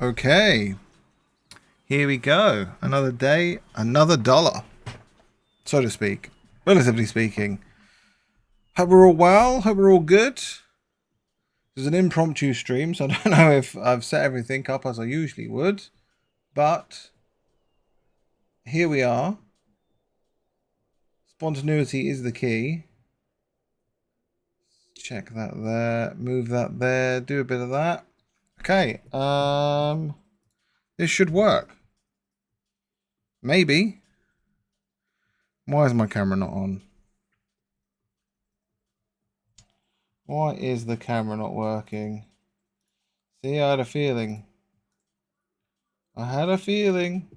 Okay, here we go. Another day, another dollar, so to speak. Relatively speaking. Hope we're all well. Hope we're all good. This is an impromptu stream, so I don't know if I've set everything up as I usually would. But here we are. Spontaneity is the key. Check that there. Move that there. Do a bit of that. Okay. This should work. Maybe. Why is my camera not on? Why is the camera not working? See, I had a feeling. I had a feeling.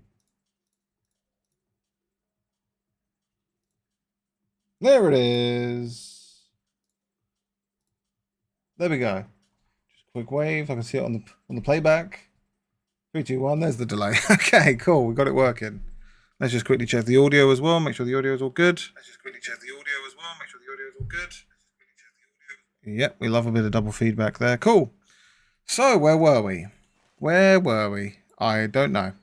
There it is. There we go. Just a quick wave. I can see it on the playback. 3, 2, 1. There's the delay. Okay, cool. We got it working. Let's just quickly check the audio as well. Make sure the audio is all good. Yep, we love a bit of double feedback there. Cool. So, where were we? I don't know.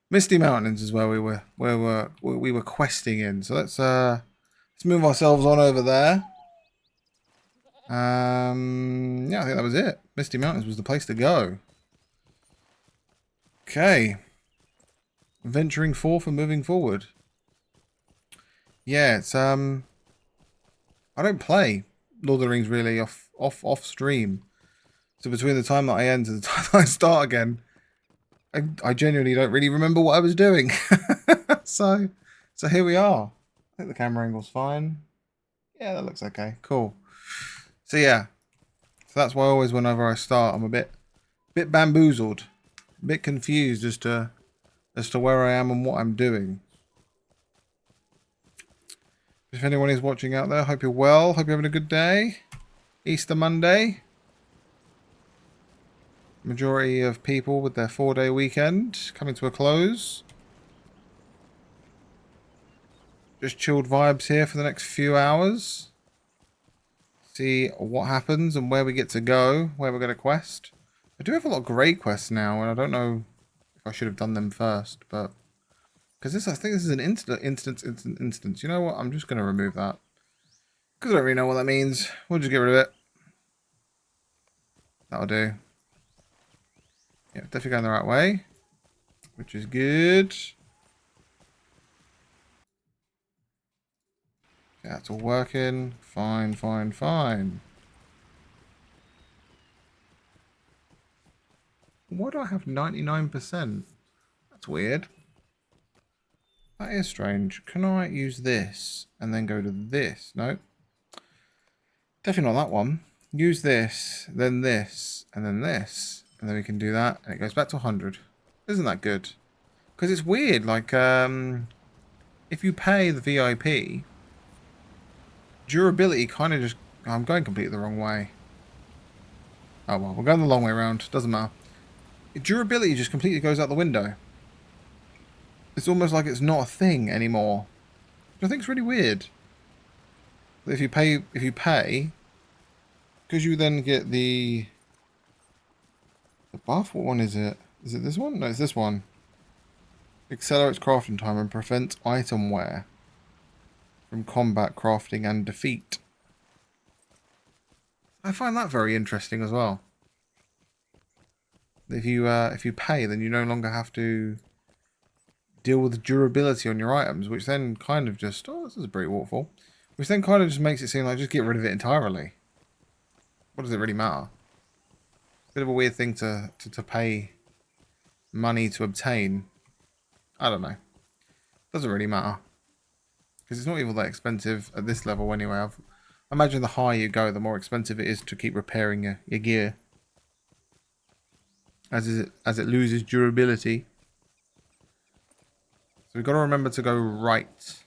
Misty Mountains is where we were questing in. So let's move ourselves on over there. Yeah, I think that was it. Misty Mountains was the place to go. Okay. Venturing forth and moving forward. Yeah, it's I don't play Lord of the Rings really off stream. So between the time that I end and the time that I start again, I genuinely don't really remember what I was doing. so here we are. I think the camera angle's fine. Yeah, that looks okay. Cool. So yeah. So that's why always whenever I start I'm a bit bamboozled. A bit confused as to where I am and what I'm doing. If anyone is watching out there, hope you're well. Hope you're having a good day. Easter Monday. Majority of people with their 4-day weekend coming to a close. Just chilled vibes here for the next few hours. See what happens and where we get to go, where we're going to quest. I do have a lot of great quests now, and I don't know if I should have done them first, but because I think this is an instance. You know what? I'm just going to remove that because I don't really know what that means. We'll just get rid of it. That'll do. Yeah, definitely going the right way, which is good. Yeah, it's all working. Fine. Why do I have 99%? That's weird. That is strange. Can I use this and then go to this? No. Definitely not that one. Use this, then this, and then this. And then we can do that. And it goes back to 100. Isn't that good? Because it's weird. Like, if you pay the VIP, durability kind of just... I'm going completely the wrong way. Oh, well. We're going the long way around. Doesn't matter. Durability just completely goes out the window. It's almost like it's not a thing anymore. Which I think is really weird. If you pay, because you then get the buff. What one is it? Is it this one? No, it's this one. Accelerates crafting time and prevents item wear from combat, crafting, and defeat. I find that very interesting as well. If you pay, then you no longer have to deal with durability on your items, which then kind of just... Oh, this is a pretty waterfall. Which then kind of just makes it seem like just get rid of it entirely. What does it really matter? Bit of a weird thing to pay money to obtain. I don't know. Doesn't really matter. Because it's not even that expensive at this level anyway. I imagine the higher you go, the more expensive it is to keep repairing your gear. As it loses durability. So we've got to remember to go right.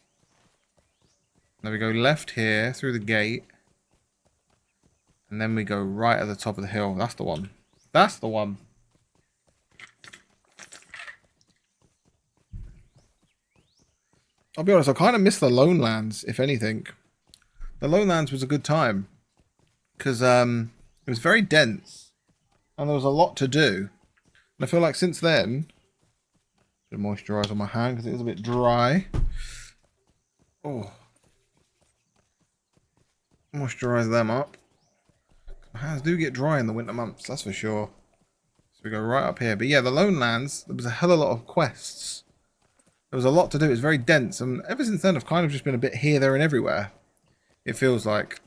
Then we go left here through the gate. And then we go right at the top of the hill. That's the one. That's the one. I'll be honest, I kind of miss the Lone Lands, if anything. The Lone Lands was a good time. Because it was very dense. And there was a lot to do. And I feel like since then, a bit of moisturize on my hand because it was a bit dry. Oh, moisturize them up. My hands do get dry in the winter months, that's for sure. So we go right up here. But yeah, the Lone Lands, there was a hell of a lot of quests. There was a lot to do. It was very dense. And ever since then, I've kind of just been a bit here, there, and everywhere. It feels like.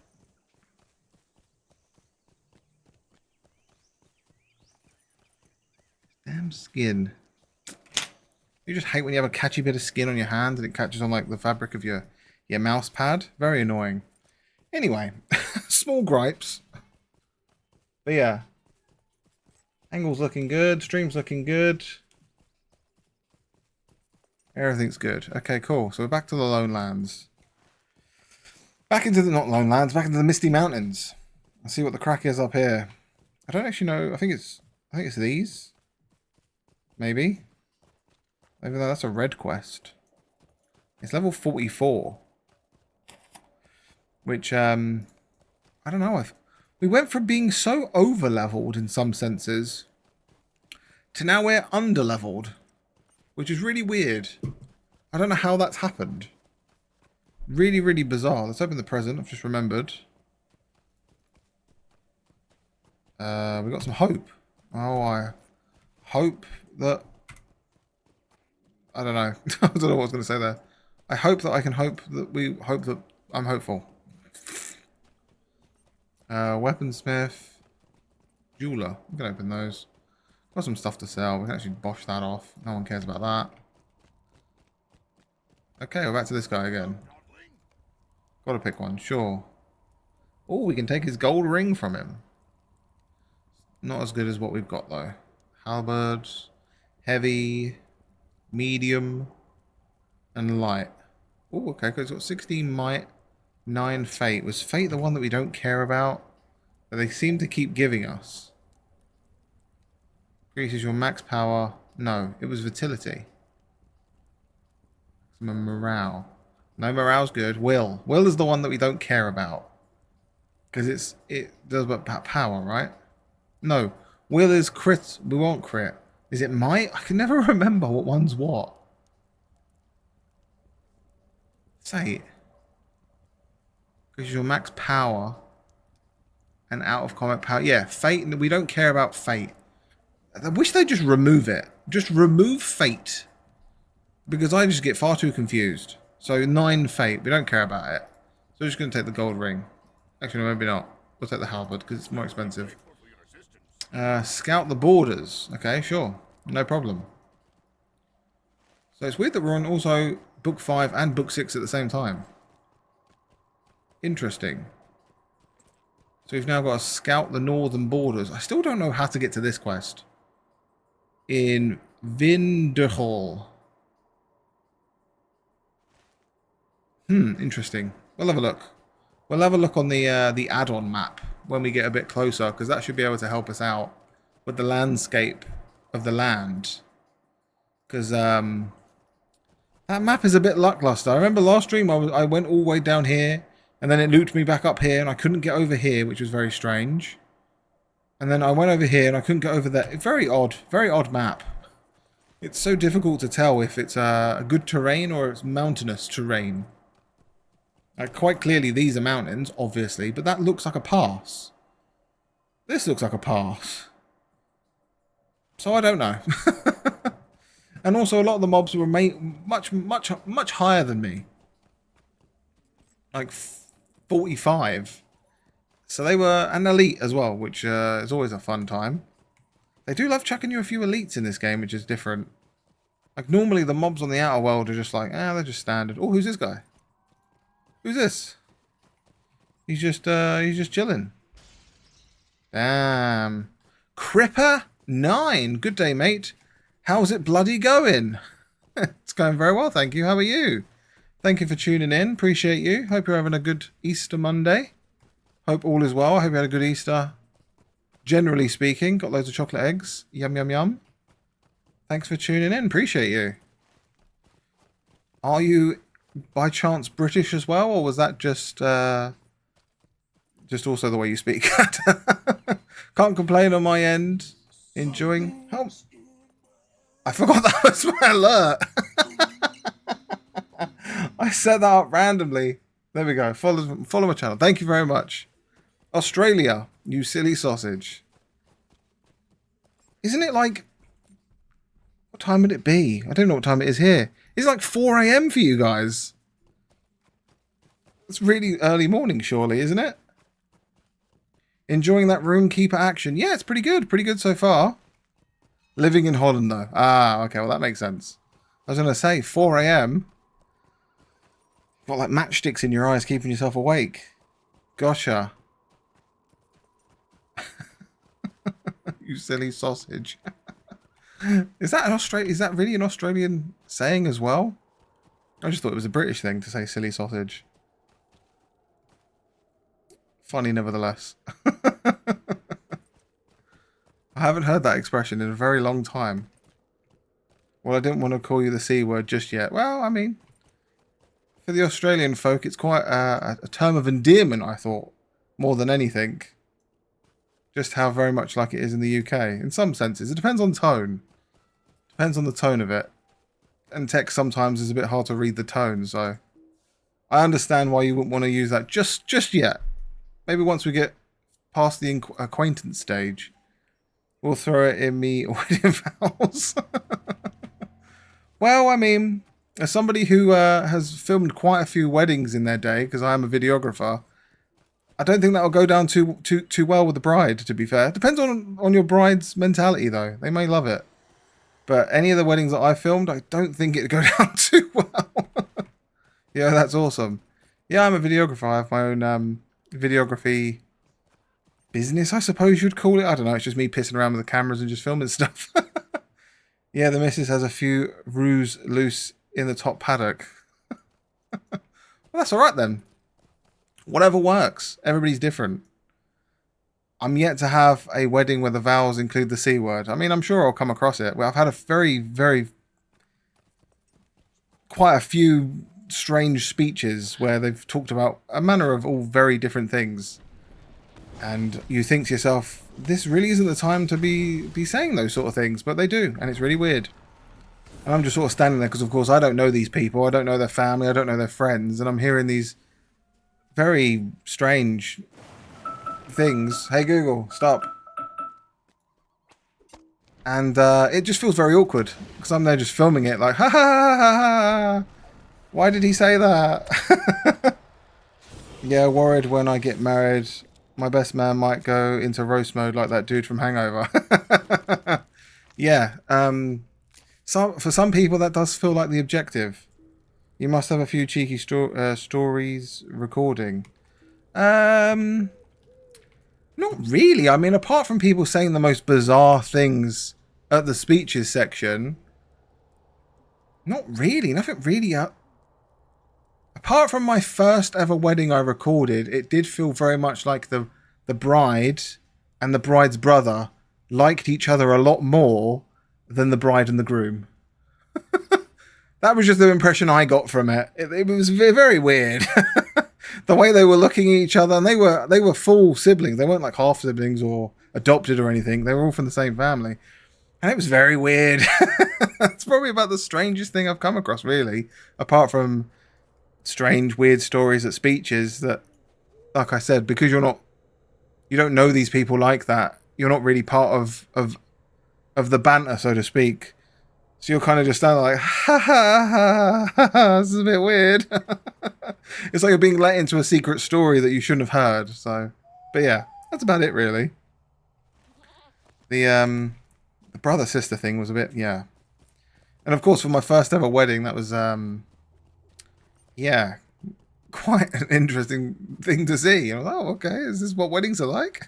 Damn skin. You just hate when you have a catchy bit of skin on your hand and it catches on like the fabric of your mouse pad. Very annoying. Anyway, small gripes. But yeah. Angle's looking good. Stream's looking good. Everything's good. Okay, cool. So we're back to the Lone Lands. Back into the, not Lone Lands, back into the Misty Mountains. Let's see what the crack is up here. I don't actually know. I think it's these. Maybe. Even though that's a red quest. It's level 44. Which, I don't know. We went from being so over-leveled in some senses to now we're under-leveled. Which is really weird. I don't know how that's happened. Really, really bizarre. Let's open the present. I've just remembered. We got some hope. Oh, I hope that... I don't know. I don't know what I was going to say there. I hope that I can hope that we hope that I'm hopeful. Weaponsmith. Jeweler. We can open those. Got some stuff to sell. We can actually bosh that off. No one cares about that. Okay, we're back to this guy again. Gotta pick one, sure. Oh, we can take his gold ring from him. Not as good as what we've got, though. Halberd, heavy, medium, and light. Oh, okay, because it's got 16 might, 9 fate. Was fate the one that we don't care about? That they seem to keep giving us? Increases your max power. No, it was vitality. Some morale. No, morale's good. Will. Will is the one that we don't care about. Because it does about power, right? No. Will is crit. We want crit. Is it might? I can never remember what one's what. Say it. Because your max power and out of combat power. Yeah, fate. We don't care about fate. I wish they'd just remove it. Just remove fate. Because I just get far too confused. So 9 fate. We don't care about it. So we're just going to take the gold ring. Actually, no, maybe not. We'll take the halberd because it's more expensive. Scout the borders. Okay, sure. No problem. So it's weird that we're on also book 5 and book 6 at the same time. Interesting. So we've now got to scout the northern borders. I still don't know how to get to this quest. In Vinderhall. Interesting. We'll have a look. We'll have a look on the add-on map when we get a bit closer, because that should be able to help us out with the landscape of the land. Because that map is a bit lackluster. I remember last stream I went all the way down here, and then it looped me back up here, and I couldn't get over here, which was very strange. And then I went over here, and I couldn't get over there. Very odd map. It's so difficult to tell if it's a good terrain or it's mountainous terrain. Quite clearly these are mountains, obviously, but that looks like a pass. This looks like a pass. So I don't know. And also a lot of the mobs were much higher than me. Like 45. So they were an elite as well, which is always a fun time. They do love chucking you a few elites in this game, which is different. Like normally the mobs on the outer world are just like, they're just standard. Oh, who's this guy? Who's this? He's just chilling. Damn. Cripper 9. Good day, mate. How's it bloody going? It's going very well, thank you. How are you? Thank you for tuning in. Appreciate you. Hope you're having a good Easter Monday. Hope all is well. I hope you had a good Easter. Generally speaking, got loads of chocolate eggs. Yum, yum, yum. Thanks for tuning in. Appreciate you. Are you by chance British as well, or was that just also the way you speak? Can't complain on my end. Enjoying. Oh, I forgot that was my alert. I set that up randomly. There we go. Follow my channel. Thank you very much. Australia, you silly sausage. Isn't it like... What time would it be? I don't know what time it is here. It's like 4 AM for you guys. It's really early morning, surely, isn't it? Enjoying that roomkeeper action. Yeah, it's pretty good. Pretty good so far. Living in Holland, though. Ah, okay. Well, that makes sense. I was going to say, 4 AM. Got like matchsticks in your eyes keeping yourself awake. Gotcha. You silly sausage. Is that an Australian? Is that really an Australian saying as well? I just thought it was a British thing to say silly sausage. Funny nevertheless. I haven't heard that expression in a very long time. Well, I didn't want to call you the C word just yet. Well, I mean, for the Australian folk, it's quite a term of endearment, I thought, more than anything. Just how very much like it is in the UK. In some senses. It depends on tone. Depends on the tone of it. And text sometimes is a bit hard to read the tone, so... I understand why you wouldn't want to use that just yet. Maybe once we get past the acquaintance stage, we'll throw it in me wedding vows. Well, I mean, as somebody who has filmed quite a few weddings in their day, because I am a videographer, I don't think that'll go down too well with the bride, to be fair. Depends on your bride's mentality, though. They may love it. But any of the weddings that I filmed, I don't think it'd go down too well. Yeah, that's awesome. Yeah, I'm a videographer. I have my own videography business, I suppose you'd call it. I don't know. It's just me pissing around with the cameras and just filming stuff. Yeah, the missus has a few roos loose in the top paddock. Well, that's all right then. Whatever works. Everybody's different. I'm yet to have a wedding where the vows include the C word. I mean, I'm sure I'll come across it. Well, I've had a quite a few strange speeches where they've talked about a manner of all very different things. And you think to yourself, this really isn't the time to be saying those sort of things, but they do, and it's really weird. And I'm just sort of standing there because, of course, I don't know these people, I don't know their family, I don't know their friends, and I'm hearing these very strange things. Hey Google, stop. And it just feels very awkward because I'm there just filming it like, ha ha ha ha ha. Why did he say that? Yeah, worried when I get married. My best man might go into roast mode like that dude from Hangover. Yeah. For some people, that does feel like the objective. You must have a few cheeky stories recording. Not really. I mean, apart from people saying the most bizarre things at the speeches section, not really. Nothing really. Apart from my first ever wedding I recorded, it did feel very much like the bride and the bride's brother liked each other a lot more than the bride and the groom. That was just the impression I got from it. It was very weird. The way they were looking at each other, and they were full siblings. They weren't like half siblings or adopted or anything. They were all from the same family. And it was very weird. It's probably about the strangest thing I've come across, really. Apart from strange, weird stories at speeches that, like I said, because you don't know these people like that, you're not really part of the banter, so to speak. So you're kind of just standing like, ha ha ha ha ha, this is a bit weird. It's like you're being let into a secret story that you shouldn't have heard. So, but yeah, that's about it really. The brother-sister thing was a bit, yeah. And of course, for my first ever wedding, that was, yeah, quite an interesting thing to see. I was like, oh, okay, is this what weddings are like?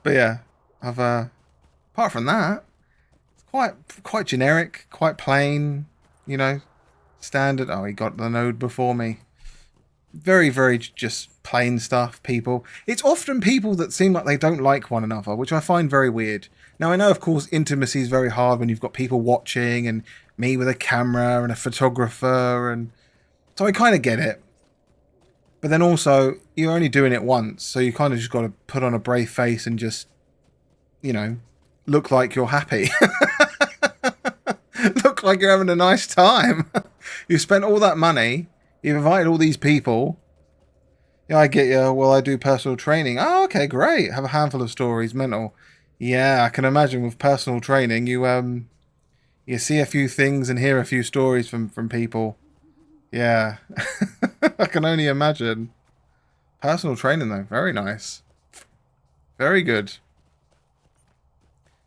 But yeah, I've, apart from that, it's quite generic, quite plain, you know, standard. Oh, he got the node before me. Very, very just plain stuff, people. It's often people that seem like they don't like one another, which I find very weird. Now, I know, of course, intimacy is very hard when you've got people watching and me with a camera and a photographer, and so I kind of get it. But then also, you're only doing it once, so you kind of just got to put on a brave face and just, you know, look like you're happy. look like you're having a nice time. You spent all that money. You've invited all these people. Yeah, I get you. Well, I do personal training. Oh, okay, great. Have a handful of stories. Mental. Yeah, I can imagine with personal training, you see a few things and hear a few stories from people. Yeah, I can only imagine. Personal training though, very nice, very good.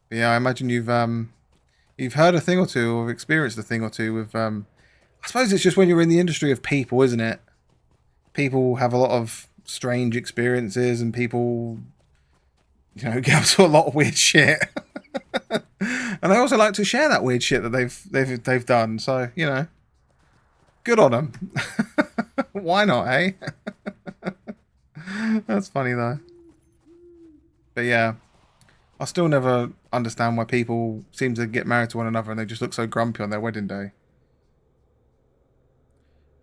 But yeah, I imagine you've heard a thing or two or experienced a thing or two with I suppose it's just when you're in the industry of people, isn't it? People have a lot of strange experiences, and people, get up to a lot of weird shit. And they also like to share that weird shit that they've done. So good on them. Why not, eh? That's funny though. But yeah, I still never understand why people seem to get married to one another and they just look so grumpy on their wedding day.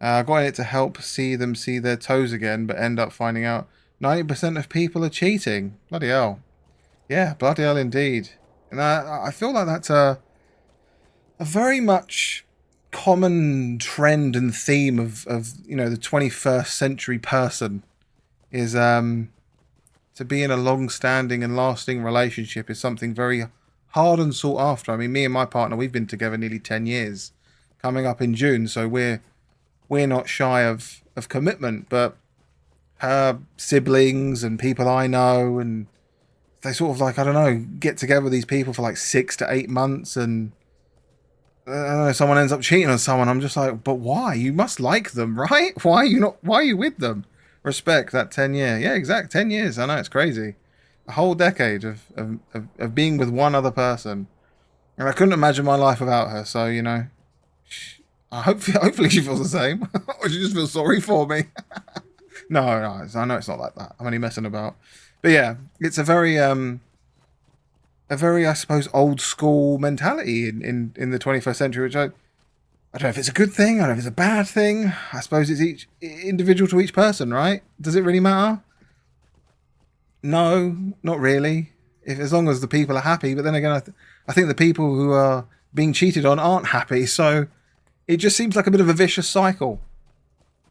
I got in it to help see them see their toes again, but end up finding out 90% of people are cheating. Bloody hell. Yeah, bloody hell indeed. And I feel like that's a very much common trend and theme of the 21st century person is to be in a long-standing and lasting relationship is something very hard and sought after. I mean, me and my partner, we've been together nearly 10 years, coming up in June, so we're not shy of commitment. But her siblings and people I know, and they sort of like, I don't know, get together with these people for like 6 to 8 months, and I don't know, someone ends up cheating on someone. I'm just like, but why? You must like them, right? Why are you with them? Respect that 10 year. Yeah, exact 10 years. I know, it's crazy. A whole decade of being with one other person. And I couldn't imagine my life without her. So, hopefully she feels the same. Or she just feels sorry for me. No, I know it's not like that. I'm only messing about. But yeah, it's a very, I suppose, old school mentality in the 21st century, which I don't know if it's a good thing. I don't know if it's a bad thing. I suppose it's each individual to each person, right? Does it really matter? No, not really. If as long as the people are happy. But then again, I think the people who are being cheated on aren't happy. So it just seems like a bit of a vicious cycle.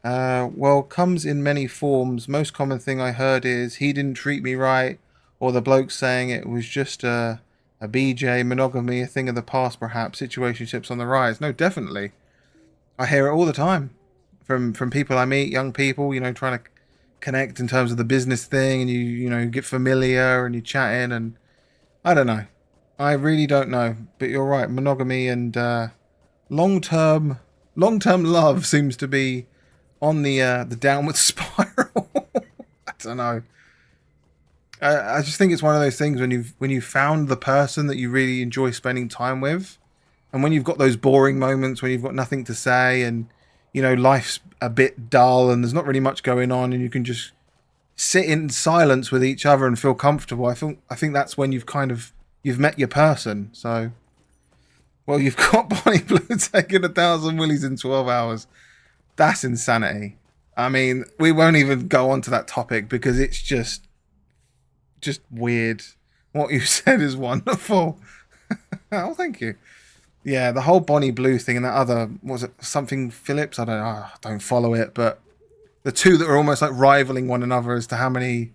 Well, comes in many forms. Most common thing I heard is he didn't treat me right, or the bloke saying it was just a BJ, monogamy, a thing of the past, perhaps, situationships on the rise. No, definitely. I hear it all the time from people I meet, young people, trying to connect in terms of the business thing, and you get familiar and you chat in, and I don't know. I really don't know, but you're right. Monogamy and long-term love seems to be on the downward spiral. I don't know. I just think it's one of those things when you've found the person that you really enjoy spending time with, and when you've got those boring moments when you've got nothing to say, and life's a bit dull and there's not really much going on, and you can just sit in silence with each other and feel comfortable. I think that's when you've met your person. So, well, you've got Bonnie Blue taking 1,000 willies in 12 hours. That's insanity. I mean, we won't even go on to that topic because it's just weird. What you said is wonderful. Oh, thank you. Yeah, the whole Bonnie Blue thing and that other, was it something Phillips? I don't follow it, but the two that are almost like rivaling one another as to how many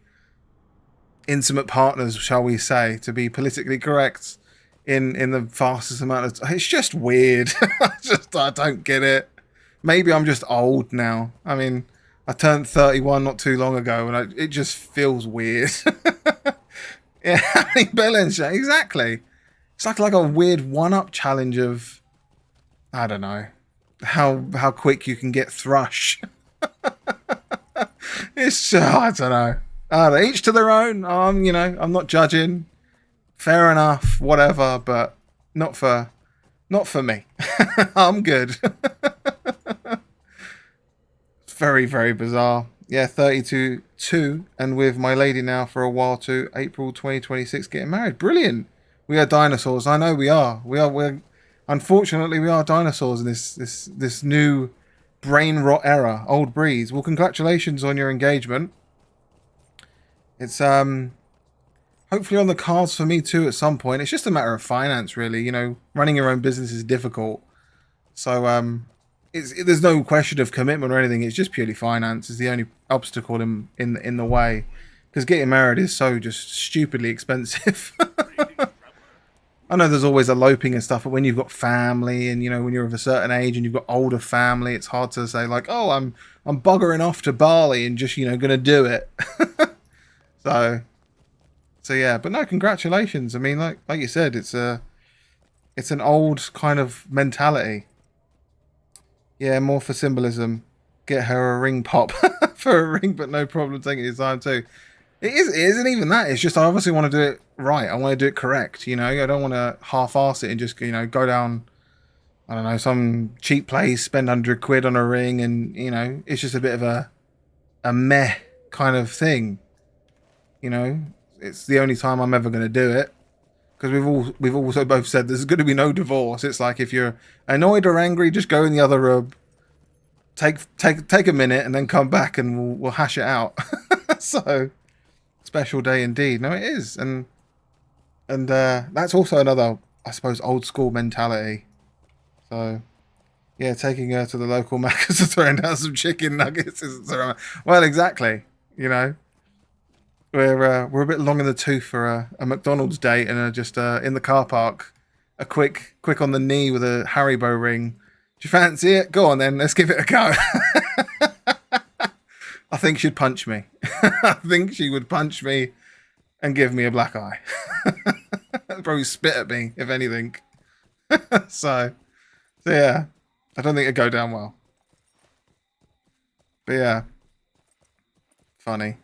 intimate partners, shall we say, to be politically correct in the fastest amount of it's just weird. I don't get it. Maybe I'm just old now. I mean, I turned 31 not too long ago, and it just feels weird. Yeah, I mean, Belanger, exactly. It's like a weird one-up challenge of, I don't know, how quick you can get thrush. It's I don't know. Each to their own. I'm not judging. Fair enough, whatever, but not for me. I'm good. It's very, very bizarre. Yeah, 32, and with my lady now for a while too. April 2026, getting married. Brilliant. We are dinosaurs. I know we are. We're unfortunately we are dinosaurs in this new brain rot era. Old breeds. Well, congratulations on your engagement. It's hopefully on the cards for me too at some point. It's just a matter of finance, really. Running your own business is difficult. So there's no question of commitment or anything. It's just purely finance is the only obstacle in the way, because getting married is so just stupidly expensive. I know there's always eloping and stuff, but when you've got family and when you're of a certain age and you've got older family, it's hard to say like, oh, I'm buggering off to Bali and just gonna do it. so so yeah, but no, congratulations. I mean, like you said, it's an old kind of mentality. Yeah, more for symbolism. Get her a ring pop for a ring, but no problem taking your time too. It isn't even that. It's just I obviously want to do it right. I want to do it correct. I don't want to half-ass it and just go down. I don't know, some cheap place, spend 100 quid on a ring, and it's just a bit of a meh kind of thing. It's the only time I'm ever going to do it, because we've also both said there's going to be no divorce. It's like if you're annoyed or angry, just go in the other room, take a minute, and then come back, and we'll hash it out. So special day indeed. No, it is, and that's also another, I suppose, old school mentality. So yeah, taking her to the local Macca's and throwing down some chicken nuggets isn't so. Well, exactly. You know, we're a bit long in the tooth for a McDonald's date, and just in the car park, a quick on the knee with a Haribo ring. Do you fancy it? Go on then, let's give it a go. I think she'd punch me. I think she would punch me and give me a black eye. Probably spit at me, if anything. so, so yeah, I don't think it'd go down well. But yeah, funny.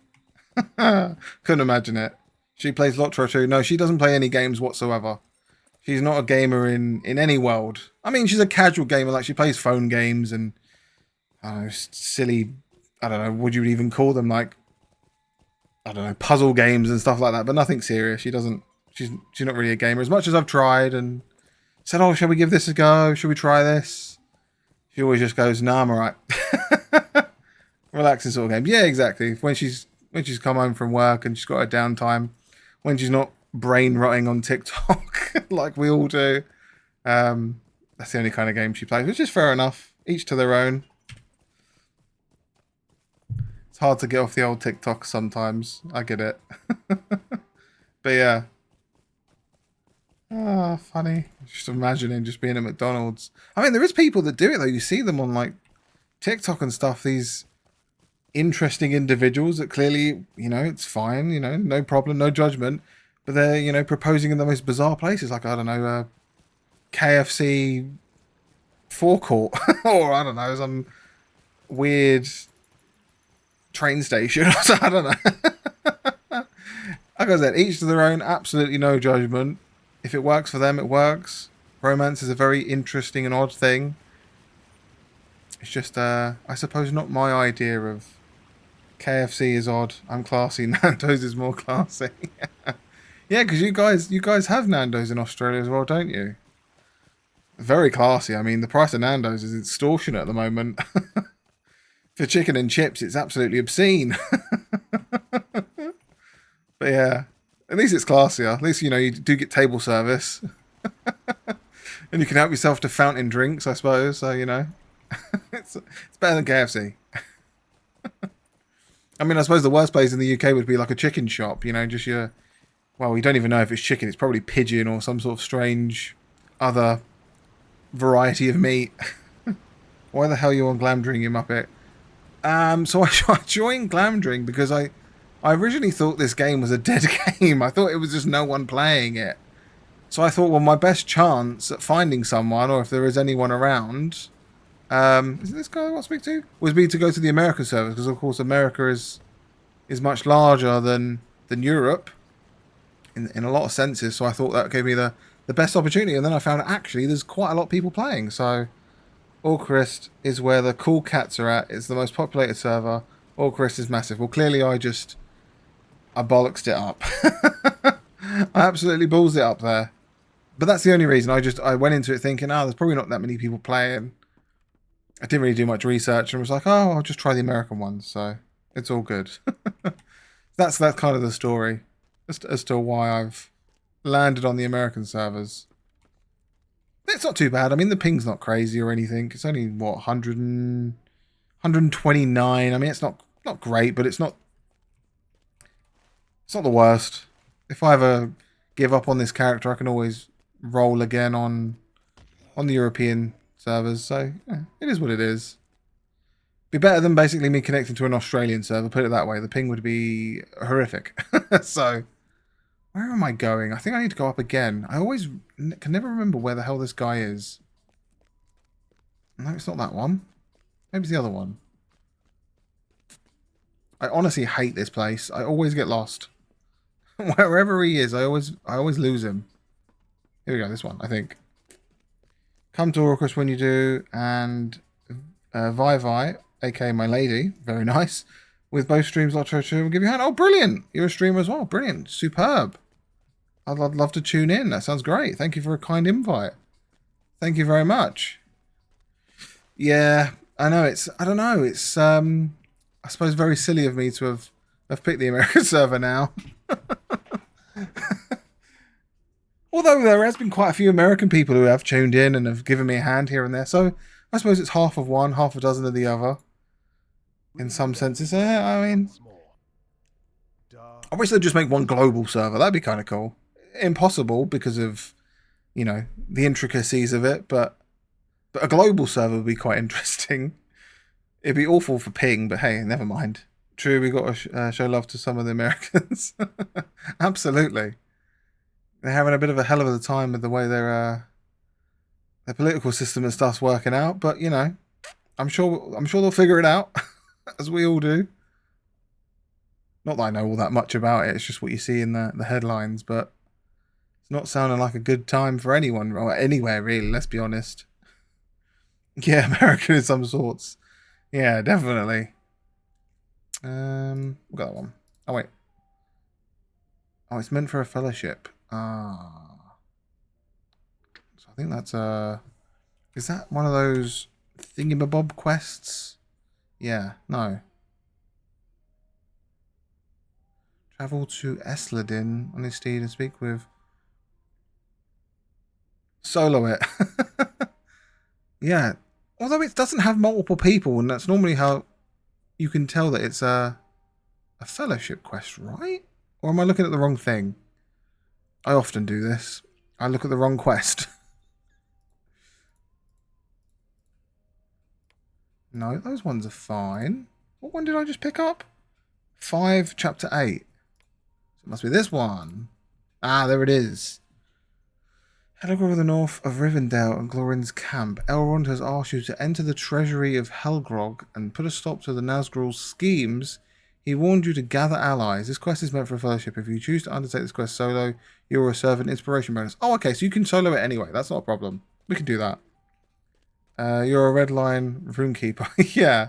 Couldn't imagine it. She plays Lotro too. No, she doesn't play any games whatsoever. She's not a gamer in any world. I mean, she's a casual gamer. Like, she plays phone games and I don't know, silly. I don't know. Would you even call them, like, I don't know, puzzle games and stuff like that? But nothing serious. She doesn't. She's not really a gamer. As much as I've tried and said, "Oh, shall we give this a go? Should we try this?" She always just goes, "Nah, I'm alright." Relaxing sort of game. Yeah, exactly. When she's come home from work and she's got her downtime, when she's not brain rotting on TikTok like we all do, that's the only kind of game she plays, which is fair enough. Each to their own. It's hard to get off the old TikTok sometimes. I get it. But yeah. Ah, funny. Just imagining just being at McDonald's. I mean, there is people that do it though. You see them on like TikTok and stuff. These interesting individuals that clearly, it's fine. No problem, no judgment. But they're, proposing in the most bizarre places. Like, I don't know, KFC forecourt, or I don't know, some weird train station. I don't know. Like I said, each to their own. Absolutely no judgment. If it works for them, it works. Romance is a very interesting and odd thing. It's just, I suppose, not my idea of KFC is odd. I'm classy. Nando's is more classy. Yeah, because you guys have Nando's in Australia as well, don't you? Very classy. I mean, the price of Nando's is extortionate at the moment. For chicken and chips, it's absolutely obscene. But yeah, at least it's classier. At least, you do get table service. And you can help yourself to fountain drinks, I suppose. So, it's better than KFC. I mean, I suppose the worst place in the UK would be like a chicken shop, just your... Well, we don't even know if it's chicken. It's probably pigeon or some sort of strange other variety of meat. Why the hell are you on Glamdring, you muppet? So I joined Glamdring because I originally thought this game was a dead game. I thought it was just no one playing it. So I thought, well, my best chance at finding someone, or if there is anyone around, is it this guy I want to speak to? Was me to go to the American servers, because of course America is much larger than Europe in a lot of senses. So I thought that gave me the best opportunity, and then I found actually there's quite a lot of people playing. So Orcrist is where the cool cats are at. It's the most populated server. Orcrist is massive. Well, clearly I bollocksed it up. I absolutely balls it up there. But that's the only reason. I went into it thinking, there's probably not that many people playing. I didn't really do much research and was like, I'll just try the American ones. So it's all good. That's kind of the story as to why I've landed on the American servers. It's not too bad. I mean, the ping's not crazy or anything. It's only, what, 129. I mean, it's not great, but it's not the worst. If I ever give up on this character, I can always roll again on the European servers. So, yeah, it is what it is. Be better than basically me connecting to an Australian server, put it that way. The ping would be horrific. So, where am I going? I think I need to go up again. I always can never remember where the hell this guy is. No, it's not that one. Maybe it's the other one. I honestly hate this place. I always get lost. Wherever he is, I always lose him. Here we go, this one, I think. Come to Orcus when you do, and Vi, aka my lady, very nice. With both streams, I'll try to give you a hand. Oh, brilliant! You're a streamer as well. Brilliant. Superb. I'd love to tune in. That sounds great. Thank you for a kind invite. Thank you very much. Yeah, I know. I don't know. It's, I suppose, very silly of me to have picked the American server now. Although there has been quite a few American people who have tuned in and have given me a hand here and there. So I suppose it's half of one, half a dozen of the other. In some senses. I mean, I wish they'd just make one global server. That'd be kind of cool. Impossible because of, you know, the intricacies of it. But a global server would be quite interesting. It'd be awful for ping, but hey, never mind. True, we got to show love to some of the Americans. Absolutely. They're having a bit of a hell of a time with the way their political system and stuff's working out. But, you know, I'm sure they'll figure it out, as we all do. Not that I know all that much about it. It's just what you see in the headlines. But it's not sounding like a good time for anyone, or anywhere, really, let's be honest. Yeah, American in some sorts. Yeah, definitely. We've got that one. Oh, wait. Oh, it's meant for a fellowship. Ah. So I think that's is that one of those thingamabob quests? Yeah, no. Travel to Esladin on his steed and speak with... Solo it. Yeah. Although it doesn't have multiple people, and that's normally how you can tell that it's a fellowship quest, right? Or am I looking at the wrong thing? I often do this. I look at the wrong quest. No, those ones are fine. What one did I just pick up? 5, chapter 8. So it must be this one. Ah, there it is. Hello, over the north of Rivendell and Glorin's camp. Elrond has asked you to enter the treasury of Helgrog and put a stop to the Nazgul's schemes. He warned you to gather allies. This quest is meant for a fellowship. If you choose to undertake this quest solo, you will receive an inspiration bonus. Oh, okay, so you can solo it anyway. That's not a problem. We can do that. You're a red line runekeeper. Yeah.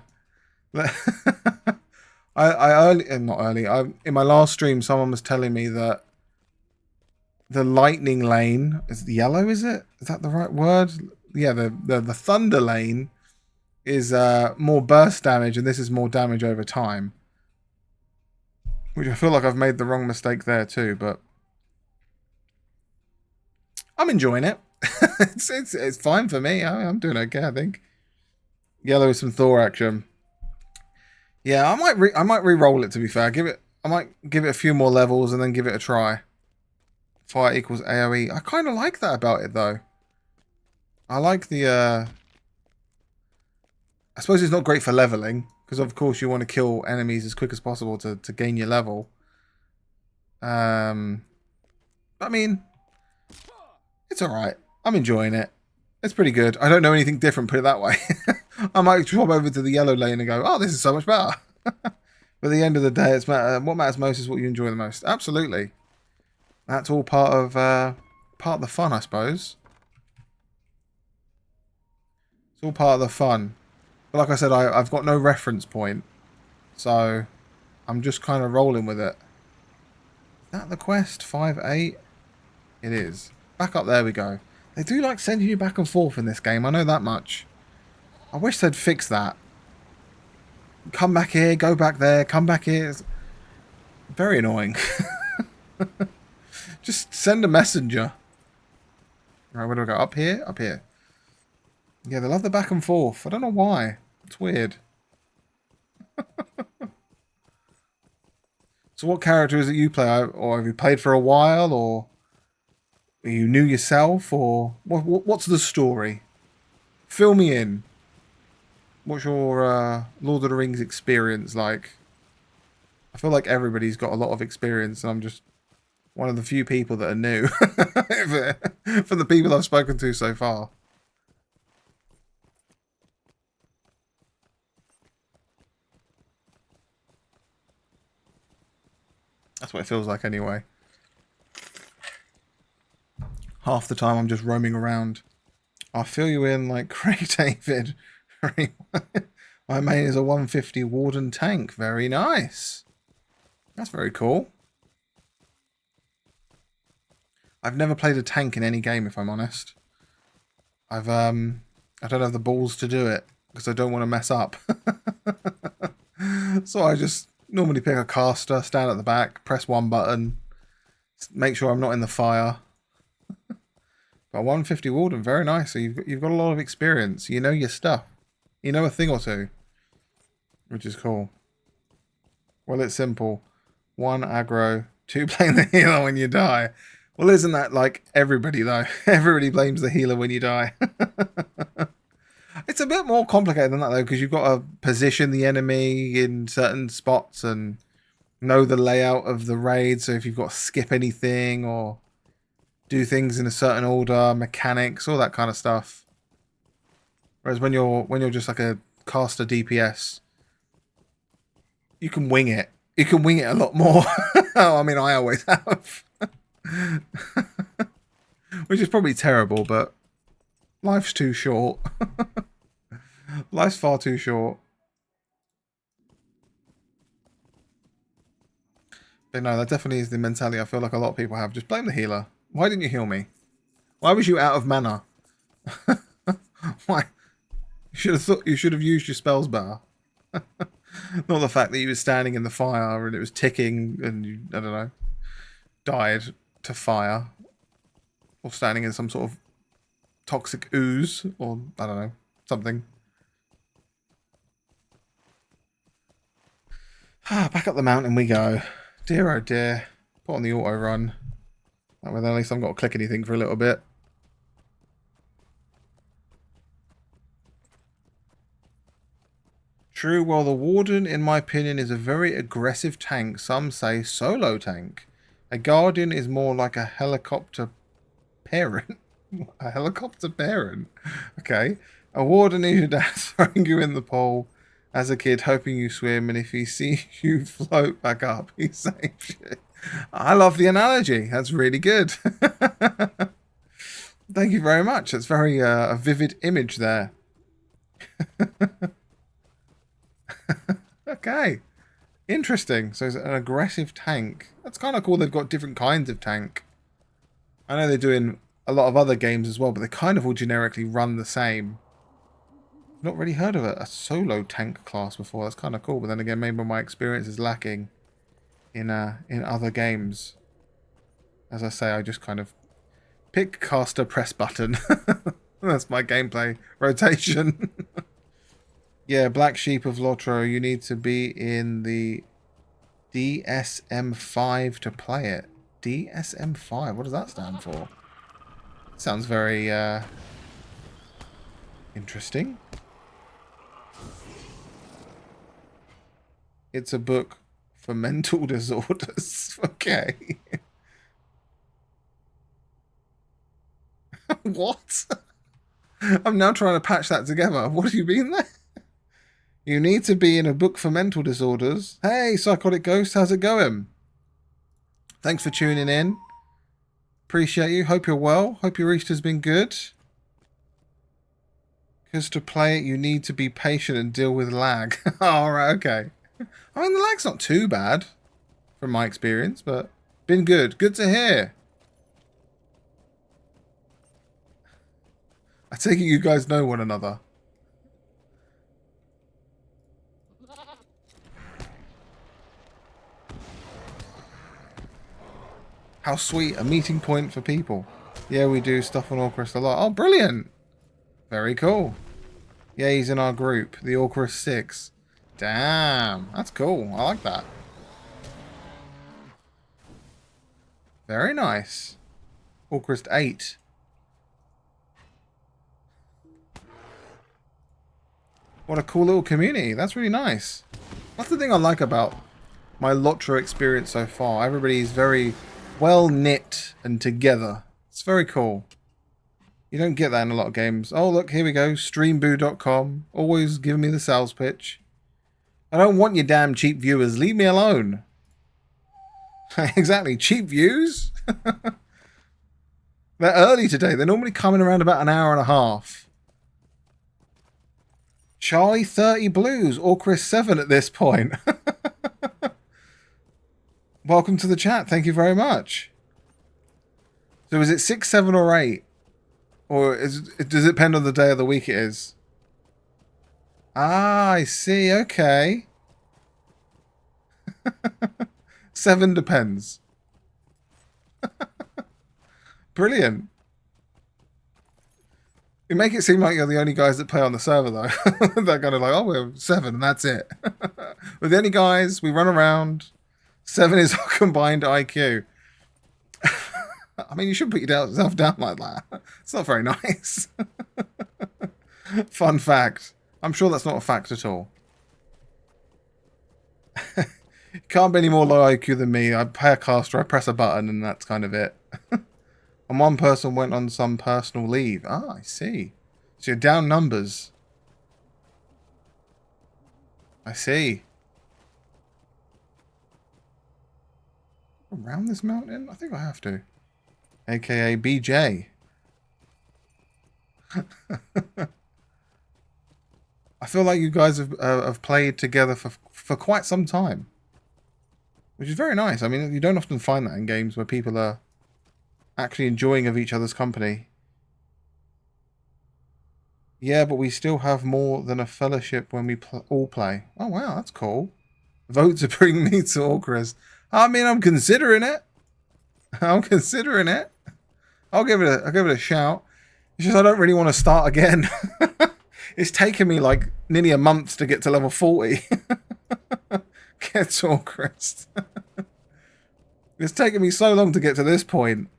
In my last stream, someone was telling me that the lightning lane is yellow. Is it? Is that the right word? Yeah. The thunder lane is more burst damage, and this is more damage over time. Which I feel like I've made the wrong mistake there too, but I'm enjoying it. it's fine for me. I'm doing okay, I think. Yellow with some Thor action. Yeah, I might re-roll it, to be fair. I might give it a few more levels and then give it a try. Fire equals AoE. I kind of like that about it, though. I like the I suppose it's not great for leveling, because of course you want to kill enemies as quick as possible to gain your level. I mean, it's alright. I'm enjoying it. It's pretty good. I don't know anything different, put it that way. I might swap over to the yellow lane and go, oh, this is so much better. But at the end of the day, what matters most is what you enjoy the most. Absolutely. That's all part of the fun, I suppose. It's all part of the fun. But like I said, I've got no reference point. So I'm just kind of rolling with it. Is that the quest? 5-8? It is. Back up, there we go. They do like sending you back and forth in this game. I know that much. I wish they'd fix that. Come back here, go back there, come back here. It's very annoying. Just send a messenger. Right, where do I go? Up here? Up here. Yeah, they love the back and forth. I don't know why. It's weird. So what character is it you play? Or have you played for a while? Or are you new yourself? Or what's the story? Fill me in. What's your Lord of the Rings experience like? I feel like everybody's got a lot of experience, and I'm just one of the few people that are new from the people I've spoken to so far. That's what it feels like anyway. Half the time I'm just roaming around. I'll fill you in like Craig David. My main is a 150 Warden tank. Very nice. That's very cool. I've never played a tank in any game, if I'm honest. I don't have the balls to do it because I don't want to mess up. So I just normally pick a caster, stand at the back, press one button, make sure I'm not in the fire. But 150 Warden, very nice. So you've got a lot of experience. You know your stuff. You know a thing or two, which is cool. Well, it's simple. 1 aggro, 2 blame the healer when you die. Well, isn't that like everybody though? Everybody blames the healer when you die. It's a bit more complicated than that though, because you've got to position the enemy in certain spots and know the layout of the raid. So if you've got to skip anything or do things in a certain order, mechanics, all that kind of stuff. Whereas when you're just like a caster DPS, you can wing it. You can wing it a lot more. I mean, I always have. Which is probably terrible, but life's too short. Life's far too short. But no, that definitely is the mentality I feel like a lot of people have. Just blame the healer. Why didn't you heal me? Why was you out of mana? Why? You should have used your spells better. Not the fact that you were standing in the fire and it was ticking and you, I don't know, died to fire. Or standing in some sort of toxic ooze or, I don't know, something. Back up the mountain we go. Dear oh dear. Put on the auto run. That way at least I've got to click anything for a little bit. True, well the Warden in my opinion is a very aggressive tank. Some say solo tank. A Guardian is more like a helicopter parent. A helicopter parent? Okay. A Warden is your dad throwing you in the pool as a kid hoping you swim, and if he sees you float back up, he saves you. I love the analogy. That's really good. Thank you very much. That's very a vivid image there. Okay. Interesting. So it's an aggressive tank. That's kind of cool. They've got different kinds of tank. I know they're doing a lot of other games as well, but they kind of all generically run the same. I've not really heard of a solo tank class before. That's kind of cool. But then again, maybe my experience is lacking in other games. As I say, I just kind of pick caster, press button. That's my gameplay rotation. Yeah, Black Sheep of Lotro, you need to be in the DSM-5 to play it. DSM-5, what does that stand for? Sounds very interesting. It's a book for mental disorders. Okay. What? I'm now trying to patch that together. What do you mean there? You need to be in a book for mental disorders. Hey, Psychotic Ghost, how's it going? Thanks for tuning in. Appreciate you. Hope you're well. Hope your Easter's been good. Because to play it, you need to be patient and deal with lag. Alright, okay. I mean, the lag's not too bad, from my experience, but been good. Good to hear. I take it you guys know one another. How sweet, a meeting point for people. Yeah, we do stuff on Orcrist a lot. Oh, brilliant. Very cool. Yeah, he's in our group. The Orcrist 6. Damn. That's cool. I like that. Very nice. Orcrist 8. What a cool little community. That's really nice. That's the thing I like about my Lotra experience so far. Everybody's very well knit and together. It's very cool. You don't get that in a lot of games. Oh, look, here we go. Streamboo.com. Always giving me the sales pitch. I don't want your damn cheap viewers. Leave me alone. Exactly. Cheap views? They're early today. They're normally coming around about an hour and a half. Charlie 30 Blues or Chris 7 at this point. Welcome to the chat. Thank you very much. So is it 6, 7 or 8? Or does it depend on the day of the week it is? Ah, I see. Okay. 7 depends. Brilliant. You make it seem like you're the only guys that play on the server, though. They're kind of like, oh, we're 7 and that's it. We're the only guys. We run around. 7 is our combined IQ. I mean, you shouldn't put yourself down like that. It's not very nice. Fun fact. I'm sure that's not a fact at all. Can't be any more low IQ than me. I pay a caster, I press a button, and that's kind of it. And one person went on some personal leave. Ah, I see. So you're down numbers. I see. Around this mountain? I think I have to. AKA BJ. I feel like you guys have played together for quite some time. Which is very nice. I mean, you don't often find that in games where people are actually enjoying of each other's company. Yeah, but we still have more than a fellowship when we all play. Oh, wow, that's cool. Vote to bring me to Orcrist. I mean, I'm considering it. I'm considering it. I'll give it a shout. It's just I don't really want to start again. It's taken me like nearly a month to get to level 40. Get to Orcrist. It's taken me so long to get to this point.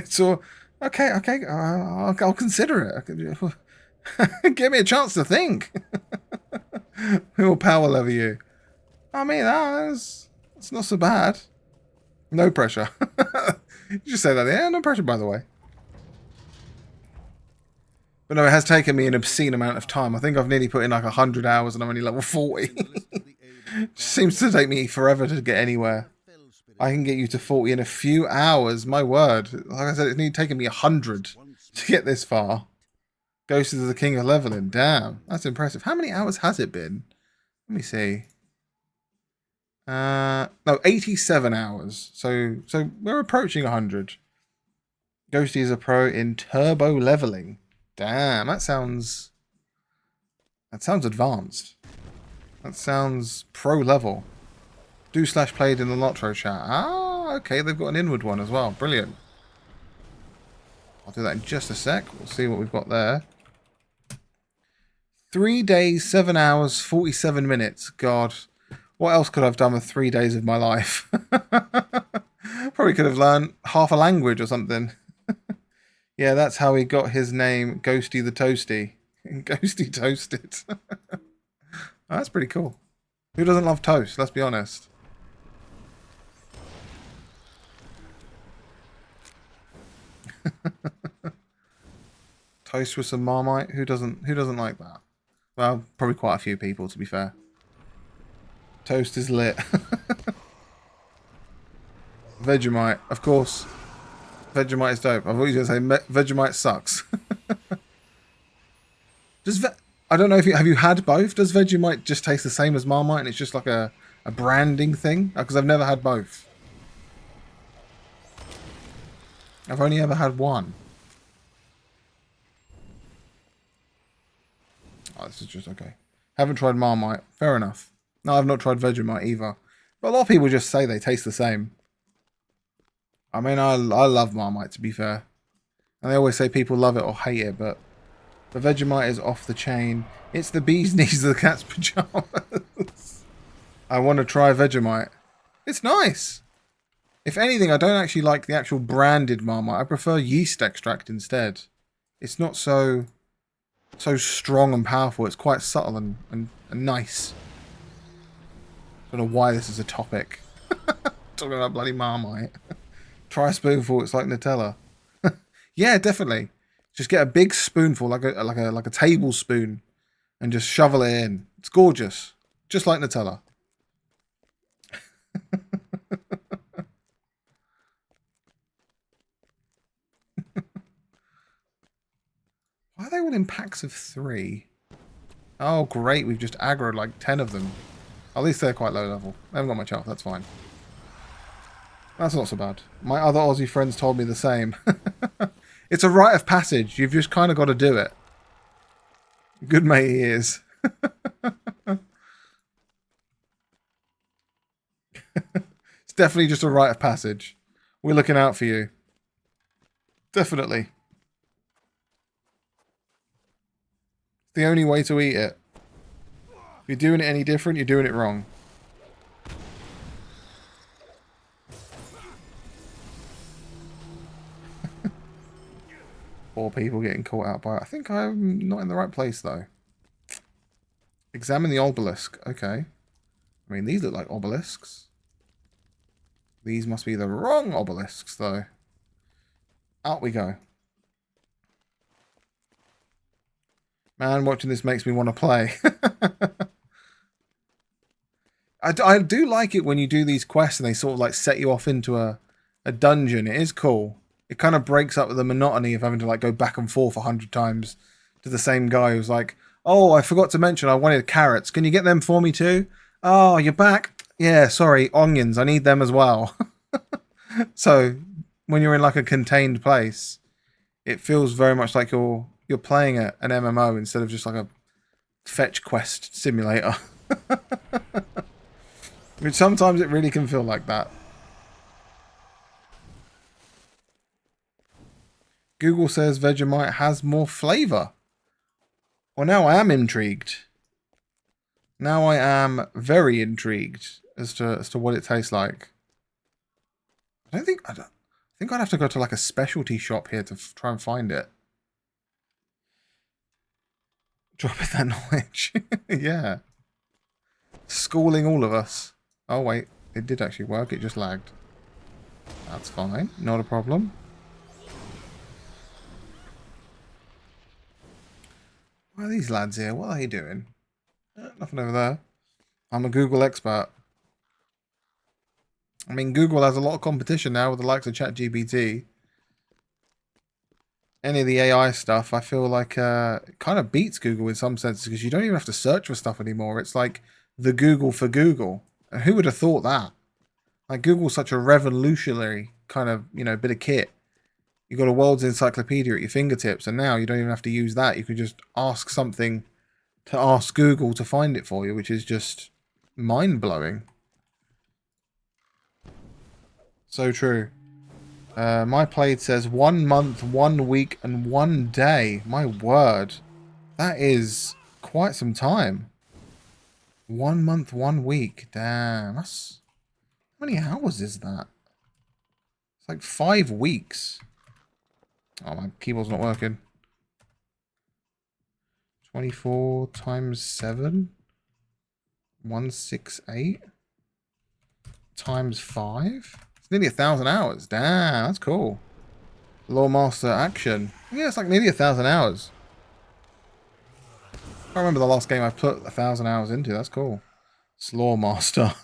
So, okay, I'll consider it. Give me a chance to think. We will power level you. I mean, that's not so bad. No pressure. You just say that. Yeah, no pressure, by the way. But no, it has taken me an obscene amount of time. I think I've nearly put in like 100 hours and I'm only level 40. Seems to take me forever to get anywhere. I can get you to 40 in a few hours. My word. Like I said, it's nearly taken me 100 to get this far. Ghost is the king of leveling. Damn, that's impressive. How many hours has it been? Let me see. No, 87 hours. So we're approaching 100. Ghosty is a pro in turbo leveling. Damn, that sounds advanced. That sounds pro level. Do/played in the Lotro chat. Ah, okay, they've got an inward one as well. Brilliant. I'll do that in just a sec. We'll see what we've got there. 3 days, 7 hours, 47 minutes. God, what else could I have done with 3 days of my life? Probably could have learned half a language or something. Yeah, that's how he got his name, Ghosty the Toasty. Ghosty Toasted. Oh, that's pretty cool. Who doesn't love toast? Let's be honest. Toast with some Marmite. Who doesn't like that? Well, probably quite a few people, to be fair. Toast is lit. Vegemite, of course. Vegemite is dope. I've always going to say Vegemite sucks. I don't know if have you had both? Does Vegemite just taste the same as Marmite and it's just like a branding thing? Because I've never had both. I've only ever had one. Oh, this is just okay. Haven't tried Marmite. Fair enough. No, I've not tried Vegemite either. But a lot of people just say they taste the same. I mean, I love Marmite, to be fair. And they always say people love it or hate it, but the Vegemite is off the chain. It's the bee's knees of the cat's pajamas. I want to try Vegemite. It's nice. If anything, I don't actually like the actual branded Marmite. I prefer yeast extract instead. It's not so strong and powerful. It's quite subtle and nice. I don't know why this is a topic. Talking about bloody Marmite. Try a spoonful. It's like Nutella. Yeah, definitely. Just get a big spoonful, like a tablespoon, and just shovel it in. It's gorgeous, just like Nutella. Why are they all in packs of 3? Oh, great! We've just aggroed like 10 of them. At least they're quite low level. They haven't got much health. That's fine. That's not so bad. My other Aussie friends told me the same. It's a rite of passage. You've just kind of got to do it. Good mate he is. It's definitely just a rite of passage. We're looking out for you. Definitely. The only way to eat it. If you're doing it any different, you're doing it wrong. Poor people getting caught out by it. I think I'm not in the right place, though. Examine the obelisk. Okay. I mean, these look like obelisks. These must be the wrong obelisks, though. Out we go. Man, watching this makes me want to play. I do like it when you do these quests and they sort of like set you off into a dungeon. It is cool. It kind of breaks up the monotony of having to like go back and forth 100 times to the same guy who's like, oh, I forgot to mention I wanted carrots. Can you get them for me too? Oh, you're back? Yeah, sorry, onions. I need them as well. So when you're in like a contained place, it feels very much like you're playing an MMO instead of just like a fetch quest simulator. Which sometimes it really can feel like that. Google says Vegemite has more flavour. Well, now I am intrigued. Now I am very intrigued as to what it tastes like. I think I'd have to go to like a specialty shop here to try and find it. Dropping that knowledge. Yeah. Schooling all of us. Oh, wait. It did actually work. It just lagged. That's fine. Not a problem. Why are these lads here? What are they doing? Nothing over there. I'm a Google expert. I mean, Google has a lot of competition now with the likes of ChatGPT. Any of the AI stuff, I feel like it kind of beats Google in some senses because you don't even have to search for stuff anymore. It's like the Google for Google. And who would have thought that? Like, Google's such a revolutionary kind of, bit of kit. You've got a world's encyclopedia at your fingertips, and now you don't even have to use that. You can just ask something to ask Google to find it for you, which is just mind-blowing. So true. My plate says 1 month, 1 week, and 1 day. My word. That is quite some time. 1 month, 1 week. Damn. That's... How many hours is that? It's like 5 weeks. Oh, my keyboard's not working. 24 times 7. 168. Times 5. It's nearly 1,000 hours. Damn, that's cool. Lawmaster action. Yeah, it's like nearly 1,000 hours. I can't remember the last game I put 1,000 hours into. That's cool. Slawmaster.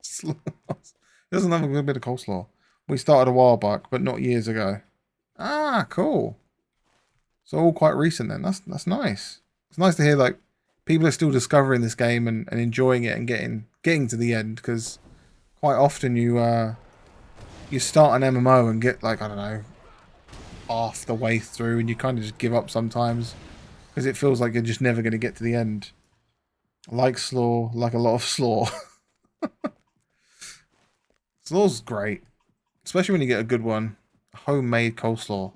Slawmaster. It doesn't have a good bit of coleslaw. We started a while back, but not years ago. Ah, cool. So all quite recent then. That's nice. It's nice to hear like people are still discovering this game and enjoying it and getting to the end, because quite often you start an MMO and get like, I don't know, half the way through and you kind of just give up sometimes because it feels like you're just never going to get to the end. Like Slaw, like a lot of Slaw. Slaw's great. Especially when you get a good one. Homemade coleslaw.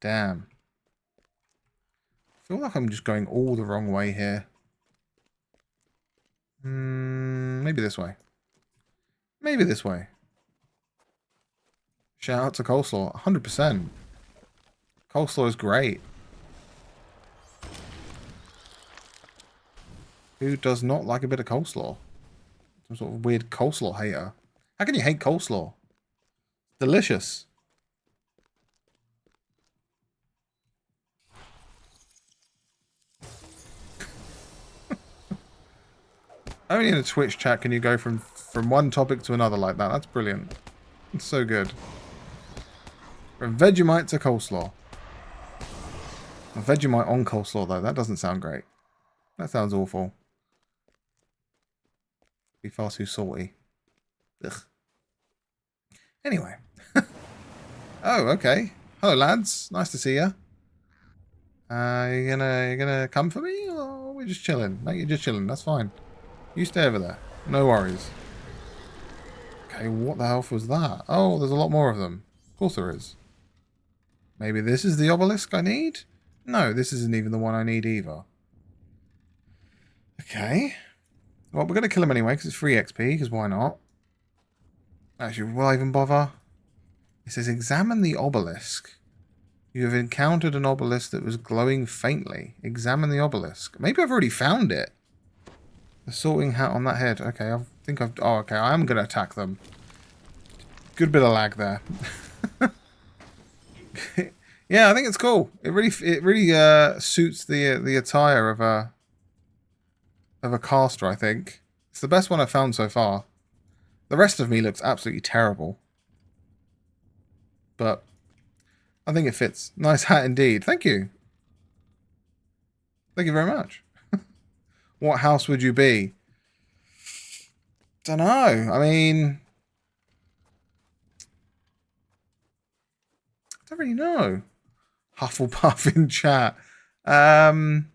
Damn. I feel like I'm just going all the wrong way here. Maybe this way. Maybe this way. Shout out to coleslaw. 100%. Coleslaw is great. Who does not like a bit of coleslaw? Some sort of weird coleslaw hater. How can you hate coleslaw? Delicious. Only in a Twitch chat can you go from one topic to another like that. That's brilliant. It's so good. From Vegemite to coleslaw. A Vegemite on coleslaw, though. That doesn't sound great. That sounds awful. Be far too salty. Ugh. Anyway. Oh, okay. Hello, lads. Nice to see you. You gonna come for me, or we're just chilling? No, you're just chilling. That's fine. You stay over there. No worries. Okay, what the hell was that? Oh, there's a lot more of them. Of course there is. Maybe this is the obelisk I need? No, this isn't even the one I need either. Okay. Well, we're going to kill him anyway, because it's free XP, because why not? Actually, will I even bother? It says, examine the obelisk. You have encountered an obelisk that was glowing faintly. Examine the obelisk. Maybe I've already found it. The sorting hat on that head. Okay, I think I've... Oh, okay, I am going to attack them. Good bit of lag there. Yeah, I think it's cool. It really suits the attire of a caster, I think. It's the best one I've found so far. The rest of me looks absolutely terrible. But I think it fits. Nice hat indeed. Thank you. Thank you very much. What house would you be? Don't know. I mean... I don't really know. Hufflepuff in chat. I don't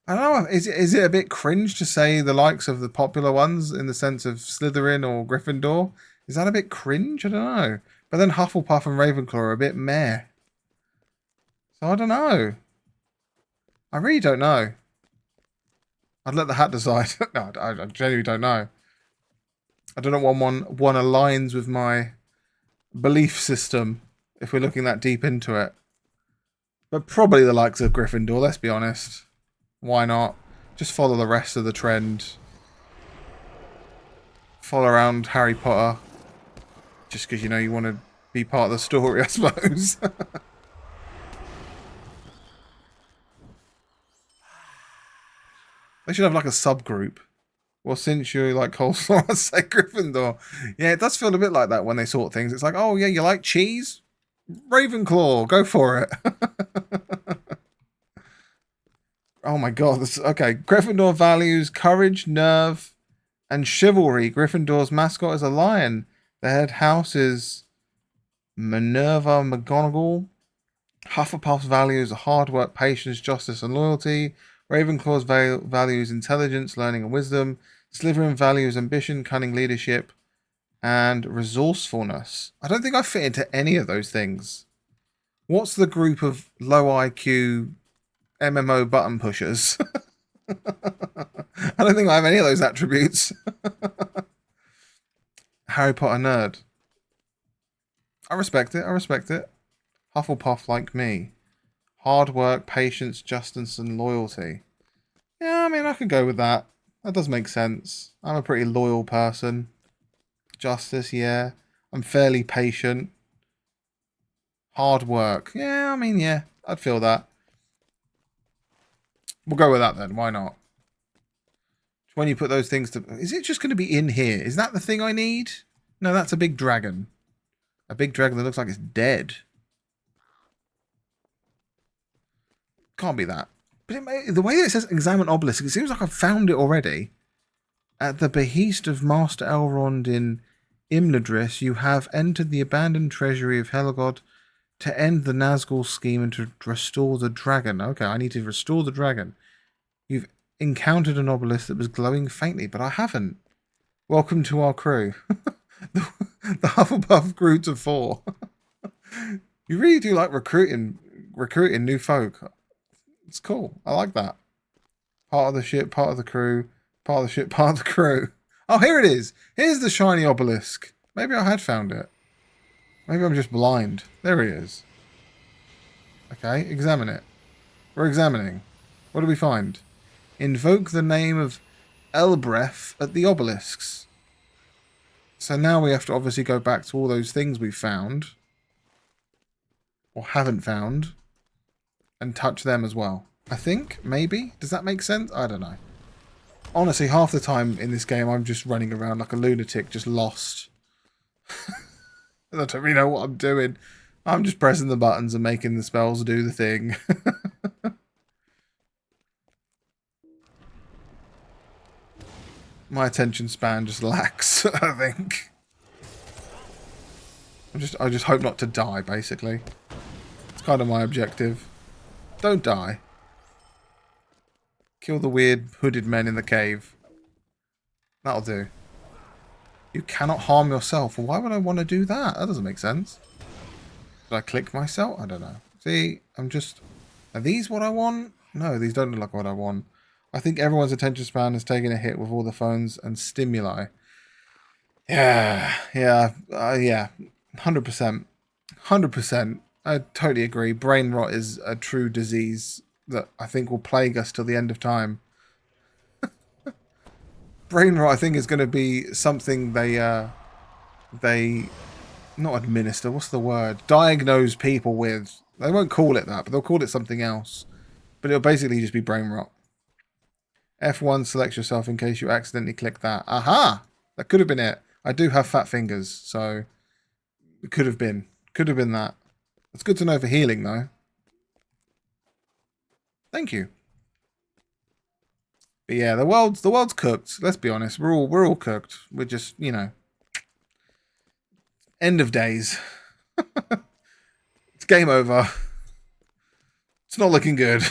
know. Is it a bit cringe to say the likes of the popular ones in the sense of Slytherin or Gryffindor? Is that a bit cringe? I don't know. But then Hufflepuff and Ravenclaw are a bit meh. So I don't know. I really don't know. I'd let the hat decide. No, I genuinely don't know. I don't know what one aligns with my belief system if we're looking that deep into it. But probably the likes of Gryffindor, let's be honest. Why not? Just follow the rest of the trend. Follow around Harry Potter. Just because, you know, you want to be part of the story, I suppose. They should have like a subgroup. Well, since you like coleslaw, I say Gryffindor. Yeah, it does feel a bit like that when they sort things. It's like, oh yeah, you like cheese? Ravenclaw, go for it. Oh my god, this okay. Gryffindor values courage, nerve, and chivalry. Gryffindor's mascot is a lion. The head house is Minerva McGonagall. Hufflepuff's values are hard work, patience, justice, and loyalty. Ravenclaw's values intelligence, learning, and wisdom. Slytherin values ambition, cunning, leadership, and resourcefulness. I don't think I fit into any of those things. What's the group of low IQ MMO button pushers? I don't think I have any of those attributes. Harry Potter nerd. I respect it. I respect it. Hufflepuff like me. Hard work, patience, justice, and loyalty. Yeah, I mean, I could go with that. That does make sense. I'm a pretty loyal person. Justice, yeah. I'm fairly patient. Hard work. Yeah, I mean, yeah. I'd feel that. We'll go with that then. Why not? When you put those things to... Is it just going to be in here? Is that the thing I need? No, that's a big dragon. A big dragon that looks like it's dead. Can't be that. But the way that it says examine obelisk, it seems like I've found it already. At the behest of Master Elrond in Imladris, you have entered the abandoned treasury of Helgod to end the Nazgul scheme and to restore the dragon. Okay, I need to restore the dragon. You've encountered an obelisk that was glowing faintly, but I haven't. Welcome to our crew. The Hufflepuff grew to 4. You really do like recruiting new folk. It's cool. I like that. Part of the ship, part of the crew, part of the ship, part of the crew. Oh, here it is. Here's the shiny obelisk. Maybe I had found it. Maybe I'm just blind. There it is. Okay, examine it. We're examining. What do we find? Invoke the name of Elbreth at the obelisks. So now we have to obviously go back to all those things we found. Or haven't found. And touch them as well. I think, maybe. Does that make sense? I don't know. Honestly, half the time in this game, I'm just running around like a lunatic, just lost. I don't really know what I'm doing. I'm just pressing the buttons and making the spells do the thing. My attention span just lacks, I think. I just hope not to die, basically. It's kind of my objective. Don't die. Kill the weird hooded men in the cave. That'll do. You cannot harm yourself. Well, why would I want to do that? That doesn't make sense. Did I click myself? I don't know. See, I'm just... Are these what I want? No, these don't look like what I want. I think everyone's attention span has taken a hit with all the phones and stimuli. Yeah. 100%. 100%. I totally agree. Brain rot is a true disease that I think will plague us till the end of time. Brain rot, I think, is going to be something they not administer, what's the word? Diagnose people with. They won't call it that, but they'll call it something else. But it'll basically just be brain rot. F1 selects yourself in case you accidentally click that. Aha! That could have been it. I do have fat fingers, so it could have been. Could have been that. It's good to know for healing, though. Thank you. But yeah, the world's cooked. Let's be honest. We're all cooked. We're just, you know, end of days. It's game over. It's not looking good.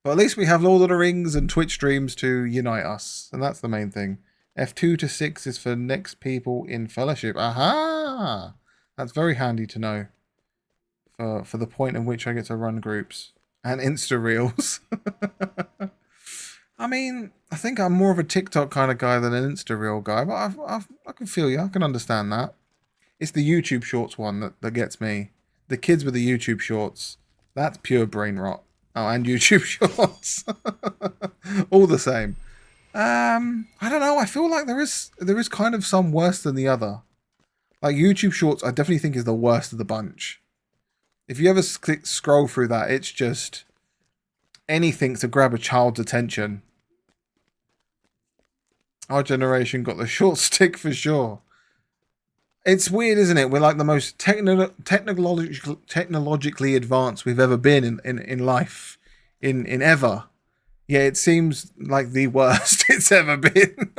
But at least we have Lord of the Rings and Twitch streams to unite us. And that's the main thing. F2 to 6 is for next people in Fellowship. Aha! That's very handy to know. For the point in which I get to run groups. And Insta Reels. I mean, I think I'm more of a TikTok kind of guy than an Insta Reel guy. But I can feel you. I can understand that. It's the YouTube Shorts one that gets me. The kids with the YouTube Shorts. That's pure brain rot. Oh, and YouTube Shorts. All the same. I don't know. I feel like there is kind of some worse than the other. Like YouTube Shorts, I definitely think is the worst of the bunch. If you ever scroll through that, it's just anything to grab a child's attention. Our generation got the short stick for sure. It's weird, isn't it? We're like the most technologically advanced we've ever been in life, in ever. Yeah, it seems like the worst it's ever been.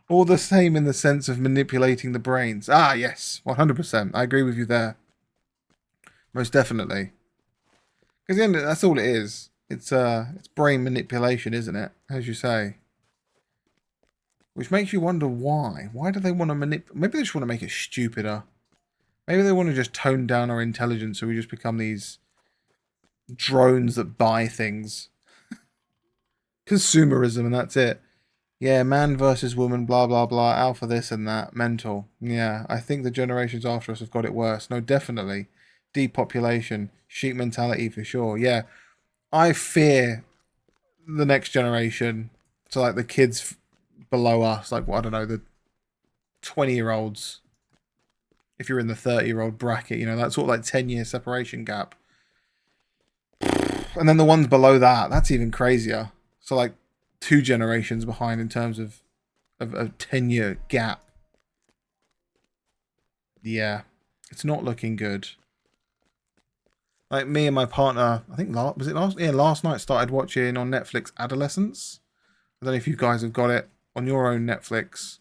All the same in the sense of manipulating the brains. Ah, yes, 100%. I agree with you there. Most definitely. Because the end, that's all it is. It's brain manipulation, isn't it? As you say. Which makes you wonder why. Why do they want to manipulate? Maybe they just want to make it stupider. Maybe they want to just tone down our intelligence so we just become these drones that buy things. Consumerism, and that's it. Yeah, man versus woman, blah, blah, blah, alpha this and that, mental. Yeah, I think the generations after us have got it worse. No, definitely. Depopulation, sheep mentality for sure. Yeah, I fear the next generation. So, like, the kids below us, like, well, I don't know, the 20-year-olds. If you're in the 30-year-old bracket, you know, that sort of like 10-year separation gap. And then the ones below that, that's even crazier. So, like, 2 generations behind in terms of a 10-year gap. Yeah, it's not looking good. Like, me and my partner, I think last night started watching on Netflix Adolescence. I don't know if you guys have got it on your own Netflix.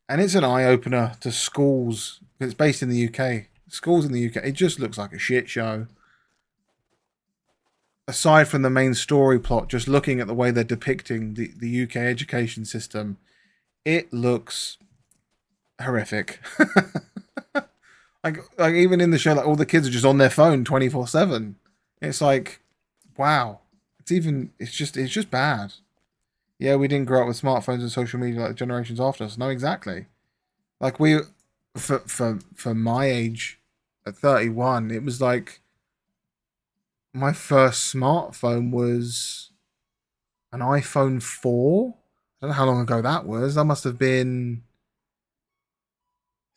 And it's an eye-opener to schools. It's based in the UK. Schools in the UK, it just looks like a shit show. Aside from the main story plot, just looking at the way they're depicting the UK education system, It looks horrific. Like even in the show, like all the kids are just on their phone 24/7. It's like, wow. It's just bad. Yeah, we didn't grow up with smartphones and social media like the generations after us. No, exactly. Like for my age at 31, it was like my first smartphone was an iPhone 4. I don't know how long ago that was. That must have been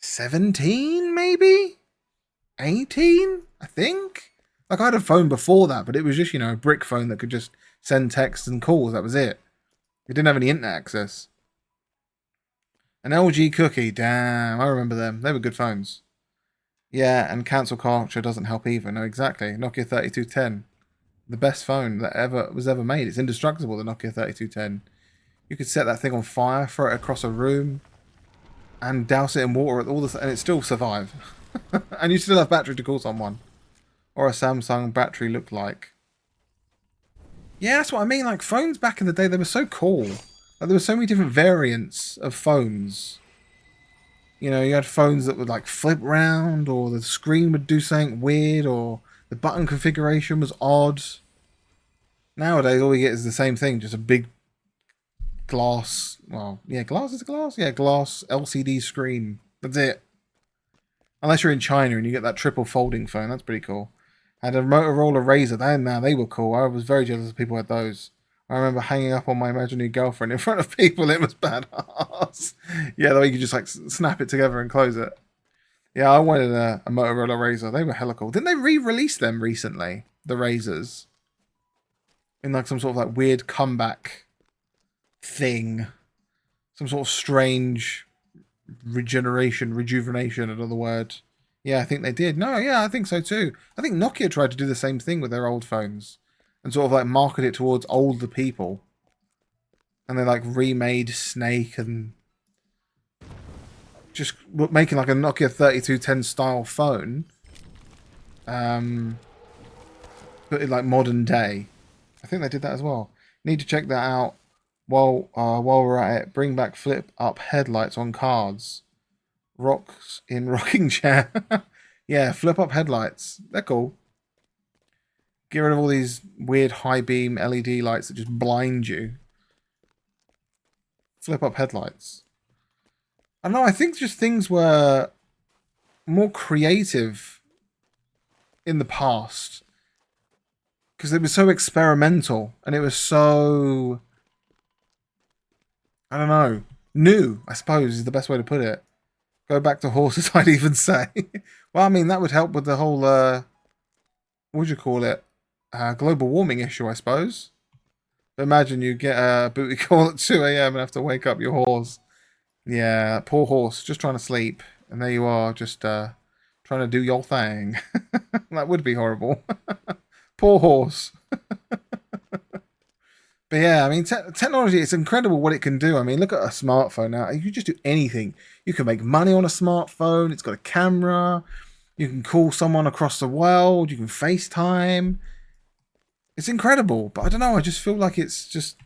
17, maybe 18, I think. Like I had a phone before that, but it was just a brick phone that could just send texts and calls. That was it. It didn't have any internet access. An LG Cookie, damn, I remember them. They were good phones. Yeah, and cancel culture doesn't help either. No, exactly. Nokia 3210, the best phone that ever was ever made. It's indestructible. The Nokia 3210. You could set that thing on fire, throw it across a room, and douse it in water, and it still survive. And you still have battery to call someone, or a Samsung battery looked like. Yeah, that's what I mean. Like phones back in the day, they were so cool. Like there were so many different variants of phones. You know, you had phones that would like flip round, or the screen would do something weird, or the button configuration was odd. Nowadays, all we get is the same thing, just a big glass. Well, yeah, glass is glass. Yeah, glass LCD screen. That's it. Unless you're in China and you get that triple folding phone, that's pretty cool. I had a Motorola Razr. They were cool. I was very jealous of people who had those. I remember hanging up on my imaginary girlfriend in front of people. It was badass. Yeah, the way you could just like snap it together and close it. Yeah, I wanted a Motorola Razr. They were hella cool. Didn't they re-release them recently? The Razrs. In like some sort of like weird comeback thing. Some sort of strange rejuvenation, another word. Yeah, I think they did. No, yeah, I think so too. I think Nokia tried to do the same thing with their old phones and sort of like market it towards older people. And they like remade Snake and just making like a Nokia 3210 style phone. But in like modern day. I think they did that as well. Need to check that out while we're at it. Bring back flip up headlights on cards. Rocks in rocking chair. Yeah, flip up headlights. They're cool. Get rid of all these weird high beam LED lights that just blind you. Flip up headlights. I don't know, I think just things were more creative in the past. Because it was so experimental and it was so, I don't know, new, I suppose is the best way to put it. Go back to horses, I'd even say. Well, I mean, that would help with the whole, what would you call it? Global warming issue, I suppose. But imagine you get a booty call at 2 a.m. and have to wake up your horse. Yeah, poor horse, just trying to sleep. And there you are, just trying to do your thing. That would be horrible. Poor horse. But yeah, I mean, technology, it's incredible what it can do. I mean, look at a smartphone now. You just do anything. You can make money on a smartphone. It's got a camera. You can call someone across the world. You can FaceTime. It's incredible. But I don't know. I just feel like it's just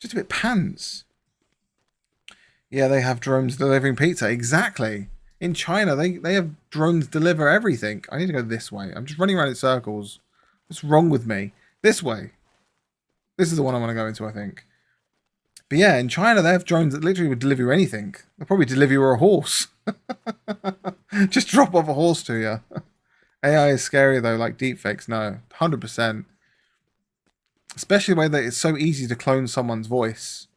a bit pants. Yeah, they have drones delivering pizza. Exactly. In China, they have drones deliver everything. I need to go this way. I'm just running around in circles. What's wrong with me? This way. This is the one I want to go into, I think. But yeah, in China, they have drones that literally would deliver you anything. They'll probably deliver you a horse. Just drop off a horse to you. AI is scary, though, like deepfakes. No, 100%. Especially the way that it's so easy to clone someone's voice.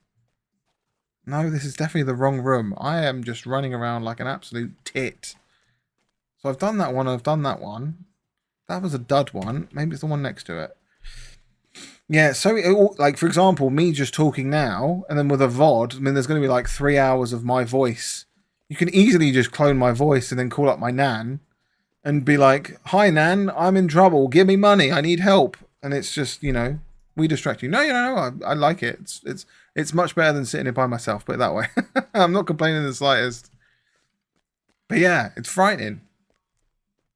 No, this is definitely the wrong room. I am just running around like an absolute tit. So I've done that one, I've done that one. That was a dud one. Maybe it's the one next to it. Yeah, so, like, for example, me just talking now, and then with a VOD, I mean, there's going to be, like, 3 hours of my voice. You can easily just clone my voice and then call up my nan and be like, "Hi, nan, I'm in trouble. Give me money. I need help." And it's just, we distract you. No, I like it. It's much better than sitting here by myself, put it that way. I'm not complaining the slightest. But yeah, it's frightening.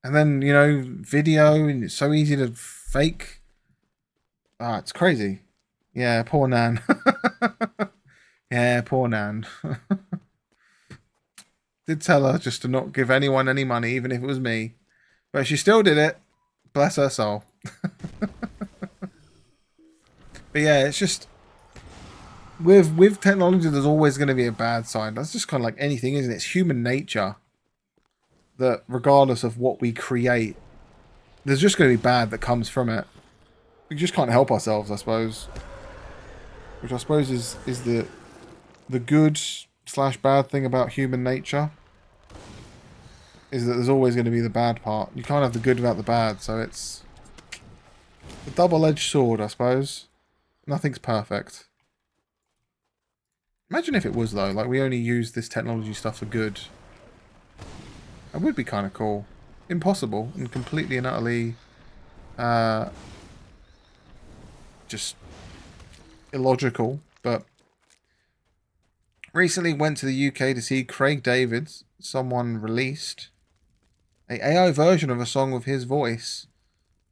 And then, video, and it's so easy to fake. Ah, it's crazy. Yeah, poor Nan. Yeah, poor Nan. Did tell her just to not give anyone any money, even if it was me. But she still did it. Bless her soul. But yeah, it's just with technology, there's always going to be a bad side. That's just kind of like anything, isn't it? It's human nature that regardless of what we create, there's just going to be bad that comes from it. We just can't help ourselves, I suppose. Which I suppose is the good slash bad thing about human nature. Is that there's always going to be the bad part. You can't have the good without the bad, so it's a double-edged sword, I suppose. Nothing's perfect. Imagine if it was, though. Like, we only use this technology stuff for good. That would be kind of cool. Impossible and completely and utterly just illogical. But recently went to the UK to see Craig David's. Someone released a AI version of a song with his voice.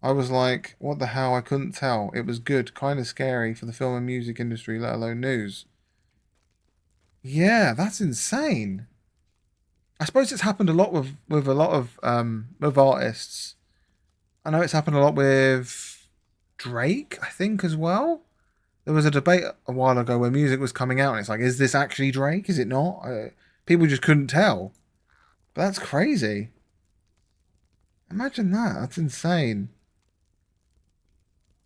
I was like, what the hell? I couldn't tell. It was good, kind of scary for the film and music industry, let alone news. Yeah, that's insane. I suppose it's happened a lot with a lot of with artists. I know it's happened a lot with Drake, I think, as well. There was a debate a while ago where music was coming out, and it's like, is this actually Drake? Is it not? People just couldn't tell. But that's crazy. Imagine that. That's insane.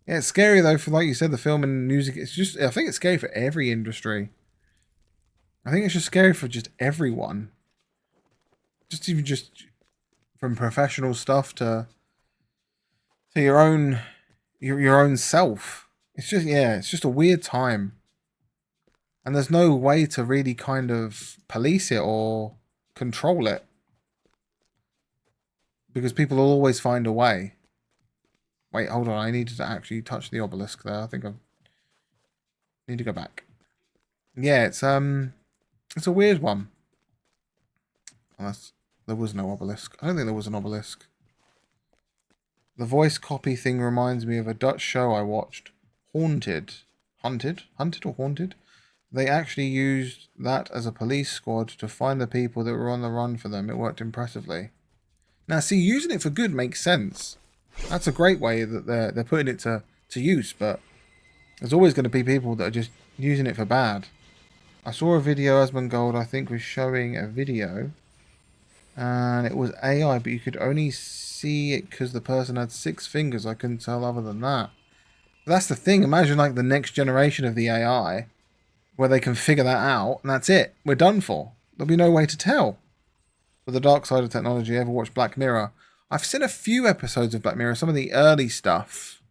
Yeah, it's scary though. For like you said, the film and music. It's just. I think it's scary for every industry. I think it's just scary for just everyone. Just even just from professional stuff to your own your own self. It's just it's just a weird time. And there's no way to really kind of police it or control it. Because people will always find a way. Wait, hold on, I needed to actually touch the obelisk there. I think I need to go back. Yeah, it's a weird one. Unless there was no obelisk. I don't think there was an obelisk. The voice copy thing reminds me of a Dutch show I watched. Haunted. Hunted or Haunted? They actually used that as a police squad to find the people that were on the run for them. It worked impressively. Now, see, using it for good makes sense. That's a great way that they're putting it to use, but there's always going to be people that are just using it for bad. I saw a video, Asmongold, I think, was showing a video, and it was AI, but you could only see it because the person had 6 fingers. I couldn't tell other than that. But that's the thing. Imagine, like, the next generation of the AI, where they can figure that out, and that's it. We're done for. There'll be no way to tell. But the dark side of technology, ever watched Black Mirror? I've seen a few episodes of Black Mirror, some of the early stuff.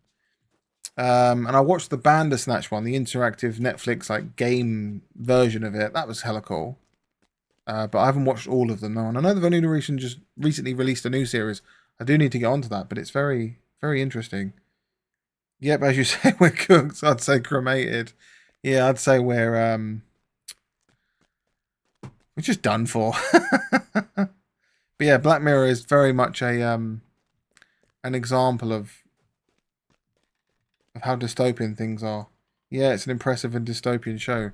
And I watched the Bandersnatch one, the interactive Netflix like game version of it. That was hella cool. But I haven't watched all of them, no. And I know they've only recently released a new series. I do need to get onto that, but it's very, very interesting. Yep, as you say, we're cooked. I'd say cremated. Yeah, I'd say we're just done for. But yeah, Black Mirror is very much a an example of how dystopian things are. Yeah, it's an impressive and dystopian show.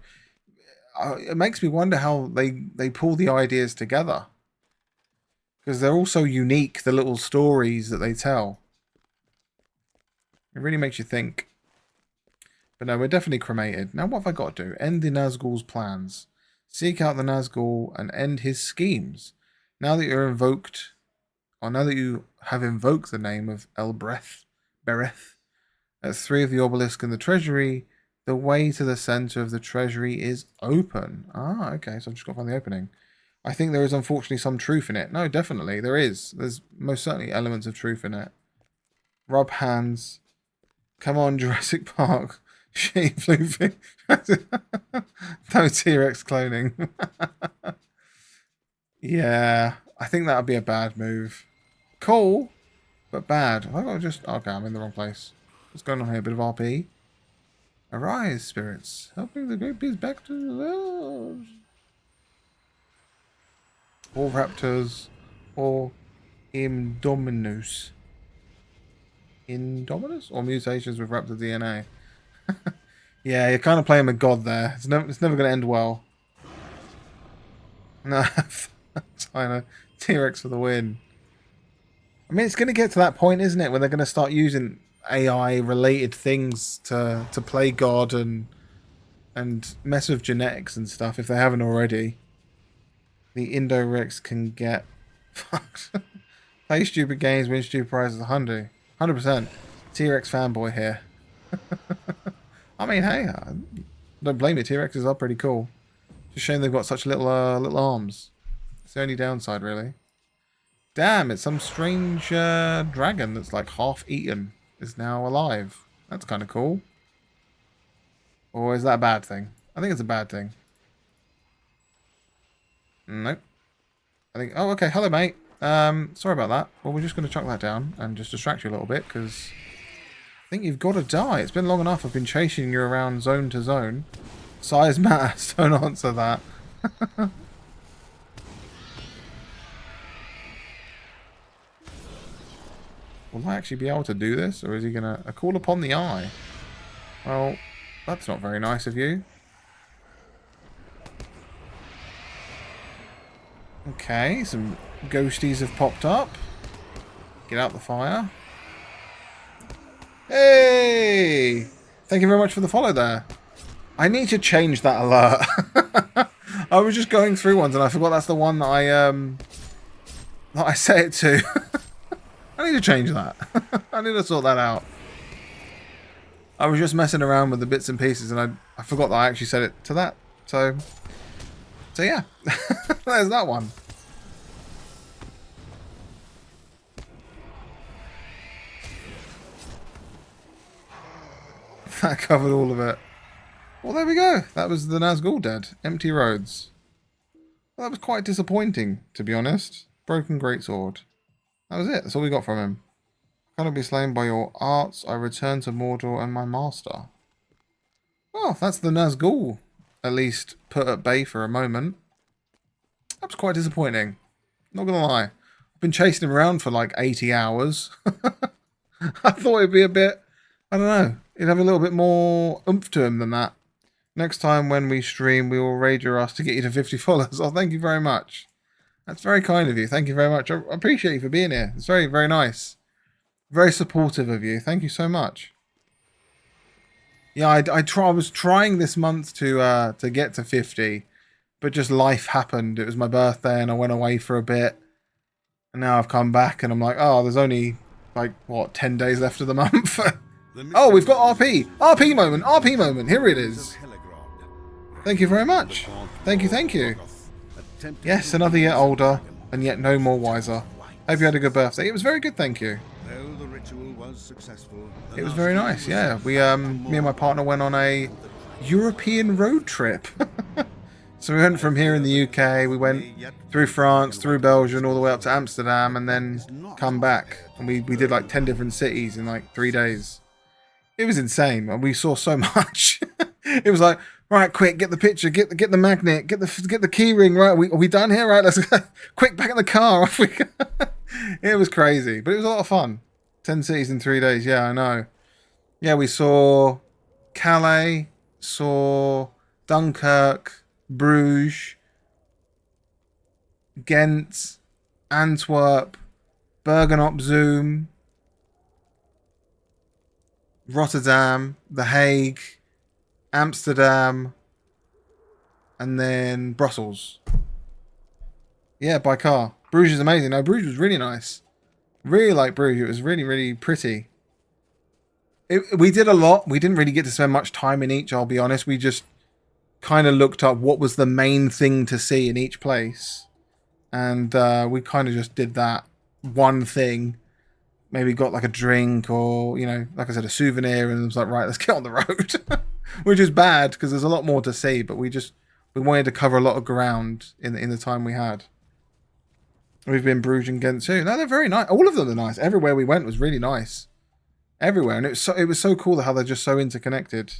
It makes me wonder how they pull the ideas together. Because they're all so unique, the little stories that they tell. It really makes you think. But no, we're definitely cremated. Now what have I got to do? End the Nazgul's plans. Seek out the Nazgul and end his schemes. Now that you're invoked, or now that you have invoked the name of Bereth, at 3 of the obelisk in the treasury, the way to the center of the treasury is open. Ah, okay, so I've just got to find the opening. I think there is unfortunately some truth in it. No, definitely, there is. There's most certainly elements of truth in it. Rub hands. Come on, Jurassic Park. Sheep floofing. No T-Rex cloning. Yeah, I think that would be a bad move. Cool, but bad. I got just... Okay, I'm in the wrong place. What's going on here? A bit of RP. Arise, spirits. Helping the great beast back to the world. Or raptors. Or Indominus. Indominus? Or mutations with raptor DNA. Yeah, you're kind of playing with God there. It's never going to end well. No, China. T-Rex for the win. I mean, it's going to get to that point, isn't it, where they're going to start using AI-related things to play God and mess with genetics and stuff if they haven't already. The Indo-Rex can get fucked. Play stupid games, win stupid prizes, 100%. T-Rex fanboy here. I mean, hey, don't blame me. T-Rexes are pretty cool. Just shame they've got such little arms. It's the only downside, really. Damn, it's some strange dragon that's like half eaten is now alive. That's kind of cool. Or is that a bad thing? I think it's a bad thing. Nope. I think... Oh, okay. Hello, mate. Sorry about that. Well, we're just going to chuck that down and just distract you a little bit because I think you've got to die. It's been long enough. I've been chasing you around zone to zone. Size matters. Don't answer that. Will I actually be able to do this? Or is he going to... A call upon the eye? Well, that's not very nice of you. Okay, some ghosties have popped up. Get out the fire. Hey! Thank you very much for the follow there. I need to change that alert. I was just going through ones and I forgot that's the one that I set it to. I need to change that. I need to sort that out. I was just messing around with the bits and pieces and I forgot that I actually set it to that. So yeah. There's that one. That covered all of it. Well, there we go. That was the Nazgul dead. Empty roads. Well, that was quite disappointing, to be honest. Broken greatsword. That was it. That's all we got from him. Cannot be slain by your arts. I return to Mordor and my master. Well, that's the Nazgul. At least put at bay for a moment. That was quite disappointing. Not gonna lie. I've been chasing him around for like 80 hours. I thought it'd be a bit... I don't know. He'd have a little bit more oomph to him than that. Next time when we stream, we will raid your ass to get you to 50 followers. Oh, thank you very much. That's very kind of you. Thank you very much. I appreciate you for being here. It's very, very nice. Very supportive of you. Thank you so much. Yeah, I was trying this month to get to 50, but just life happened. It was my birthday and I went away for a bit. And now I've come back and I'm like, oh, there's only like, what, 10 days left of the month? Oh, we've got RP. RP moment. RP moment. Here it is. Thank you very much. Thank you, thank you. Yes, another year older, and yet no more wiser. Hope you had a good birthday. It was very good, thank you. It was very nice, yeah. We, me and my partner went on a European road trip. So we went from here in the UK, we went through France, through Belgium, all the way up to Amsterdam, and then come back. And we did like 10 different cities in like 3 days. It was insane, and we saw so much. It was like, right, quick, get the picture, get the magnet, get the key ring. Right, are we done here? Right, let's go. Quick, back in the car. Off we go. It was crazy, but it was a lot of fun. 10 cities in 3 days. Yeah, I know. Yeah, we saw Calais, saw Dunkirk, Bruges, Ghent, Antwerp, Bergen-op-Zoom, Rotterdam, The Hague, Amsterdam, and then Brussels. Yeah, by car. Bruges is amazing. No, Bruges was really nice. Really like Bruges. It was really, really pretty. We did a lot. We didn't really get to spend much time in each, I'll be honest. We just kind of looked up what was the main thing to see in each place. And we kind of just did that one thing. Maybe got like a drink or, you know, like I said, a souvenir, and it was like, right, let's get on the road. Which is bad because there's a lot more to see, but we wanted to cover a lot of ground in the time we had. We've been Bruges and Ghent too. No, they're very nice. All of them are nice. Everywhere we went was really nice. Everywhere, and it was so cool how they're just so interconnected.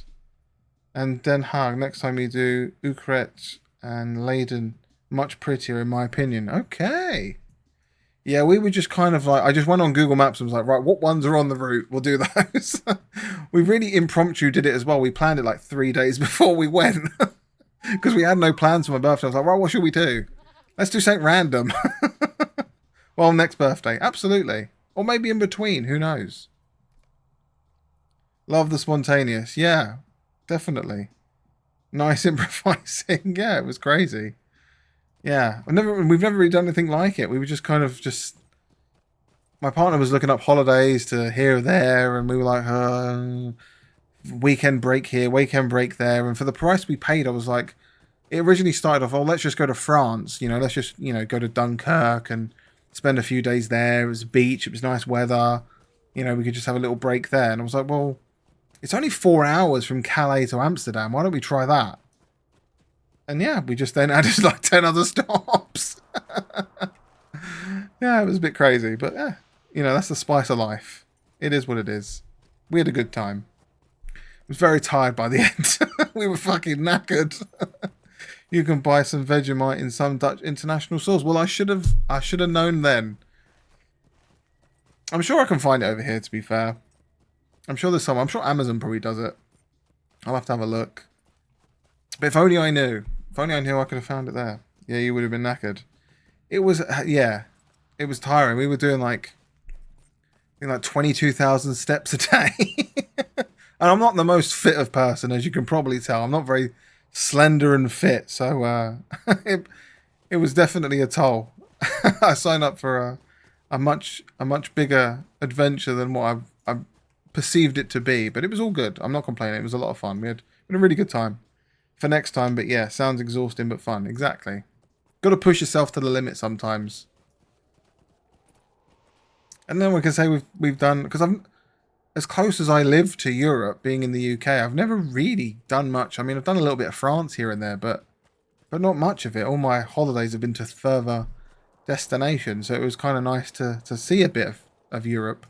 And Den Haag, next time you do Utrecht and Leiden, much prettier in my opinion. Okay. Yeah, we were just kind of like, I just went on Google Maps and was like, right, what ones are on the route? We'll do those. We really impromptu did it as well. We planned it like 3 days before we went because we had no plans for my birthday. I was like, right, what should we do? Let's do something random. Well, next birthday. Absolutely. Or maybe in between. Who knows? Love the spontaneous. Yeah, definitely. Nice improvising. Yeah, it was crazy. Yeah, we've never really done anything like it. We were just kind of just. My partner was looking up holidays to here or there, and we were like, weekend break here, weekend break there, and for the price we paid, I was like, it originally started off, oh, let's just go to France, let's just, go to Dunkirk and spend a few days there. It was a beach, it was nice weather, we could just have a little break there. And I was like, well, it's only 4 hours from Calais to Amsterdam. Why don't we try that? And yeah, we just then added like 10 other stops. Yeah, it was a bit crazy, but yeah, that's the spice of life. It is what it is. We had a good time. I was very tired by the end. We were fucking knackered. You can buy some Vegemite in some Dutch international stores. Well, I should have known then. I'm sure I can find it over here, to be fair. I'm sure there's some. I'm sure Amazon probably does it. I'll have to have a look. But if only I knew. If only I knew, I could have found it there. Yeah, you would have been knackered. It was, yeah. It was tiring. We were doing like 22,000 steps a day. And I'm not the most fit of person, as you can probably tell. I'm not very slender and fit. So it was definitely a toll. I signed up for a much bigger adventure than what I perceived it to be. But it was all good. I'm not complaining. It was a lot of fun. We had a really good time. For next time, but yeah, sounds exhausting but fun. Exactly. Got to push yourself to the limit sometimes. And then we can say we've done, because I'm as close as I live to Europe, being in the UK, I've never really done much. I mean, I've done a little bit of France here and there, but not much of it. All my holidays have been to further destinations, so it was kind of nice to see a bit of Europe.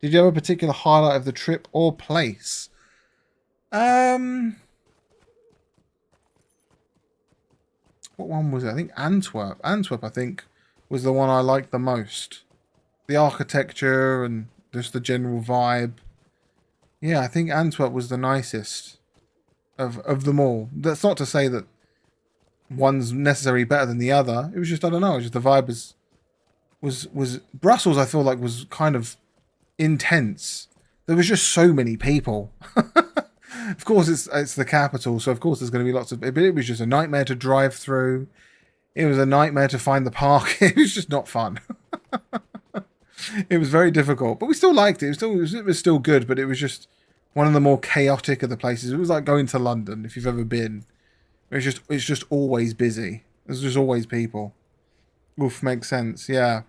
Did you have a particular highlight of the trip or place? What one was it? I think Antwerp. Antwerp, I think, was the one I liked the most. The architecture and just the general vibe. Yeah, I think Antwerp was the nicest of them all. That's not to say that one's necessarily better than the other. It was just, I don't know, just the vibe was Brussels, I feel like, was kind of intense. There was just so many people. Of course, it's the capital, so of course there's going to be lots of... But it was just a nightmare to drive through. It was a nightmare to find the park. It was just not fun. It was very difficult, but we still liked it. It was still good, but it was just one of the more chaotic of the places. It was like going to London, if you've ever been. It's just always busy. There's just always people. Oof, makes sense, yeah.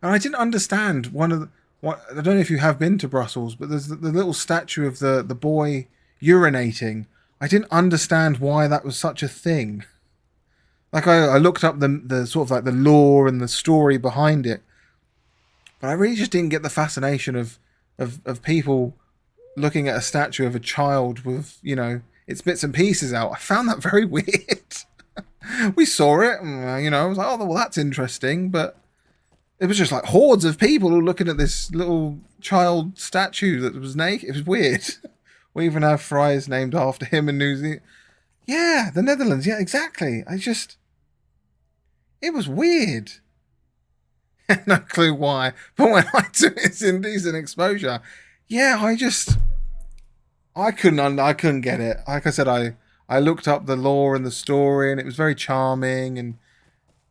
And I didn't understand what I don't know if you have been to Brussels, but there's the little statue of the boy urinating. I didn't understand why that was such a thing. Like I looked up the sort of like the lore and the story behind it, but I really just didn't get the fascination of people looking at a statue of a child with, its bits and pieces out. I found that very weird. We saw it, and, I was like, oh, well, that's interesting, but it was just like hordes of people all looking at this little child statue that was naked. It was weird. We even have fries named after him in New Zealand. Yeah, the Netherlands. Yeah, exactly. It was weird. No clue why. But when I do it's indecent exposure, yeah, I couldn't get it. Like I said, I looked up the lore and the story, and it was very charming, and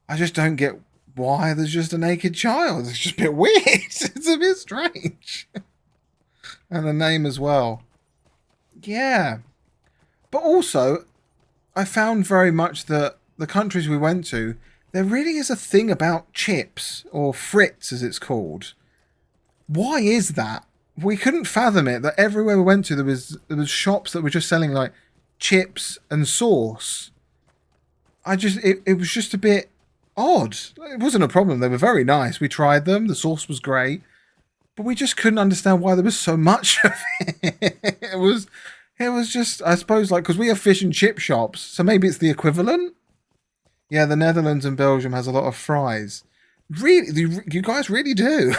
I just don't get why there's just a naked child. It's just a bit weird. It's a bit strange. And the name as well. Yeah. But also, I found very much that the countries we went to, there really is a thing about chips, or frits as it's called. Why is that? We couldn't fathom it, that everywhere we went to there was shops that were just selling like chips and sauce. It was just a bit odd. It wasn't a problem. They were very nice. We tried them. The sauce was great. But we just couldn't understand why there was so much of it. It was just, I suppose, like, because we have fish and chip shops, so maybe it's the equivalent? Yeah, the Netherlands and Belgium has a lot of fries. Really, you guys really do.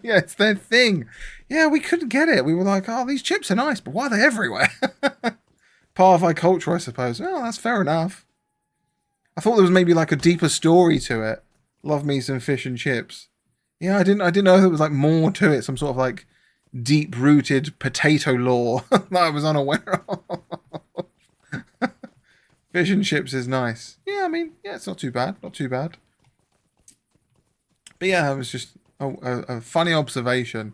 Yeah, it's their thing. Yeah, we couldn't get it. We were like, oh, these chips are nice, but why are they everywhere? Part of our culture, I suppose. Oh, that's fair enough. I thought there was maybe like a deeper story to it. Love me some fish and chips. Yeah, I didn't know there was like more to it. Some sort of like deep-rooted potato lore that I was unaware of. Fish and chips is nice. Yeah, I mean, yeah, it's not too bad. Not too bad. But yeah, it was just a funny observation.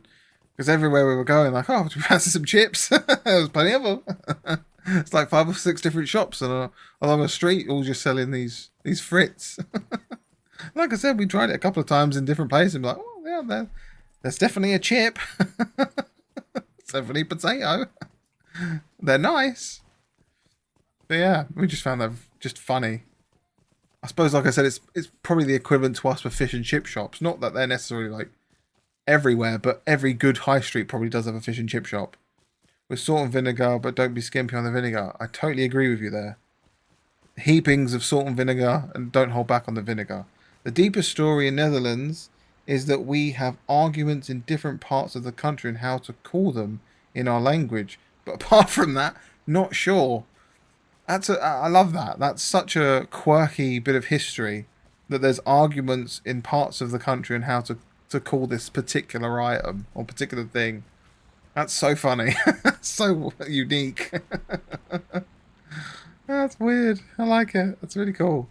Because everywhere we were going, like, oh, we fancy some chips. There's plenty of them. It's like 5 or 6 different shops and along a street, all just selling these Fritz. Like I said, we tried it a couple of times in different places. And be like, oh yeah, there's definitely a chip. It's definitely potato. They're nice. But yeah, we just found that just funny. I suppose, like I said, it's probably the equivalent to us for fish and chip shops. Not that they're necessarily like everywhere, but every good high street probably does have a fish and chip shop. With salt and vinegar, but don't be skimpy on the vinegar. I totally agree with you there. Heapings of salt and vinegar, and don't hold back on the vinegar. The deepest story in Netherlands is that we have arguments in different parts of the country and how to call them in our language. But apart from that, not sure. I love that. That's such a quirky bit of history that there's arguments in parts of the country and how to call this particular item or particular thing. That's so funny. So unique. That's weird. I like it. That's really cool.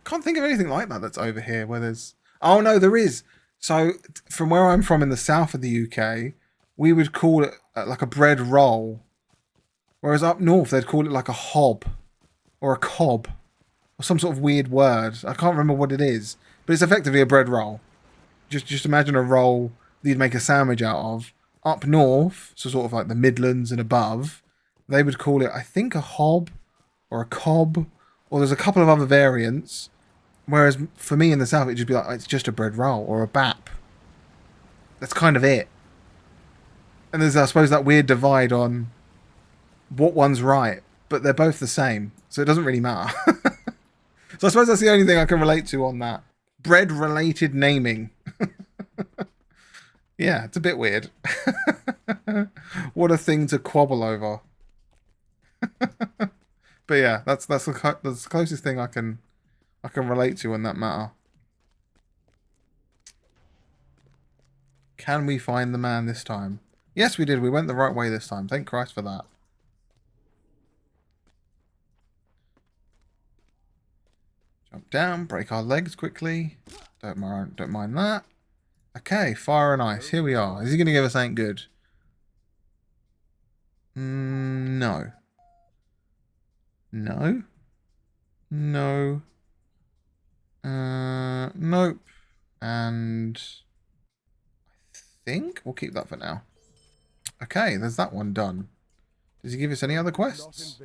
Can't think of anything like that that's over here where there's... Oh, no, there is. So, from where I'm from in the south of the UK, we would call it like a bread roll. Whereas up north, they'd call it like a hob. Or a cob. Or some sort of weird word. I can't remember what it is. But it's effectively a bread roll. Just imagine a roll that you'd make a sandwich out of. Up north, so sort of like the Midlands and above, they would call it, I think, a hob or a cob, or there's a couple of other variants. Whereas for me in the south, it'd just be like, it's just a bread roll or a bap. That's kind of it. And there's, I suppose, that weird divide on what one's right, but they're both the same, so it doesn't really matter. So I suppose that's the only thing I can relate to on that. Bread-related naming. Yeah, it's a bit weird. What a thing to quabble over. But yeah, that's the closest thing I can relate to on that matter. Can we find the man this time? Yes, we did. We went the right way this time. Thank Christ for that. Jump down, break our legs quickly. Don't mind that. Okay, fire and ice. Here we are. Is he going to give us ain't good? No. No. No. Nope. And I think we'll keep that for now. Okay, there's that one done. Does he give us any other quests?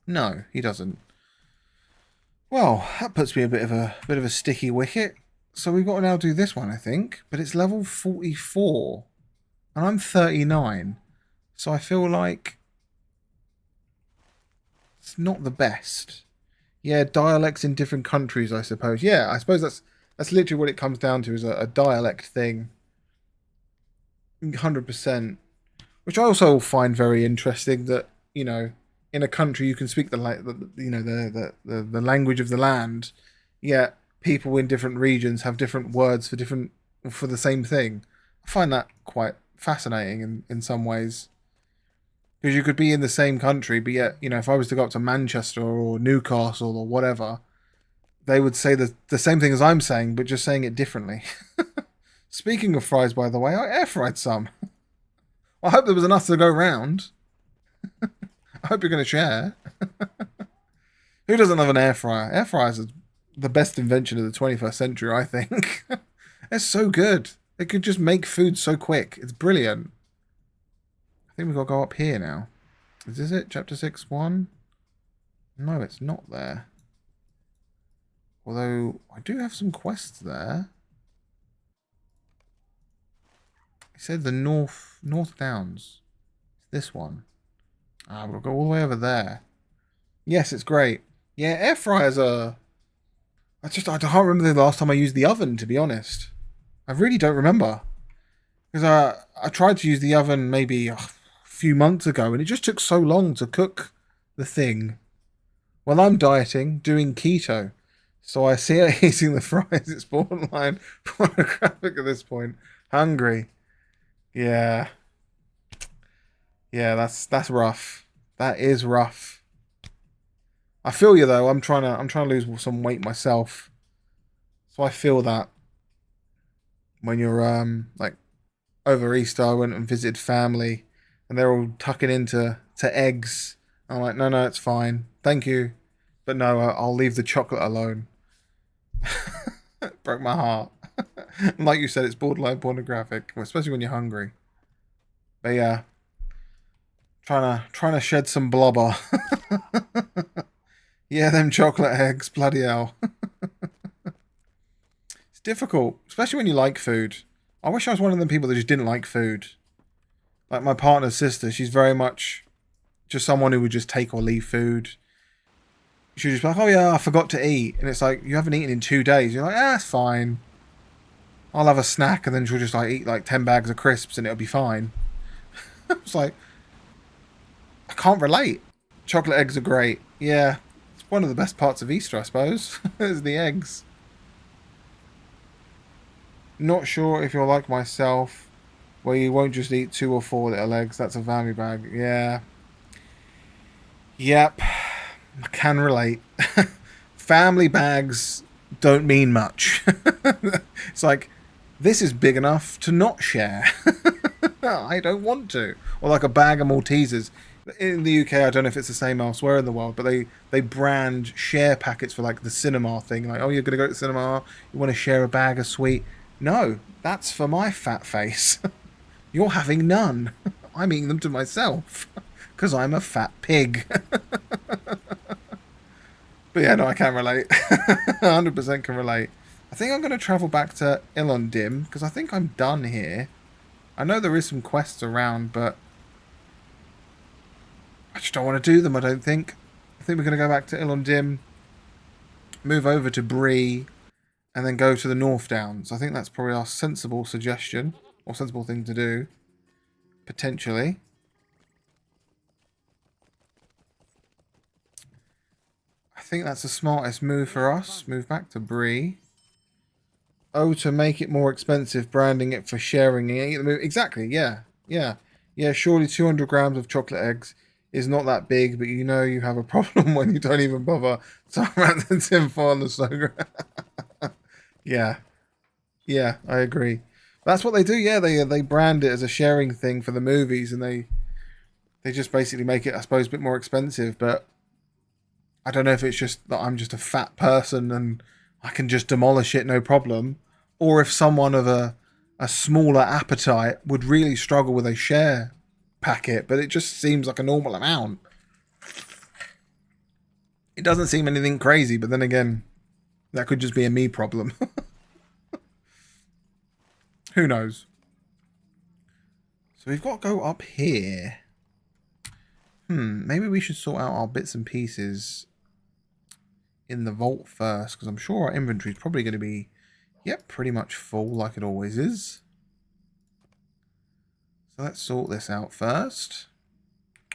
No, he doesn't. Well, that puts me a bit of a sticky wicket. So we've got to now do this one, I think. But it's level 44. And I'm 39. So I feel like it's not the best. Yeah, dialects in different countries, I suppose. Yeah, I suppose that's literally what it comes down to, is a dialect thing. 100%. Which I also find very interesting that, you know, in a country you can speak the language of the land, yet people in different regions have different words for the same thing. I find that quite fascinating in some ways. Because you could be in the same country, but yet, you know, if I was to go up to Manchester or Newcastle or whatever, they would say the same thing as I'm saying, but just saying it differently. Speaking of fries, by the way, I air fried some. I hope there was enough to go round. I hope you're going to share. Who doesn't have an air fryer? Air fryers are the best invention of the 21st century, I think. They're so good. They could just make food so quick. It's brilliant. I think we've got to go up here now. Is this it? Chapter 6-1? No, it's not there. Although, I do have some quests there. It said the North Downs. This one. Ah, we'll go all the way over there. Yes, it's great. Yeah, air fryers are I can't remember the last time I used the oven, to be honest. I really don't remember. Because I tried to use the oven maybe a few months ago, and it just took so long to cook the thing. Well, I'm dieting, doing keto. So I see her eating the fries. It's borderline pornographic at this point. Hungry. Yeah. Yeah, that's rough. That is rough. I feel you though. I'm trying to lose some weight myself. So I feel that when you're like over Easter I went and visited family and they're all tucking into eggs. I'm like, no, it's fine. Thank you. But no, I'll leave the chocolate alone. Broke my heart. Like you said, it's borderline pornographic, especially when you're hungry. But yeah, trying to shed some blubber. Yeah, them chocolate eggs, bloody hell. It's difficult, especially when you like food. I wish I was one of them people that just didn't like food. Like my partner's sister, she's very much just someone who would just take or leave food. She'd just be like, oh yeah, I forgot to eat. And it's like, you haven't eaten in 2 days. You're like, it's fine. I'll have a snack, and then she'll just like eat like 10 bags of crisps and it'll be fine. It's like, I can't relate. Chocolate eggs are great. Yeah, it's one of the best parts of Easter, I suppose. Is the eggs. Not sure if you're like myself, where you won't just eat 2 or 4 little eggs. That's a family bag. Yeah. Yep. I can relate. Family bags don't mean much. It's like, this is big enough to not share. I don't want to. Or like a bag of Maltesers. In the UK, I don't know if it's the same elsewhere in the world, but they brand share packets for like the cinema thing. Like, oh, you're going to go to the cinema, you want to share a bag of sweet. No, that's for my fat face. You're having none. I'm eating them to myself. Because I'm a fat pig. But yeah, no, I can relate. 100% can relate. I think I'm going to travel back to Ilondim, because I think I'm done here. I know there is some quests around, but I just don't want to do them, I don't think. I think we're going to go back to Ilondim, move over to Bree, and then go to the North Downs. I think that's probably our sensible suggestion, or sensible thing to do, potentially. I think that's the smartest move for us. Move back to Bree. Oh, to make it more expensive, branding it for sharing. Exactly, yeah. Yeah, surely 200 grams of chocolate eggs is not that big, but you know you have a problem when you don't even bother talking about the tinfoil on the slogan. Yeah, I agree. That's what they do, yeah. They brand it as a sharing thing for the movies, and they just basically make it, I suppose, a bit more expensive, but I don't know if it's just that I'm just a fat person and I can just demolish it no problem, or if someone of a smaller appetite would really struggle with a share packet, but it just seems like a normal amount. It doesn't seem anything crazy, but then again, that could just be a me problem. Who knows? So we've got to go up here. Maybe we should sort out our bits and pieces in the vault first, because I'm sure our inventory is probably going to be, pretty much full like it always is. So let's sort this out first.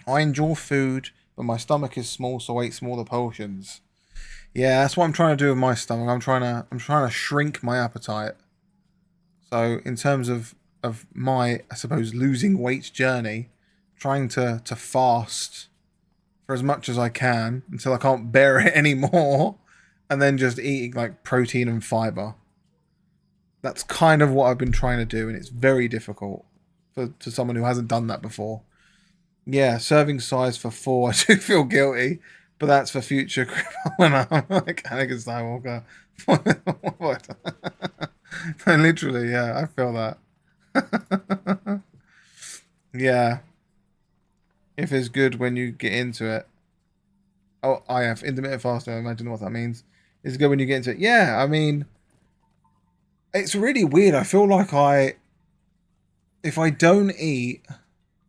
I enjoy food, but my stomach is small, so I eat smaller portions. Yeah, that's what I'm trying to do with my stomach. I'm trying to shrink my appetite. So in terms of my, I suppose, losing weight journey, trying to fast for as much as I can until I can't bear it anymore, and then just eating like protein and fiber. That's kind of what I've been trying to do, and it's very difficult to someone who hasn't done that before. Yeah, serving size for 4. I do feel guilty, but that's for future when I'm like Anakin Skywalker. What? No, literally, yeah, I feel that. Yeah, if it's good when you get into it. Oh, I have intermittent fasting. I imagine what that means. It's good when you get into it. Yeah, I mean, it's really weird. I feel like if I don't eat,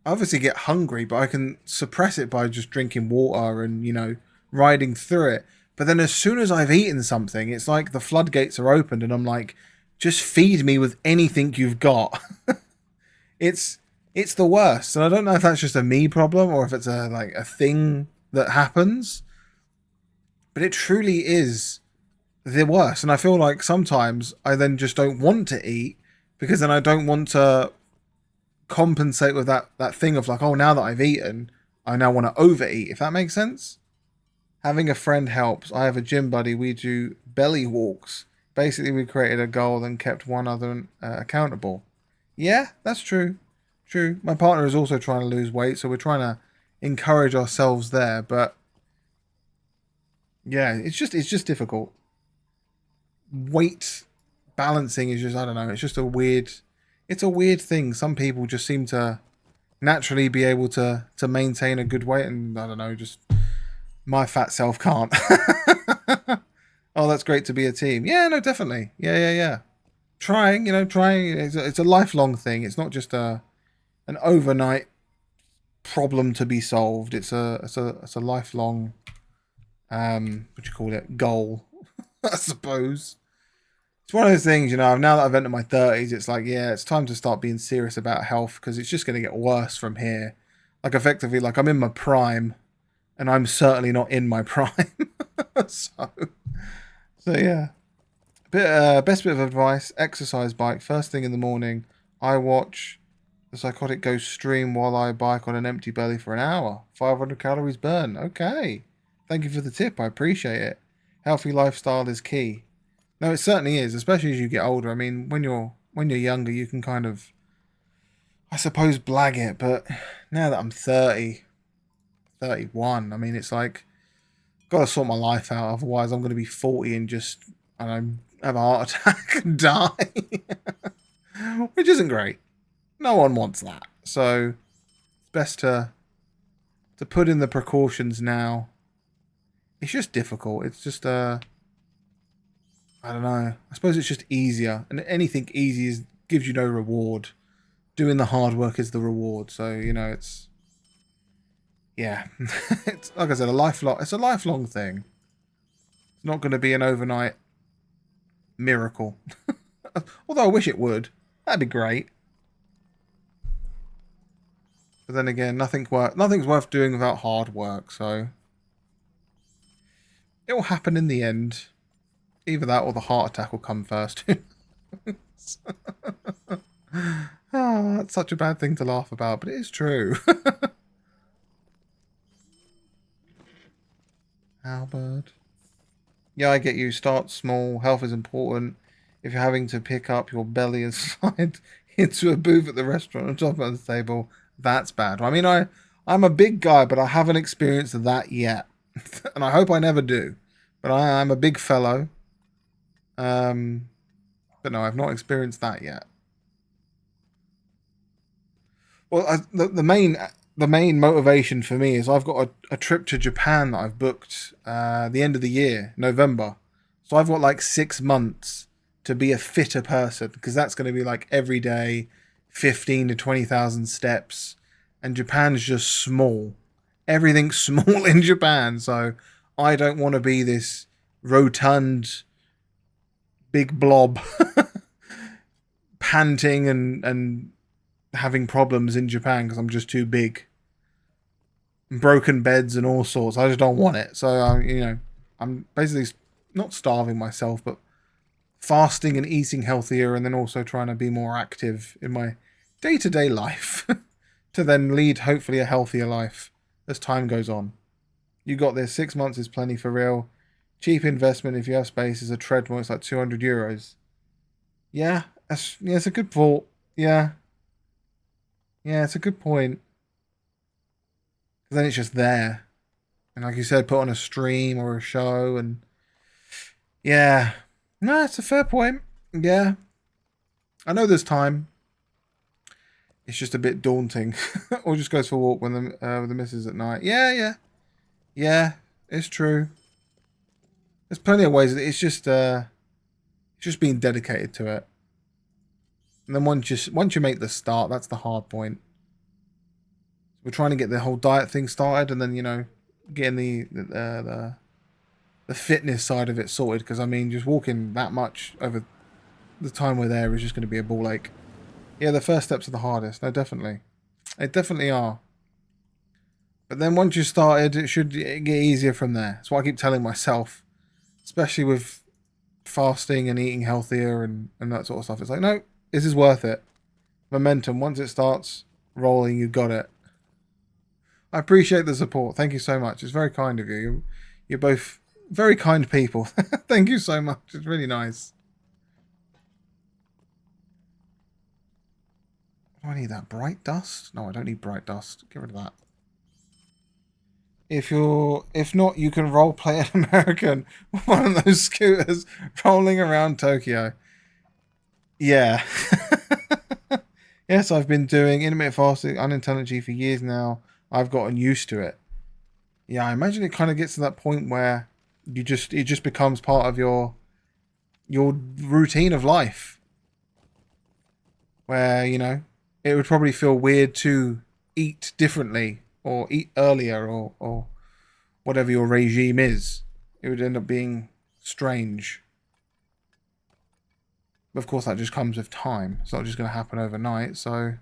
I obviously get hungry, but I can suppress it by just drinking water and, riding through it. But then as soon as I've eaten something, it's like the floodgates are opened and I'm like, just feed me with anything you've got. it's it's the worst. And I don't know if that's just a me problem or if it's a thing that happens. But it truly is the worst. And I feel like sometimes I then just don't want to eat because then I don't want to compensate with that thing of like, oh, now that I've eaten, I now want to overeat, if that makes sense. Having a friend helps. I have a gym buddy. We do belly walks. Basically, we created a goal and kept one other accountable. Yeah, that's true. True. My partner is also trying to lose weight, so we're trying to encourage ourselves there. But yeah, it's just difficult. Weight balancing is just, I don't know. It's just it's a weird thing. Some people just seem to naturally be able to maintain a good weight, and I don't know, just my fat self can't. Oh, that's great to be a team. Yeah, no, definitely. Yeah. Trying, trying. It's a lifelong thing. It's not just an overnight problem to be solved. It's a lifelong what do you call it, goal, I suppose. It's one of those things, now that I've entered my 30s, it's like, yeah, it's time to start being serious about health because it's just going to get worse from here. Like, effectively, like, I'm in my prime and I'm certainly not in my prime. so yeah. Best bit of advice, exercise bike. First thing in the morning, I watch the Psychotic Ghost stream while I bike on an empty belly for an hour. 500 calories burn. Okay. Thank you for the tip. I appreciate it. Healthy lifestyle is key. No, it certainly is, especially as you get older. I mean, when you're younger, you can kind of, I suppose, blag it. But now that I'm 30, 31, I mean, it's like, got to sort my life out. Otherwise, I'm going to be 40 and just, I don't know, have a heart attack and die. Which isn't great. No one wants that. So, it's best to put in the precautions now. It's just difficult. It's just, I don't know. I suppose it's just easier. And anything easy gives you no reward. Doing the hard work is the reward. So, it's... Yeah. It's, like I said, it's a lifelong thing. It's not going to be an overnight miracle. Although I wish it would. That'd be great. But then again, nothing's worth doing without hard work, so... It will happen in the end. Either that or the heart attack will come first. That's such a bad thing to laugh about, but it is true. Albert. Yeah, I get you. Start small. Health is important. If you're having to pick up your belly and slide into a booth at the restaurant on top of the table, that's bad. I mean, I'm a big guy, but I haven't experienced that yet. And I hope I never do. But I'm a big fellow. But no, I've not experienced that yet. Well, the main motivation for me is I've got a trip to Japan that I've booked the end of the year, November. So I've got like 6 months to be a fitter person because that's going to be like every day, 15 to 20,000 steps, and Japan's just small. Everything's small in Japan, so I don't want to be this rotund big blob panting and having problems in Japan because I'm just too big. Broken beds and all sorts. I just don't want it. So, I'm basically not starving myself, but fasting and eating healthier and then also trying to be more active in my day-to-day life to then lead, hopefully, a healthier life as time goes on. You got this. 6 months is plenty for real. Cheap investment if you have space is a treadmill. It's like €200. Yeah, it's a good thought. Yeah. Yeah, it's a good point. Because then it's just there. And like you said, put on a stream or a show and... Yeah. No, it's a fair point. Yeah. I know there's time. It's just a bit daunting. Or just goes for a walk with the missus at night. Yeah. Yeah, it's true. There's plenty of ways. It's just being dedicated to it. And then once you make the start, that's the hard point. We're trying to get the whole diet thing started, and then getting the the fitness side of it sorted. Because I mean, just walking that much over the time we're there is just going to be a ball ache. Yeah, the first steps are the hardest. No, definitely. They definitely are. But then once you started, it should get easier from there. That's what I keep telling myself. Especially with fasting and eating healthier and that sort of stuff. It's like, no, this is worth it. Momentum, once it starts rolling, you got it. I appreciate the support. Thank you so much. It's very kind of you. You're both very kind people. Thank you so much. It's really nice. Do I need that? Bright dust? No, I don't need bright dust. Get rid of that. If not, you can roleplay an American one of those scooters rolling around Tokyo. Yeah. Yes, I've been doing intermittent fasting unintelligently for years now. I've gotten used to it. Yeah, I imagine it kind of gets to that point where it just becomes part of your routine of life. Where, you know, it would probably feel weird to eat differently or eat earlier or whatever your regime is. It would end up being strange. But of course, that just comes with time. It's not just going to happen overnight. So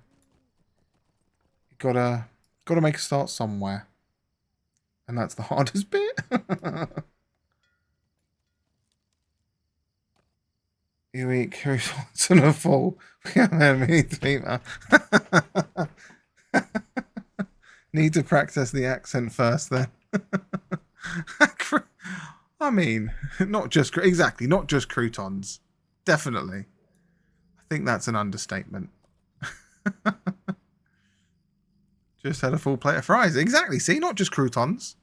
you gotta make a start somewhere, and that's the hardest bit. You eat croissants in a fall. Yeah, man, we need to eat that. Need to practice the accent first, then. I mean, not just croutons. Definitely. I think that's an understatement. Just had a full plate of fries. Exactly. See, not just croutons.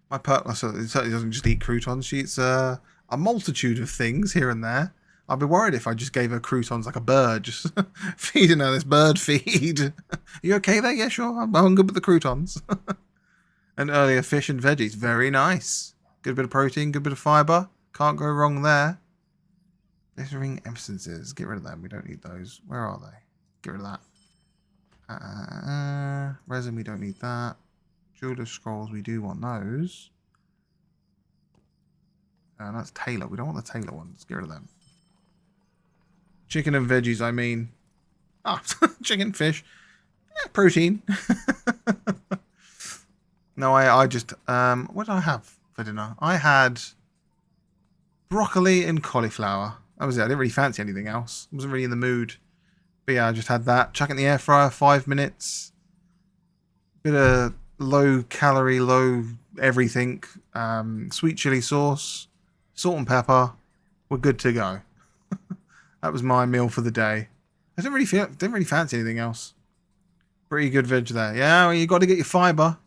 My partner certainly doesn't just eat croutons. She eats a multitude of things here and there. I'd be worried if I just gave her croutons like a bird, just feeding her this bird feed. Are you okay there? Yeah, sure. I'm good with the croutons. And earlier, fish and veggies. Very nice. Good bit of protein, good bit of fibre. Can't go wrong there. Glittering essences. Get rid of them. We don't need those. Where are they? Get rid of that. Resin, we don't need that. Jeweler's scrolls, we do want those. That's Taylor. We don't want the Taylor ones. Get rid of them. Chicken and veggies, I mean. Ah, chicken, fish. Yeah, protein. No, I just... what did I have for dinner? I had broccoli and cauliflower. That was it. I didn't really fancy anything else. I wasn't really in the mood. But yeah, I just had that. Chuck it in the air fryer, 5 minutes. Bit of low calorie, low everything. Sweet chili sauce, salt and pepper. We're good to go. That was my meal for the day. I didn't really fancy anything else. Pretty good veg there. Yeah, well, you got to get your fibre.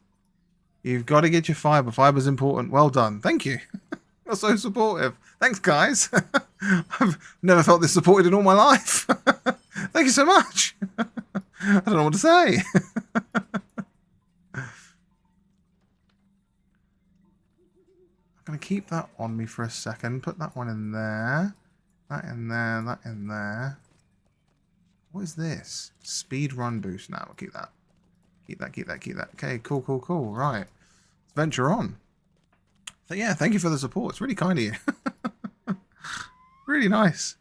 You've got to get your fibre. Fibre's important. Well done. Thank you. You're so supportive. Thanks, guys. I've never felt this supported in all my life. Thank you so much. I don't know what to say. I'm going to keep that on me for a second. Put that one in there. That in there. That in there. What is this? Speed run boost. Now we'll keep that. Keep that, keep that, keep that. Okay, cool, cool, cool. Right. Let's venture on. So yeah, thank you for the support. It's really kind of you. Really nice.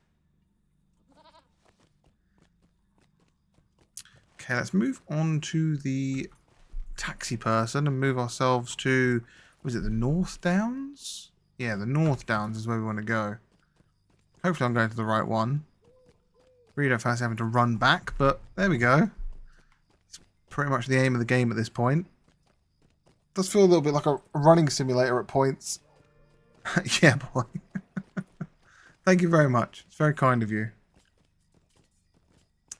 Okay, let's move on to the taxi person and move ourselves to, was it the North Downs? Yeah, the North Downs is where we want to go. Hopefully I'm going to the right one. Really don't fancy having to run back, but there we go. It's pretty much the aim of the game at this point. It does feel a little bit like a running simulator at points. Yeah, boy. Thank you very much. It's very kind of you.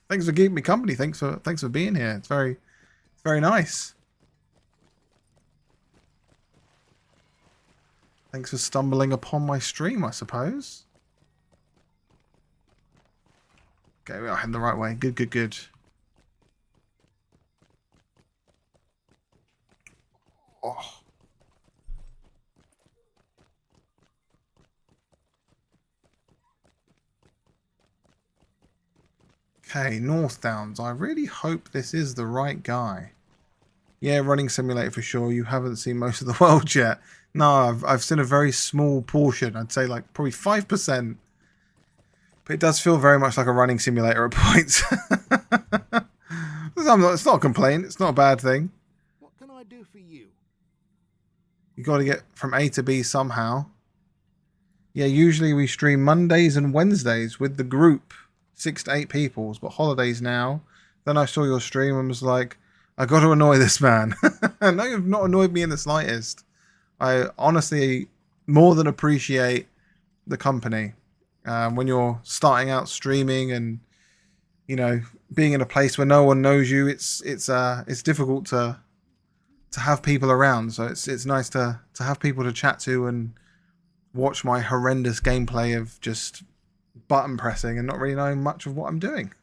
Thanks for keeping me company. Thanks for being here. It's very nice. Thanks for stumbling upon my stream, I suppose. Okay, we are heading the right way. Good, good, good. Oh. Okay, North Downs. I really hope this is the right guy. Yeah, running simulator for sure. You haven't seen most of the world yet. No, I've seen a very small portion. I'd say like probably 5%. But it does feel very much like a running simulator at points. It's not a complaint. It's not a bad thing. What can I do for you? You got to get from A to B somehow. Yeah, usually we stream Mondays and Wednesdays with the group, 6 to 8 peoples, but holidays now. Then I saw your stream and was like, I got to annoy this man. No, you've not annoyed me in the slightest. I honestly more than appreciate the company. When you're starting out streaming and, you know, being in a place where no one knows you, it's difficult to have people around. So it's nice to have people to chat to and watch my horrendous gameplay of just button pressing and not really knowing much of what I'm doing.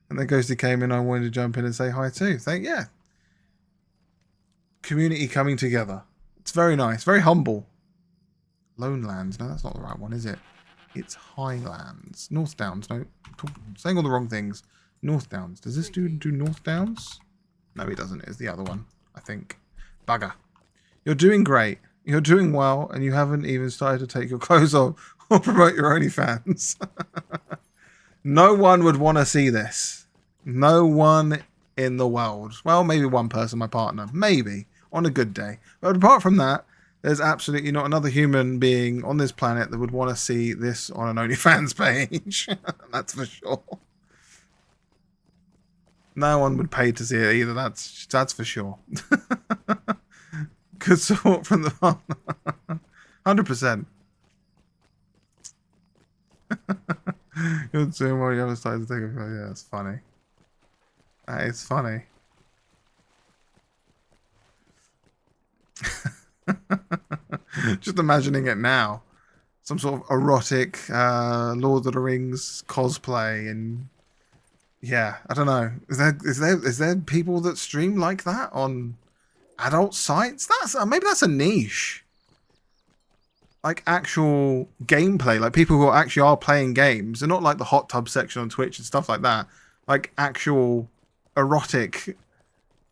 And then Ghosty came in, I wanted to jump in and say hi too. Yeah. Community coming together. It's very nice, very humble. Lone Lands, no, that's not the right one, is it? It's Highlands. North Downs, no, saying all the wrong things. North Downs, does this dude do North Downs? No, he doesn't, it's the other one, I think. Bugger. You're doing great. You're doing well, and you haven't even started to take your clothes off or promote your OnlyFans. No one would want to see this. No one in the world. Well, maybe one person, my partner. Maybe. On a good day. But apart from that, there's absolutely not another human being on this planet that would want to see this on an OnlyFans page. That's for sure. No one would pay to see it either. That's for sure. Good support from the partner. 100%. You're doing well, you haven't started to take a photo. Yeah, it's funny. It's funny. Just imagining it now. Some sort of erotic Lord of the Rings cosplay, and yeah, I don't know. Is there people that stream like that on adult sites? Maybe that's a niche. Like actual gameplay, like people who actually are playing games. They're not like the hot tub section on Twitch and stuff like that. Like actual erotic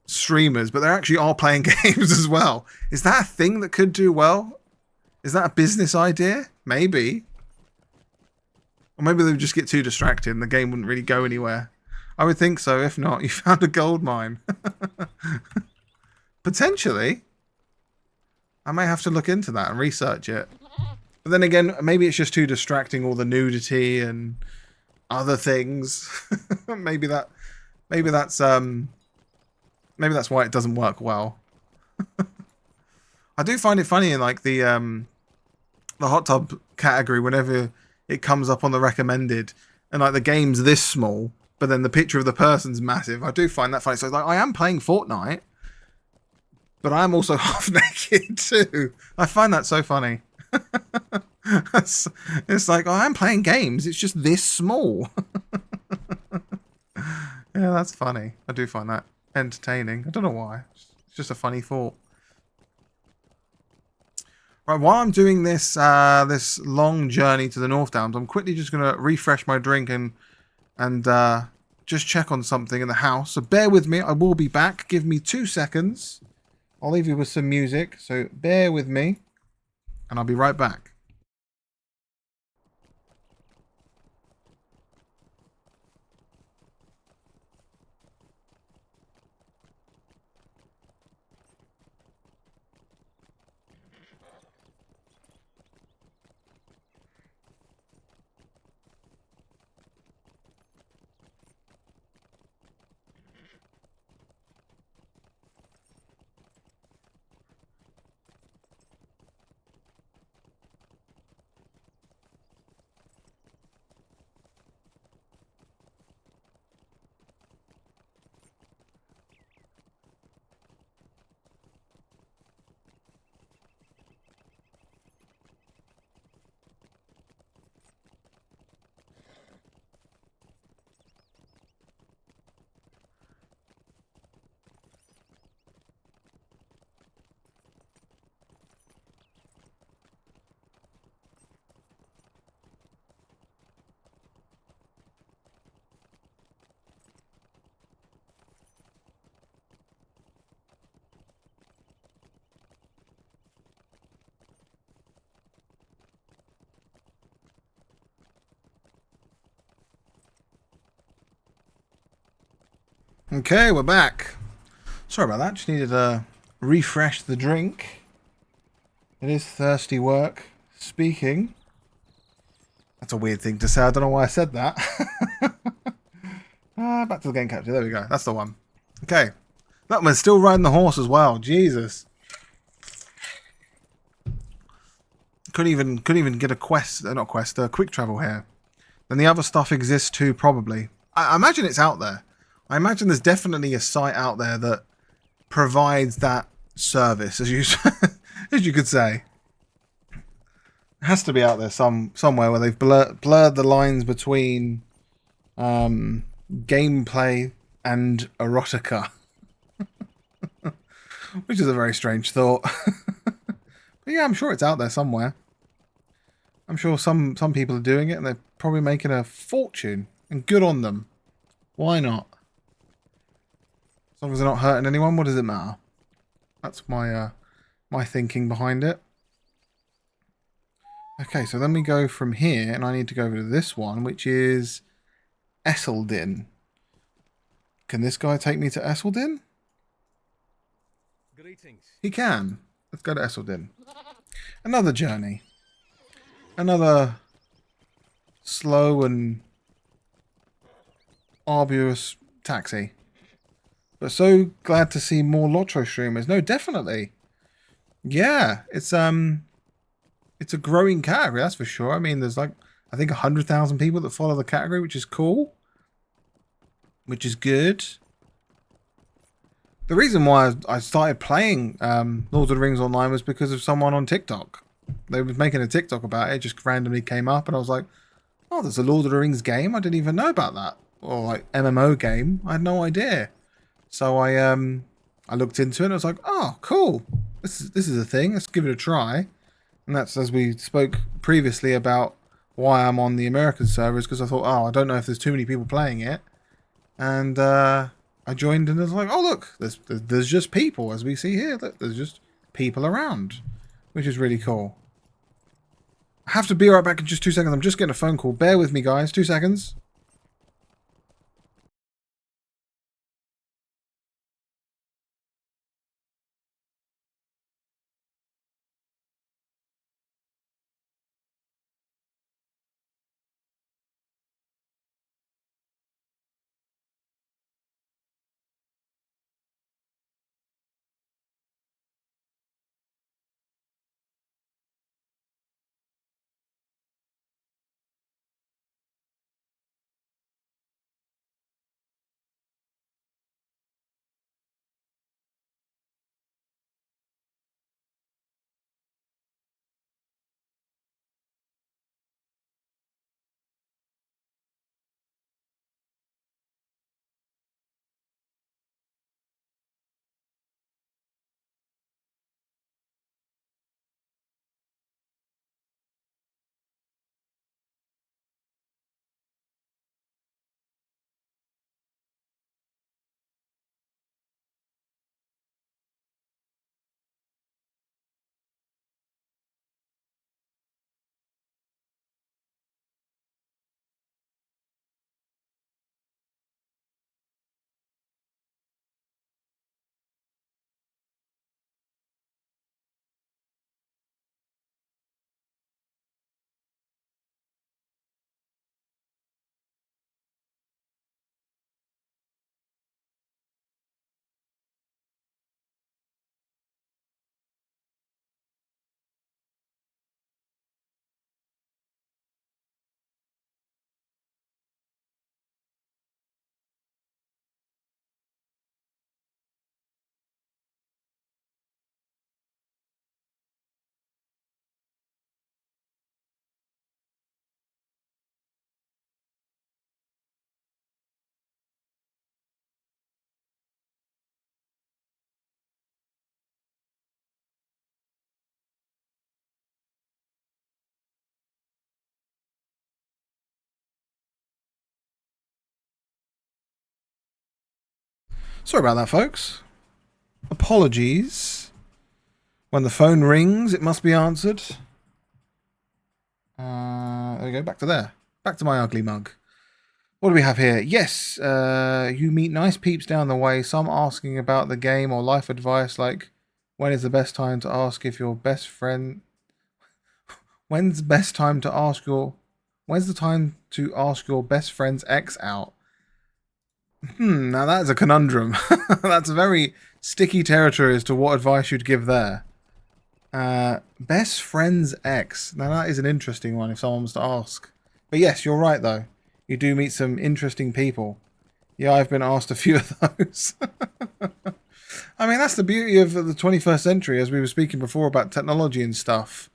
streamers, but they actually are playing games as well. Is that a thing that could do well? Is that a business idea? Maybe. Or maybe they would just get too distracted and the game wouldn't really go anywhere. I would think so. If not, you found a gold mine. Potentially. I may have to look into that and research it. But then again, maybe it's just too distracting, all the nudity and other things. maybe that's why it doesn't work well. I do find it funny in like the hot tub category whenever it comes up on the recommended and like the game's this small, but then the picture of the person's massive. I do find that funny. So like I am playing Fortnite, but I am also half naked too. I find that so funny. It's like, oh, I'm playing games. It's just this small. Yeah, that's funny. I do find that entertaining. I don't know why. It's just a funny thought. Right, while I'm doing this this long journey to the North Downs, I'm quickly just going to refresh my drink and just check on something in the house. So bear with me. I will be back. Give me 2 seconds. I'll leave you with some music. So bear with me. And I'll be right back. Okay, we're back. Sorry about that. Just needed to refresh the drink. It is thirsty work. Speaking. That's a weird thing to say. I don't know why I said that. Back to the game capture. There we go. That's the one. Okay. That one's still riding the horse as well. Jesus. Couldn't even get a quest. Not quest. A quick travel here. Then the other stuff exists too, probably. I imagine it's out there. I imagine there's definitely a site out there that provides that service, as you as you could say. It has to be out there somewhere where they've blurred the lines between gameplay and erotica, which is a very strange thought. But yeah, I'm sure it's out there somewhere. I'm sure some people are doing it, and they're probably making a fortune. And good on them. Why not? As long as they're not hurting anyone, what does it matter? That's my my thinking behind it. Okay, so then we go from here, and I need to go over to this one, which is Esseldin. Can this guy take me to Esseldin? Greetings. He can. Let's go to Esseldin. Another journey. Another slow and arduous taxi. But so glad to see more Lotro streamers. No, definitely. Yeah, it's a growing category, that's for sure. I mean, there's like, I think 100,000 people that follow the category, which is cool. Which is good. The reason why I started playing Lord of the Rings online was because of someone on TikTok. They were making a TikTok about it. It just randomly came up, and I was like, oh, there's a Lord of the Rings game. I didn't even know about that. Or like MMO game. I had no idea. So I looked into it, and I was like, oh, cool. This is a thing. Let's give it a try. And that's, as we spoke previously, about why I'm on the American servers, because I thought, oh, I don't know if there's too many people playing it. And I joined, and it was like, oh, look, there's just people, as we see here. Look, there's just people around, which is really cool. I have to be right back in just 2 seconds. I'm just getting a phone call. Bear with me, guys. 2 seconds. Sorry about that, folks. Apologies. When the phone rings, it must be answered. There we go. Back to there. Back to my ugly mug. What do we have here? Yes, you meet nice peeps down the way, some asking about the game or life advice, like when is the best time to ask if your best friend. When's the best time to ask your. When's the time to ask your best friend's ex out? Now that's a conundrum. That's a very sticky territory as to what advice you'd give there. Best friend's ex. Now that is an interesting one if someone was to ask. But yes, you're right though. You do meet some interesting people. Yeah, I've been asked a few of those. I mean, that's the beauty of the 21st century, as we were speaking before about technology and stuff.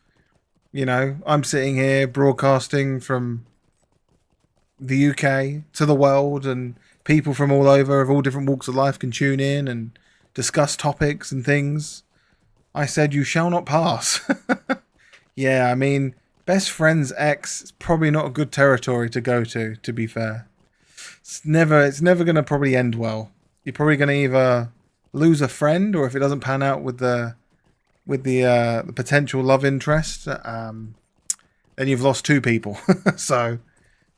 You know, I'm sitting here broadcasting from the UK to the world, and people from all over of all different walks of life can tune in and discuss topics and things. I said, you shall not pass. Yeah, I mean, best friend's ex is probably not a good territory to go to be fair. It's never going to probably end well. You're probably going to either lose a friend, or if it doesn't pan out with the potential love interest, then you've lost two people. So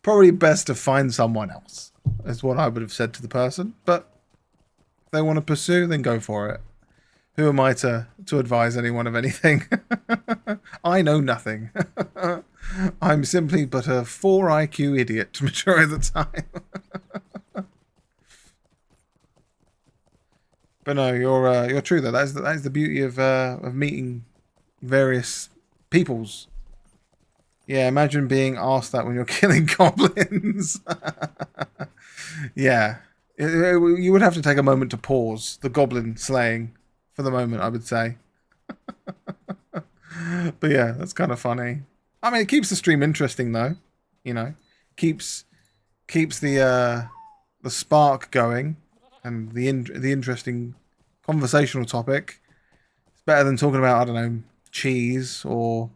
probably best to find someone else, is what I would have said to the person. But if they want to pursue, then go for it. Who am I to advise anyone of anything? I know nothing. I'm simply but a 4 IQ idiot majority of the time. But no, you're true though. That is the beauty of meeting various peoples. Yeah, imagine being asked that when you're killing goblins. Yeah, you would have to take a moment to pause the goblin slaying for the moment, I would say. But yeah, that's kind of funny. I mean, it keeps the stream interesting though. You know, keeps the spark going and the interesting conversational topic. It's better than talking about, I don't know, cheese or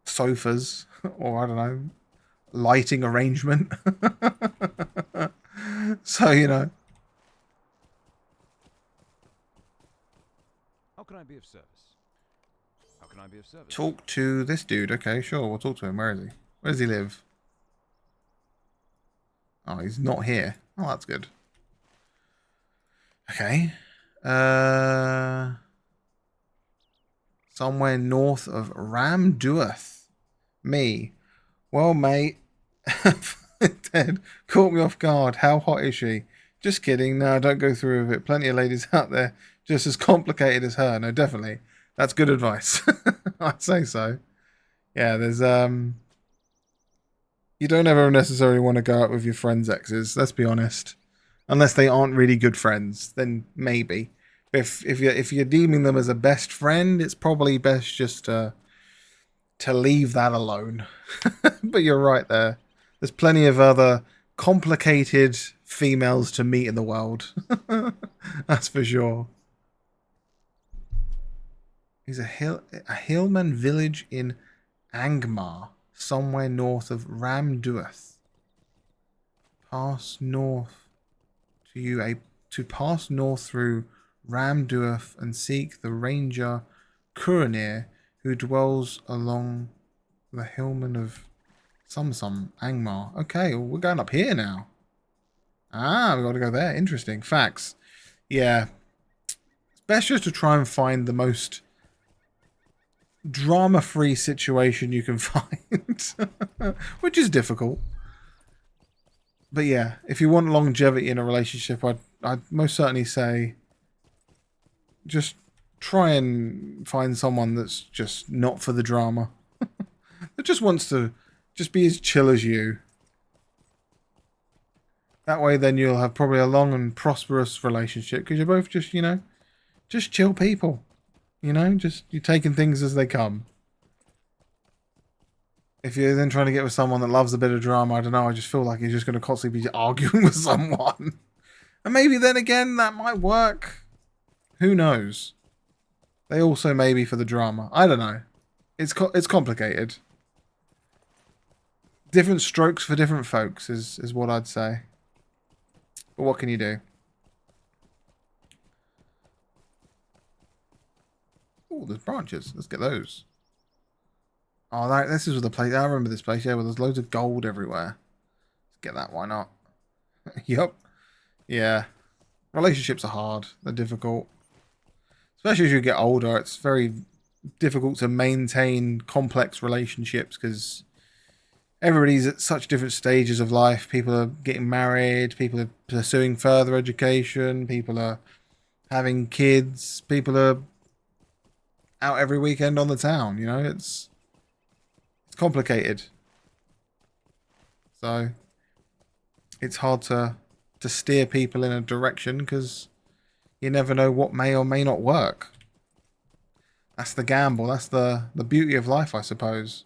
sofas or I don't know, lighting arrangement. So, you know. How can I be of service? How can I be of service? Talk to this dude. Okay, sure, we'll talk to him. Where is he? Where does he live? Oh, he's not here. Oh, that's good. Okay. Somewhere north of Ramduath. Me. Well, mate. Ted caught me off guard. How hot is she? Just kidding. No, don't go through with it. Plenty of ladies out there just as complicated as her. No, definitely. That's good advice. I'd say so. Yeah, there's you don't ever necessarily want to go out with your friends' exes, let's be honest. Unless they aren't really good friends, then maybe. If you're deeming them as a best friend, it's probably best just to leave that alone. But you're right there. There's plenty of other complicated females to meet in the world. That's for sure. He's a hillman village in Angmar, somewhere north of Ramduath. Pass north to pass north through Ramduath and seek the ranger Kuranir, who dwells along the hillman of Sumsum Angmar. Okay, well, we're going up here now. Ah, we got to go there. Interesting. Facts. Yeah. It's best just to try and find the most drama-free situation you can find. Which is difficult. But yeah, if you want longevity in a relationship, I'd most certainly say just try and find someone that's just not for the drama. That just wants to just be as chill as you. That way then you'll have probably a long and prosperous relationship because you're both just, you know, just chill people. You know, just you're taking things as they come. If you're then trying to get with someone that loves a bit of drama, I don't know, I just feel like you're just going to constantly be arguing with someone. And maybe then again, that might work. Who knows? They also may be for the drama. I don't know. It's complicated. Different strokes for different folks is what I'd say. But what can you do? Oh, there's branches. Let's get those. Oh, this is the place. I remember this place, yeah, where there's loads of gold everywhere. Get that, why not? Yup. Yeah. Relationships are hard. They're difficult. Especially as you get older, it's very difficult to maintain complex relationships because everybody's at such different stages of life. People are getting married, people are pursuing further education, people are having kids, people are out every weekend on the town, you know, it's complicated. So it's hard to steer people in a direction because you never know what may or may not work. That's the gamble. That's the beauty of life, I suppose.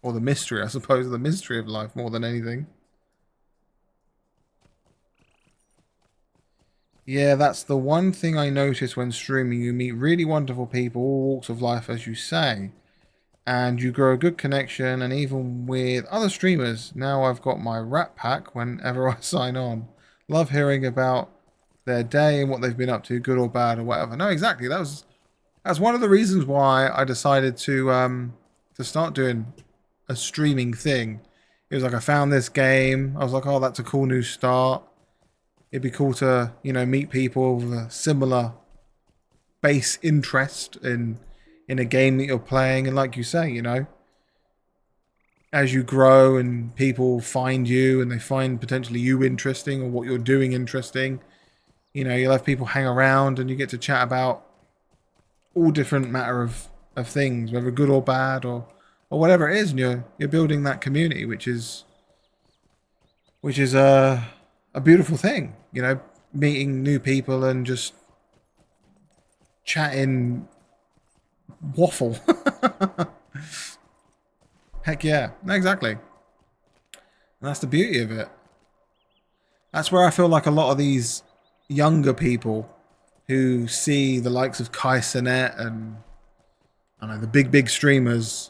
Or the mystery, I suppose, the mystery of life more than anything. Yeah, that's the one thing I notice when streaming. You meet really wonderful people, all walks of life, as you say. And you grow a good connection, and even with other streamers. Now I've got my Rat Pack whenever I sign on. Love hearing about their day and what they've been up to, good or bad or whatever. No, exactly. That's one of the reasons why I decided to start doing a streaming thing. It was like I found this game. I was like, oh, that's a cool new start. It'd be cool to, you know, meet people with a similar base interest in a game that you're playing. And like you say, you know, as you grow and people find you and they find potentially you interesting or what you're doing interesting, you know, you'll have people hang around and you get to chat about all different matter of things, whether good or bad or whatever it is, and you're building that community, which is a beautiful thing, you know, meeting new people and just chatting waffle. Heck yeah, exactly. And that's the beauty of it. That's where I feel like a lot of these younger people who see the likes of Kai Cenat and I don't know, the big streamers,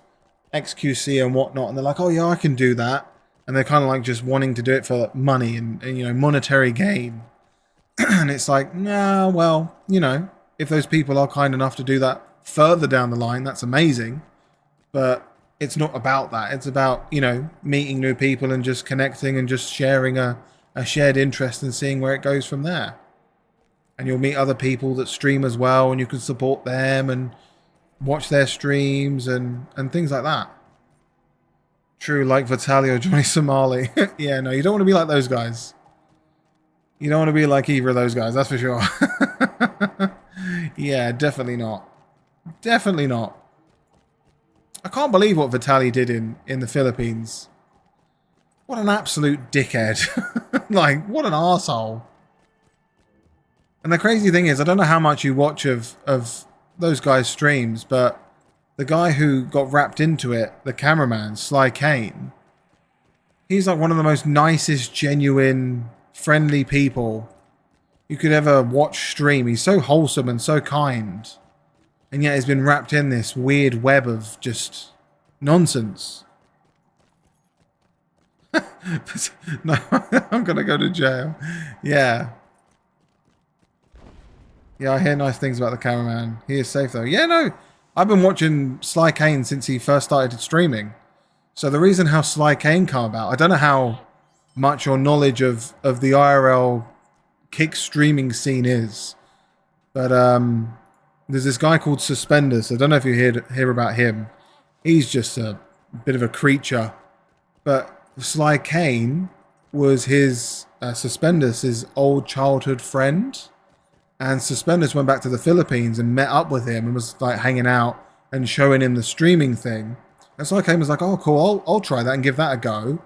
XQC and whatnot, and they're like, oh yeah, I can do that. And they're kind of like just wanting to do it for money and you know, monetary gain. And it's like, nah, well, you know, if those people are kind enough to do that further down the line, that's amazing. But it's not about that. It's about, you know, meeting new people and just connecting and just sharing a shared interest and seeing where it goes from there. And you'll meet other people that stream as well and you can support them and watch their streams and things like that. True, like Vitaly or Johnny Somali. Yeah, no, you don't want to be like those guys. You don't want to be like either of those guys, that's for sure. Yeah, definitely not. Definitely not. I can't believe what Vitaly did in the Philippines. What an absolute dickhead. Like, what an arsehole. And the crazy thing is, I don't know how much you watch of those guys' streams, but the guy who got wrapped into it, the cameraman, Sly Kane, he's like one of the most nicest, genuine, friendly people you could ever watch stream. He's so wholesome and so kind. And yet he's been wrapped in this weird web of just nonsense. No, I'm going to go to jail. Yeah. Yeah, I hear nice things about the cameraman. He is safe though. Yeah, no, I've been watching Sly Kane since he first started streaming. So the reason how Sly Kane came about, I don't know how much your knowledge of the IRL kick streaming scene is. But there's this guy called Suspenders. I don't know if you hear about him. He's just a bit of a creature. But Sly Kane was his Suspenders, his old childhood friend. And Suspenders went back to the Philippines and met up with him and was like hanging out and showing him the streaming thing. And Sly Kane was like, oh cool, I'll try that and give that a go.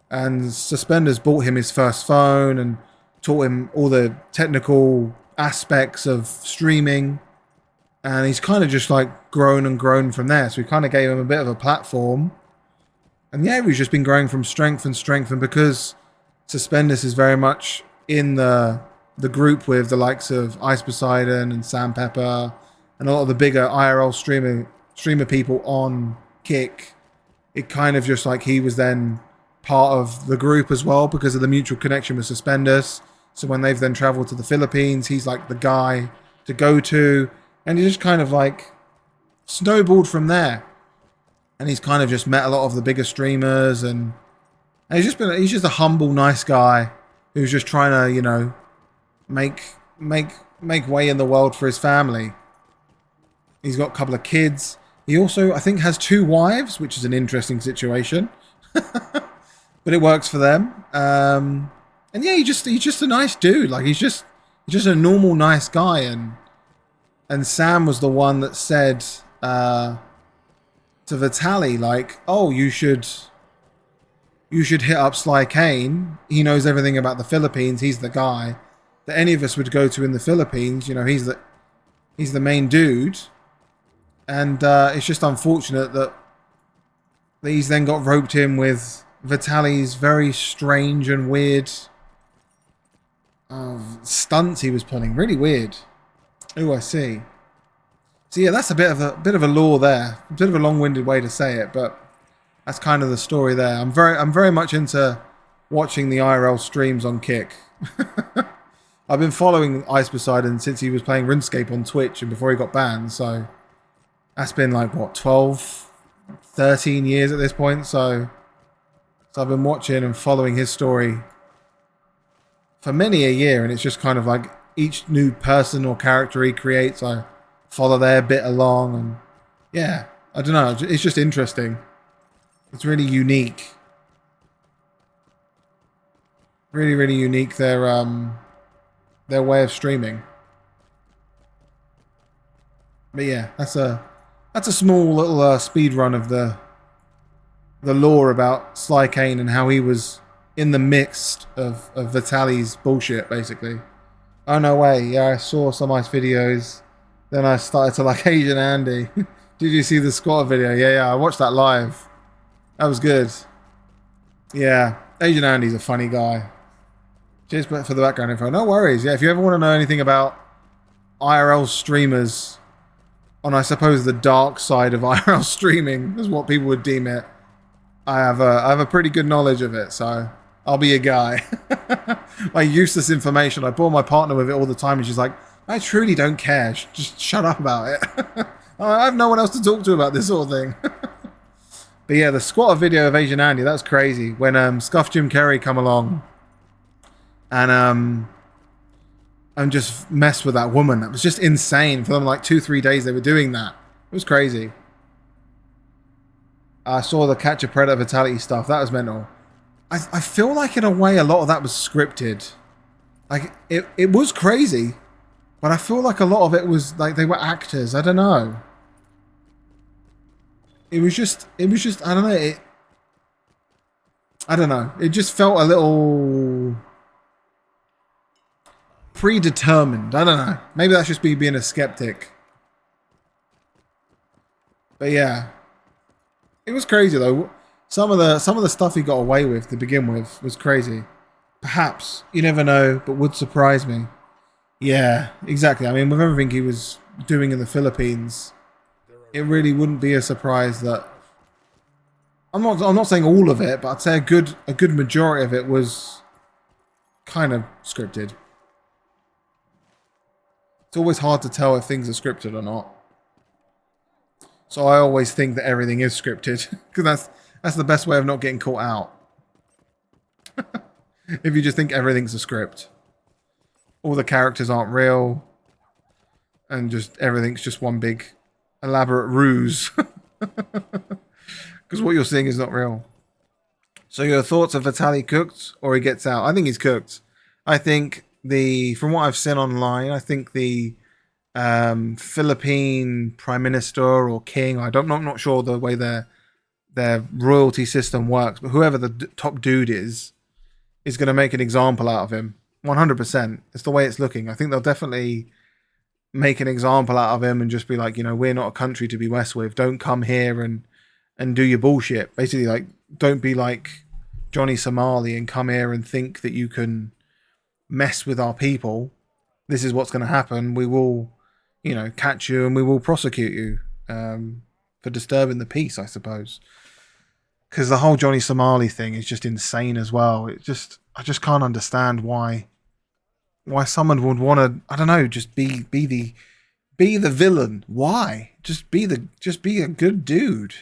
And Suspenders bought him his first phone and taught him all the technical aspects of streaming. And he's kind of just like grown and grown from there. So we kind of gave him a bit of a platform. And yeah, we've just been growing from strength and strength. And because Suspenders is very much in the group with the likes of Ice Poseidon and Sam Pepper and a lot of the bigger IRL streamer people on Kick, it kind of just like he was then part of the group as well because of the mutual connection with Suspenders. So when they've then traveled to the Philippines, he's like the guy to go to. And he just kind of like snowballed from there. And he's kind of just met a lot of the bigger streamers, and he's just a humble, nice guy who's just trying to, you know, make way in the world for his family. He's got a couple of kids. He also, I think, has 2 wives, which is an interesting situation. But it works for them. And yeah, he's just a nice dude. Like he's just a normal, nice guy. And Sam was the one that said to Vitaly, like, oh, you should hit up Sly Kane. He knows everything about the Philippines. He's the guy that any of us would go to in the Philippines. You know, he's the main dude. And it's just unfortunate that he's then got roped in with Vitaly's very strange and weird stunts he was pulling. Really weird. Oh, I see. So yeah, that's a bit of a lore there. A bit of a long-winded way to say it, but that's kind of the story there. I'm very much into watching the IRL streams on Kick. I've been following Ice Poseidon since he was playing RuneScape on Twitch and before he got banned, so that's been like what, 12, 13 years at this point. So I've been watching and following his story for many a year, and it's just kind of like each new person or character he creates, I follow their bit along, and yeah, I don't know, it's just interesting. It's really unique. Really, really unique, their way of streaming. But yeah, that's a small little speed run of the lore about Sly Kane and how he was in the midst of Vitaly's bullshit, basically. Oh, no way. Yeah, I saw some nice videos. Then I started to like Asian Andy. Did you see the squatter video? Yeah, I watched that live. That was good. Yeah, Asian Andy's a funny guy. Cheers for the background info. No worries. Yeah, if you ever want to know anything about IRL streamers on, I suppose, the dark side of IRL streaming, is what people would deem it, I have a pretty good knowledge of it, so I'll be a guy. My useless information. I bore my partner with it all the time, and she's like, I truly don't care. Just shut up about it. I have no one else to talk to about this sort of thing. But yeah, the squatter video of Asian Andy, that's crazy. When Scuff Jim Carrey come along and just mess with that woman. That was just insane. For them, like 2-3 days they were doing that. It was crazy. I saw the Catch a Predator Vitality stuff. That was mental. I feel like in a way a lot of that was scripted. Like it was crazy, but I feel like a lot of it was like they were actors. I don't know. It was just I don't know. I don't know. It just felt a little predetermined. I don't know. Maybe that's just me being a skeptic. But yeah. It was crazy though. Some of the stuff he got away with to begin with was crazy. Perhaps, you never know, but would surprise me. Yeah, exactly. I mean, with everything he was doing in the Philippines, it really wouldn't be a surprise that I'm not saying all of it, but I'd say a good majority of it was kind of scripted. It's always hard to tell if things are scripted or not. So I always think that everything is scripted, because that's the best way of not getting caught out. If you just think everything's a script. All the characters aren't real, and just everything's just one big elaborate ruse. Because what you're seeing is not real. So your thoughts, are Vitaly cooked or he gets out? I think he's cooked. I think from what I've seen online, I think the Philippine Prime Minister or King, I'm not sure the way their royalty system works, but whoever the top dude is going to make an example out of him. 100%. It's the way it's looking. I think they'll definitely make an example out of him and just be like, you know, we're not a country to be messed with. Don't come here and do your bullshit. Basically, like, don't be like Johnny Somali and come here and think that you can mess with our people. This is what's going to happen. We will, you know, catch you and we will prosecute you for disturbing the peace, I suppose. Because the whole Johnny Somali thing is just insane as well. I just can't understand why why someone would want to, I don't know, just be the villain. Why? Just be a good dude.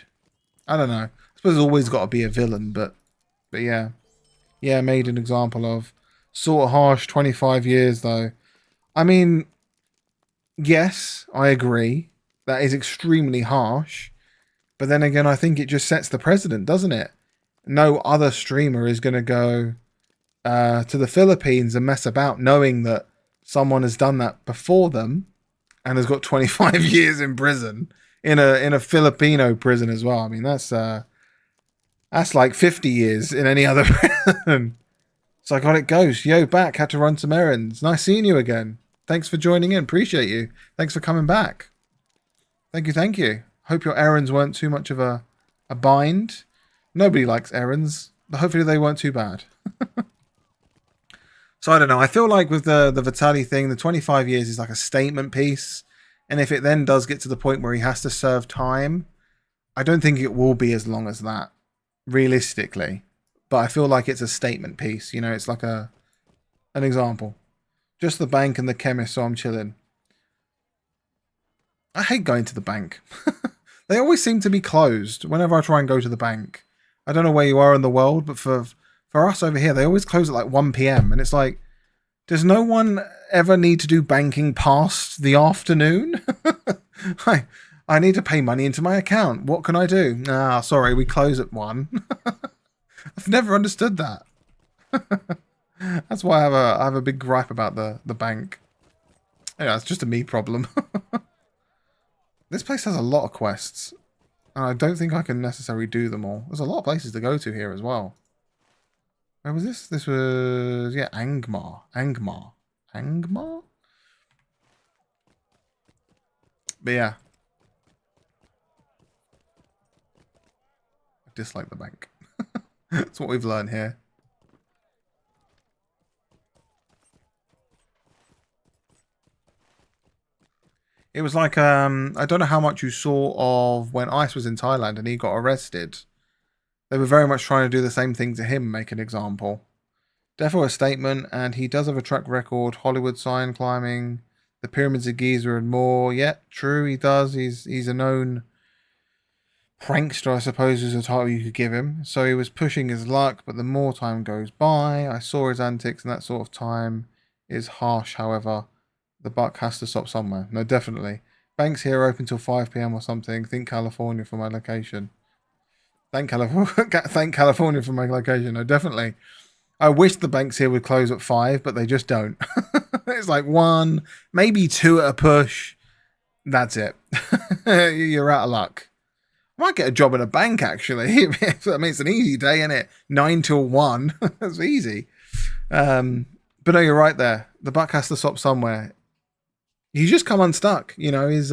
I don't know. I suppose there's always got to be a villain, but yeah. Yeah, made an example of. Sort of harsh, 25 years though. I mean, yes, I agree. That is extremely harsh. But then again, I think it just sets the precedent, doesn't it? No other streamer is going to go to the Philippines and mess about knowing that someone has done that before them and has got 25 years in prison in a Filipino prison as well. I mean, that's like 50 years in any other prison. Psychotic Ghost, yo, back, had to run some errands. Nice seeing you again. Thanks for joining in. Appreciate you. Thanks for coming back. Thank you, thank you. Hope your errands weren't too much of a bind. Nobody likes errands, but hopefully they weren't too bad. So I don't know. I feel like with the Vitali thing, the 25 years is like a statement piece. And if it then does get to the point where he has to serve time, I don't think it will be as long as that, realistically. But I feel like it's a statement piece. You know, it's like an example. Just the bank and the chemist, so I'm chilling. I hate going to the bank. They always seem to be closed whenever I try and go to the bank. I don't know where you are in the world, but for us over here, they always close at like 1 p.m. And it's like, does no one ever need to do banking past the afternoon? I need to pay money into my account. What can I do? Ah, sorry, we close at 1. I've never understood that. That's why I have a big gripe about the bank. Yeah, it's just a me problem. This place has a lot of quests. And I don't think I can necessarily do them all. There's a lot of places to go to here as well. Where was this? This was, yeah, Angmar. Angmar? But yeah. I dislike the bank. That's what we've learned here. It was like, I don't know how much you saw of when Ice was in Thailand and he got arrested. They were very much trying to do the same thing to him, make an example. Defo a statement, and he does have a track record, Hollywood sign climbing, the pyramids of Giza and more. Yeah, true, he does. He's a known prankster, I suppose, is a title you could give him. So he was pushing his luck, but the more time goes by, I saw his antics, and that sort of time is harsh, however. The buck has to stop somewhere. No, definitely. Banks here are open till 5 p.m. or something. Think California for my location. Thank California for my location. No, definitely. I wish the banks here would close at 5, but they just don't. It's like 1, maybe 2 at a push. That's it. You're out of luck. I might get a job in a bank, actually. I mean, it's an easy day, isn't it? 9 till 1. That's easy. But no, you're right there. The buck has to stop somewhere. He's just come unstuck. You know, his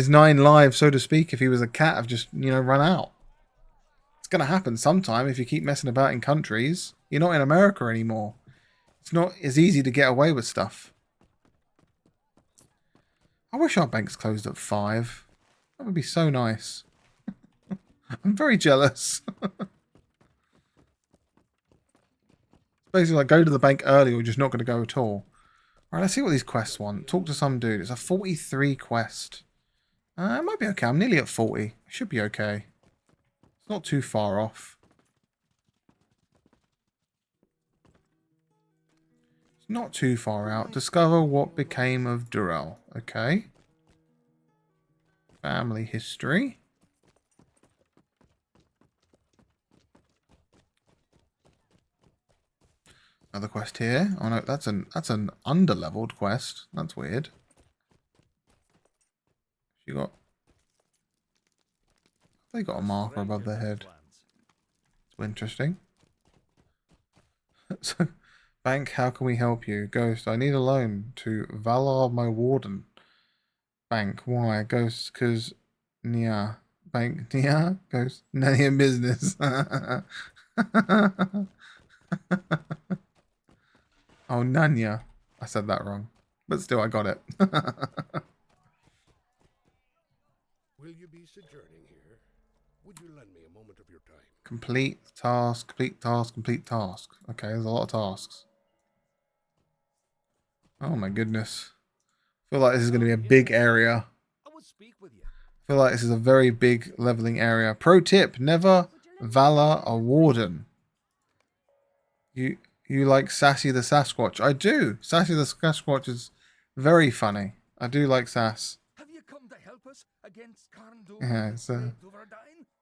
9 lives, so to speak, if he was a cat, have just, you know, run out. It's going to happen sometime if you keep messing about in countries. You're not in America anymore. It's not as easy to get away with stuff. I wish our banks closed at 5. That would be so nice. I'm very jealous. Basically, like, go to the bank early or you're just not going to go at all. Alright, let's see what these quests want. Talk to some dude. It's a 43 quest. It might be okay. I'm nearly at 40. It should be okay. It's not too far off. It's not too far out. Discover what became of Durrell. Okay. Family history. Another quest here. Oh no, that's an underleveled quest. That's weird. You got. They got a marker above their head. It's interesting. So, bank, how can we help you? Ghost, I need a loan to Valar, my warden. Bank, why? Ghost, because Nia. Bank, Nia. Ghost, none in business. Oh, Nanya. I said that wrong. But still, I got it. Will you be sojourning here? Would you lend me a moment of your time? Complete task, complete task, complete task. Okay, there's a lot of tasks. Oh my goodness. I feel like this is going to be a big area. I will speak with you. I feel like this is a very big leveling area. Pro tip, never Valor a Warden. You you like Sassy the Sasquatch? I do. Sassy the Sasquatch is very funny. I do like Sass. Have you come to help us against Carndor? Yeah,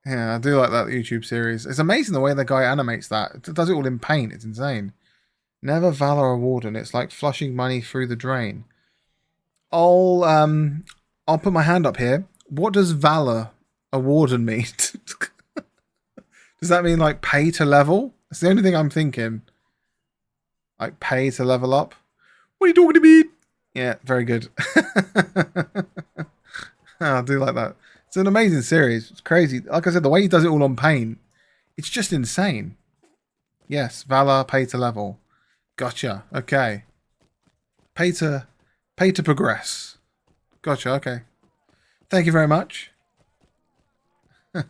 yeah, I do like that YouTube series. It's amazing the way the guy animates that. It does it all in paint. It's insane. Never Valor a Warden. It's like flushing money through the drain. I'll put my hand up here. What does Valor a Warden mean? Does that mean like pay to level? That's the only thing I'm thinking. Like pay to level up. What are you talking to me? Yeah, very good. I do like that. It's an amazing series. It's crazy. Like I said, the way he does it all on paint, it's just insane. Yes, Valor, pay to level. Gotcha. Okay. Pay to progress. Gotcha. Okay. Thank you very much. I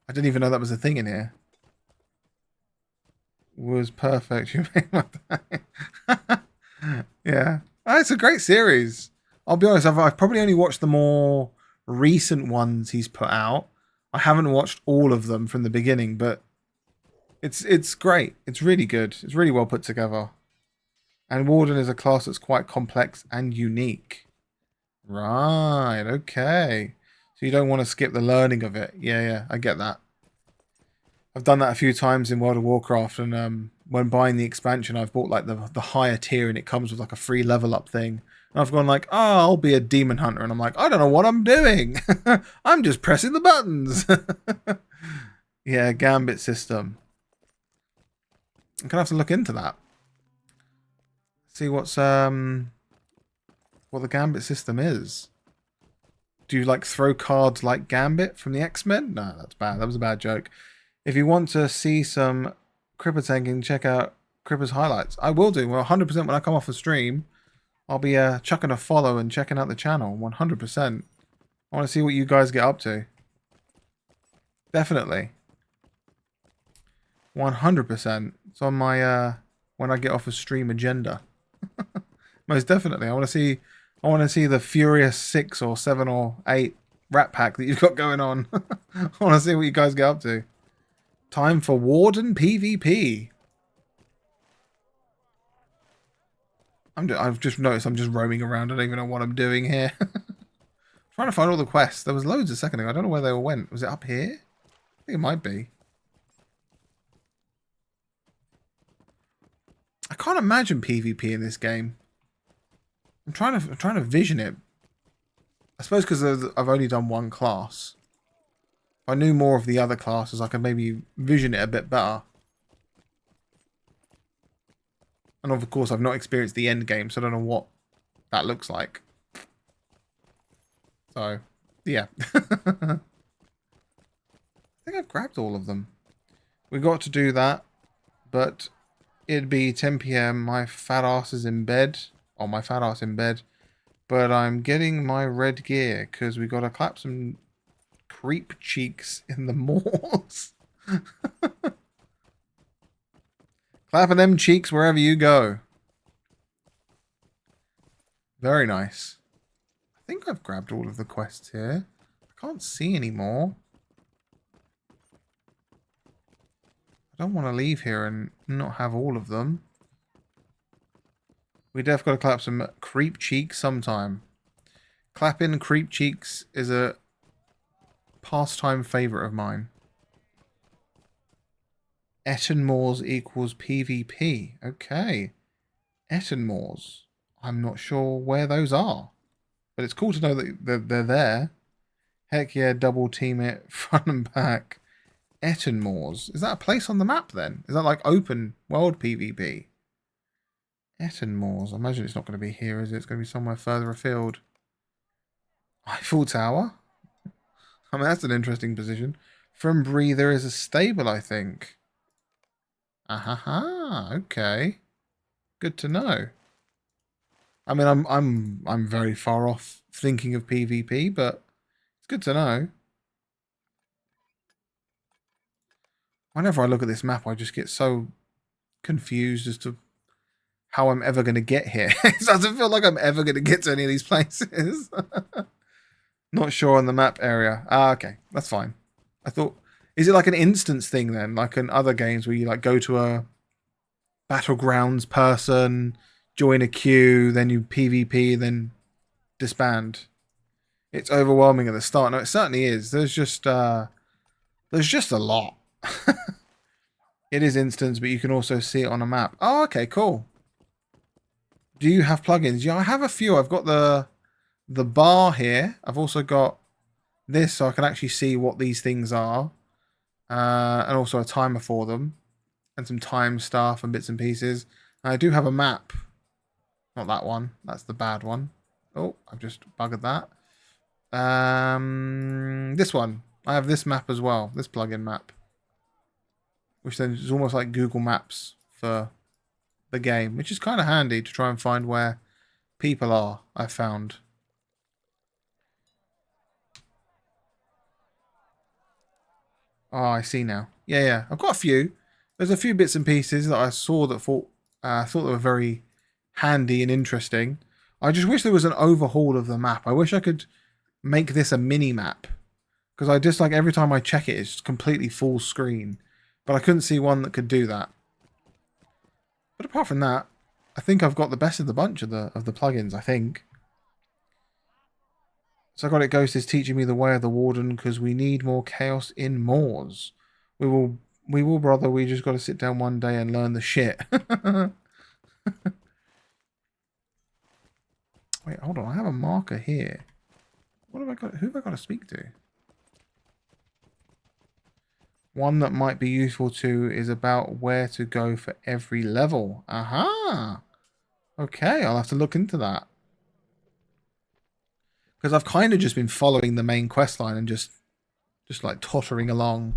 didn't even know that was a thing in here. Was perfect. You made my day. Yeah. Oh, it's a great series. I'll be honest, I've probably only watched the more recent ones he's put out. I haven't watched all of them from the beginning, but it's great. It's really good. It's really well put together. And Warden is a class that's quite complex and unique. Right, okay. So you don't want to skip the learning of it. Yeah, I get that. I've done that a few times in World of Warcraft, and when buying the expansion, I've bought like the higher tier, and it comes with like a free level up thing. And I've gone like, oh, I'll be a demon hunter, and I'm like, I don't know what I'm doing. I'm just pressing the buttons. Yeah, Gambit system. I'm gonna have to look into that. See what the Gambit system is. Do you like throw cards like Gambit from the X-Men? No, that's bad. That was a bad joke. If you want to see some Cripper tanking, check out Cripper's highlights. I will do. Well, 100% when I come off the stream, I'll be chucking a follow and checking out the channel. 100%. I want to see what you guys get up to. Definitely. 100%. It's on my when I get off a stream agenda. Most definitely. I want to see the Furious 6 or 7 or 8 Rat Pack that you've got going on. I want to see what you guys get up to. Time for Warden PvP. I've just noticed I'm just roaming around. I don't even know what I'm doing here. Trying to find all the quests. There was loads a second ago. I don't know where they all went. Was it up here? I think it might be. I can't imagine PvP in this game. I'm trying to vision it. I suppose because I've only done one class. If I knew more of the other classes, I could maybe vision it a bit better. And of course, I've not experienced the end game, so I don't know what that looks like. So, yeah. I think I've grabbed all of them. We got to do that, but it'd be 10 PM. My fat ass is in bed. Oh, my fat ass in bed. But I'm getting my red gear because we got to clap some creep cheeks in the moors. Clapping them cheeks wherever you go. Very nice. I think I've grabbed all of the quests here. I can't see any more. I don't want to leave here and not have all of them. We def got to clap some creep cheeks sometime. Clapping creep cheeks is a pastime favourite of mine. Ettenmoors equals PvP. Okay. Ettenmoors. I'm not sure where those are. But it's cool to know that they're there. Heck yeah, double team it, front and back. Ettenmoors. Is that a place on the map then? Is that like open world PvP? Ettenmoors. I imagine it's not going to be here, is it? It's going to be somewhere further afield. Eiffel Tower? I mean, that's an interesting position. From Bree, there is a stable, I think. Ahaha, okay. Good to know. I mean, I'm very far off thinking of PvP, but it's good to know. Whenever I look at this map, I just get so confused as to how I'm ever going to get here. It doesn't feel like I'm ever going to get to any of these places. Not sure on the map area. Ah, okay. That's fine. I thought... Is it like an instance thing then? Like in other games where you like go to a battlegrounds person, join a queue, then you PvP, then disband. It's overwhelming at the start. No, it certainly is. There's just a lot. It is instance, but you can also see it on a map. Oh, okay, cool. Do you have plugins? Yeah, I have a few. I've got the bar here. I've also got this, so I can actually see what these things are. And also a timer for them. And some time stuff and bits and pieces. And I do have a map. Not that one. That's the bad one. Oh, I've just buggered that. This one. I have this map as well. This plugin map. Which then is almost like Google Maps for the game. Which is kind of handy to try and find where people are, I've found. Oh, I see now. Yeah. I've got a few. There's a few bits and pieces that I saw that thought they were very handy and interesting. I just wish there was an overhaul of the map. I wish I could make this a mini map. Because I just like every time I check it, it's completely full screen. But I couldn't see one that could do that. But apart from that, I think I've got the best of the bunch of the plugins, I think. So I got it. Ghost is teaching me the way of the Warden because we need more chaos in Moors. We will, brother. We just got to sit down one day and learn the shit. Wait, hold on. I have a marker here. What have I got? Who have I got to speak to? One that might be useful to is about where to go for every level. Aha! Okay, I'll have to look into that. Because I've kind of just been following the main quest line and just like tottering along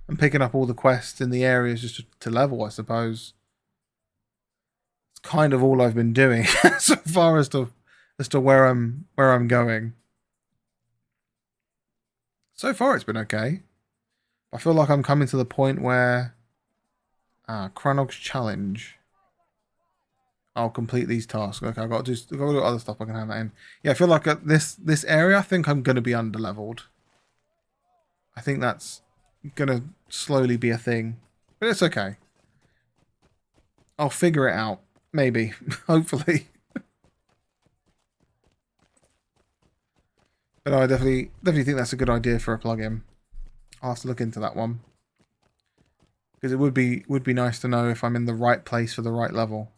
and picking up all the quests in the areas just to level, I suppose. It's kind of all I've been doing so far as to where I'm going. So far it's been okay. I feel like I'm coming to the point where Chronog's challenge. I'll complete these tasks. Okay, I've got to do other stuff. I can have that in. Yeah, I feel like at this area, I think I'm going to be underleveled. I think that's going to slowly be a thing. But it's okay. I'll figure it out. Maybe. Hopefully. But no, I definitely think that's a good idea for a plugin. I'll have to look into that one. Because it would be nice to know if I'm in the right place for the right level.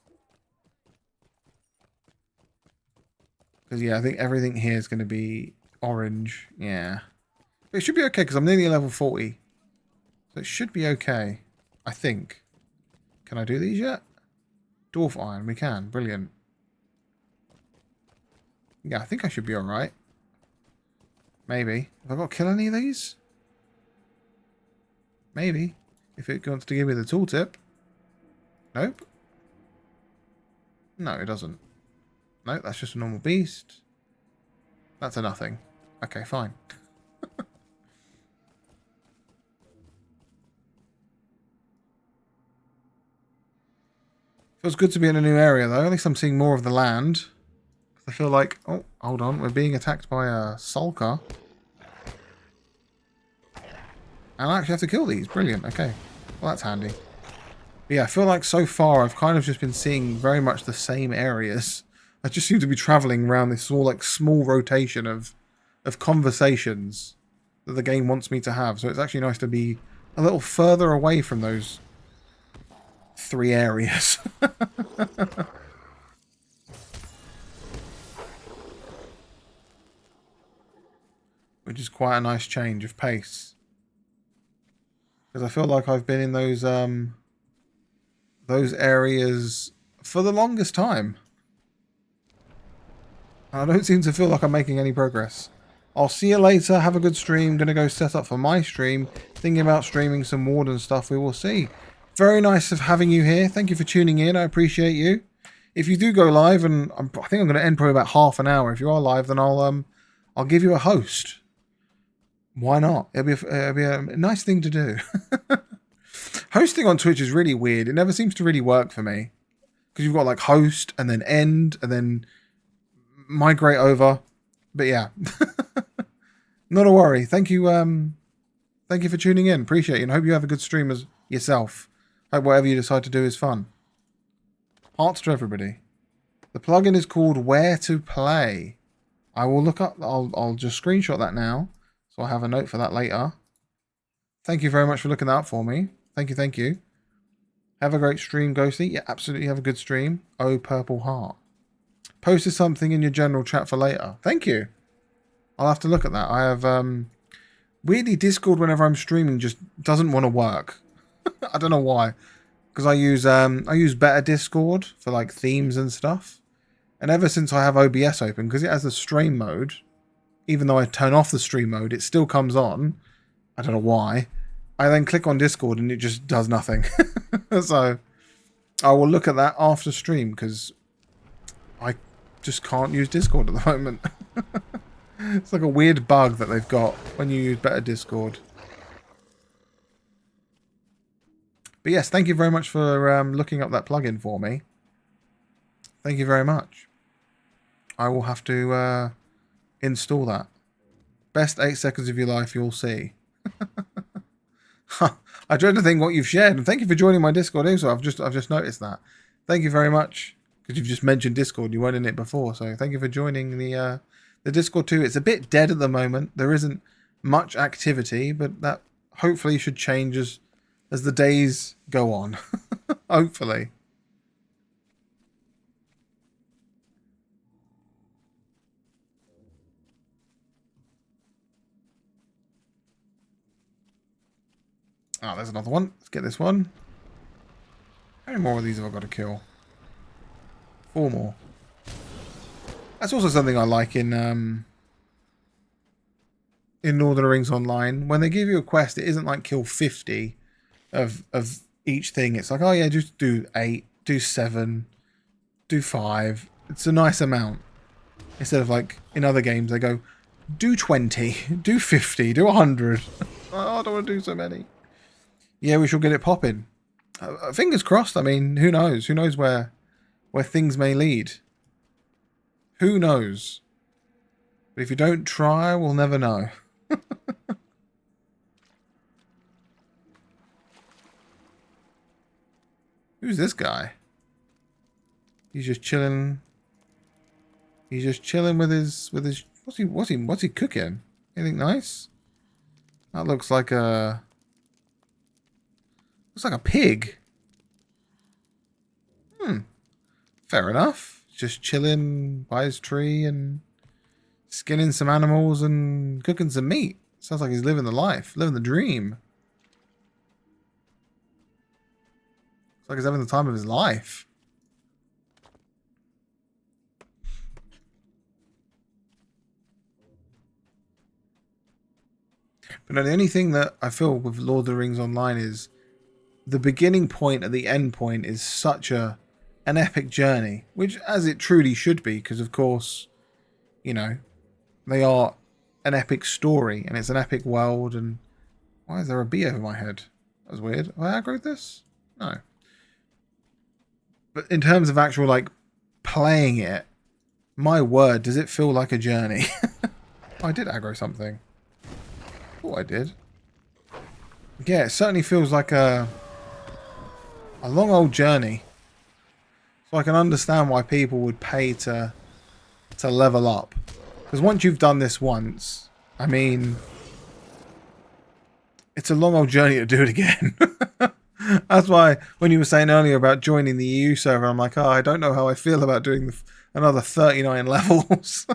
Because, yeah, I think everything here is going to be orange. Yeah. But it should be okay, because I'm nearly level 40. So it should be okay. I think. Can I do these yet? Dwarf iron. We can. Brilliant. Yeah, I think I should be alright. Maybe. Have I got to kill any of these? Maybe. If it wants to give me the tooltip. Nope. No, it doesn't. No, that's just a normal beast. That's a nothing. Okay, fine. Feels good to be in a new area, though. At least I'm seeing more of the land. I feel like... Oh, hold on. We're being attacked by a sulker. And I actually have to kill these. Brilliant. Okay. Well, that's handy. But yeah, I feel like so far I've kind of just been seeing very much the same areas. I just seem to be travelling around this small rotation of conversations that the game wants me to have. So it's actually nice to be a little further away from those 3 areas. Which is quite a nice change of pace. Because I feel like I've been in those areas for the longest time. I don't seem to feel like I'm making any progress. I'll see you later. Have a good stream. Gonna go set up for my stream. Thinking about streaming some Warden stuff. We will see. Very nice of having you here. Thank you for tuning in. I appreciate you. If you do go live, and I think I'm going to end probably about half an hour. If you are live, then I'll give you a host. Why not? It'll be a nice thing to do. Hosting on Twitch is really weird. It never seems to really work for me. Because you've got like host and then end and then migrate over. But yeah. Not a worry. Thank you for tuning in. Appreciate it. And hope you have a good stream as yourself. Hope whatever you decide to do is fun. Hearts to everybody. The plugin is called Where to Play. I will look up. I'll just screenshot that now. So I'll have a note for that later. Thank you very much for looking that up for me. Thank you, thank you. Have a great stream, Ghosty. Yeah, absolutely have a good stream. Oh, Purple Heart. Posted something in your general chat for later. Thank you. I'll have to look at that. I have, weirdly, Discord whenever I'm streaming just doesn't want to work. I don't know why. Because I use Better Discord for like themes and stuff. And ever since I have OBS open, because it has the stream mode, even though I turn off the stream mode, it still comes on. I don't know why. I then click on Discord and it just does nothing. So I will look at that after stream because I just can't use Discord at the moment. It's like a weird bug that they've got when you use Better Discord. But yes, thank you very much for looking up that plugin for me. Thank you very much. I will have to install that. Best 8 seconds of your life you'll see. I dread to think what you've shared, and thank you for joining my Discord also. I've just noticed that. Thank you very much, because you've just mentioned Discord. You weren't in it before, so thank you for joining the Discord too. It's a bit dead at the moment. There isn't much activity, but that hopefully should change as the days go on. Hopefully. Oh, there's another one. Let's get this one. How many more of these have I got to kill? 4 more. That's also something I like in Lord of the Rings Online. When they give you a quest, it isn't like kill 50 of each thing. It's like, oh yeah, just do 8, do 7, do 5. It's a nice amount. Instead of like in other games, they go, do 20, do 50, do 100. Oh, I don't want to do so many. Yeah, we shall get it popping. Fingers crossed. I mean, who knows? Who knows where things may lead? Who knows? But if you don't try, we'll never know. Who's this guy? He's just chilling. He's just chilling with his. What's he cooking? Anything nice? That looks like a. Looks like a pig. Fair enough. Just chilling by his tree and skinning some animals and cooking some meat. Sounds like he's living the life, living the dream. Looks like he's having the time of his life. But no, the only thing that I feel with Lord of the Rings Online is the beginning point and the end point is such an epic journey, which as it truly should be, because of course, you know, they are an epic story and it's an epic world. And why is there a bee over my head? That was weird. Have I aggroed this? No. But in terms of actual like playing it, my word, does it feel like a journey? I did aggro something. Oh, I did. Yeah, it certainly feels like a long old journey. So I can understand why people would pay to level up. Because once you've done this once, I mean, it's a long old journey to do it again. That's why when you were saying earlier about joining the EU server, I'm like, oh, I don't know how I feel about doing another 39 levels.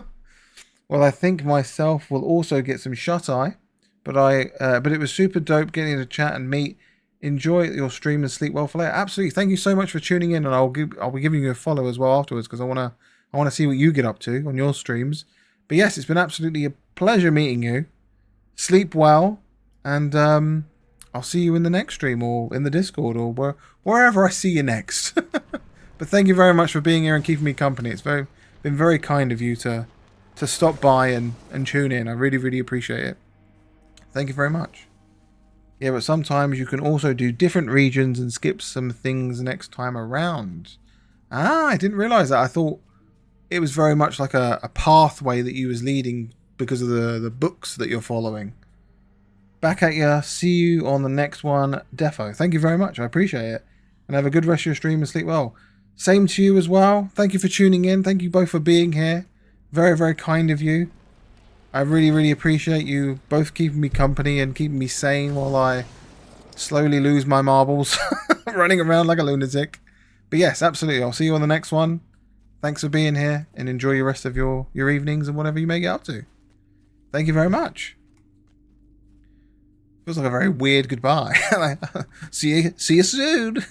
Well, I think myself will also get some shut-eye. But it was super dope getting to chat and meet. Enjoy your stream and sleep well for later. Absolutely. Thank you so much for tuning in, and I'll be giving you a follow as well afterwards because I wanna see what you get up to on your streams. But yes, it's been absolutely a pleasure meeting you. Sleep well, and I'll see you in the next stream or in the Discord or wherever I see you next. But thank you very much for being here and keeping me company. It's been very kind of you to stop by and tune in. I really, really appreciate it. Thank you very much. Yeah, but sometimes you can also do different regions and skip some things next time around. Ah, I didn't realise that. I thought it was very much like a pathway that you was leading because of the books that you're following. Back at ya. See you on the next one, Defo. Thank you very much. I appreciate it. And have a good rest of your stream and sleep well. Same to you as well. Thank you for tuning in. Thank you both for being here. Very, very kind of you. I really, really appreciate you both keeping me company and keeping me sane while I slowly lose my marbles running around like a lunatic. But yes, absolutely. I'll see you on the next one. Thanks for being here and enjoy your rest of your evenings and whatever you may get up to. Thank you very much. Feels like a very weird goodbye. See you soon.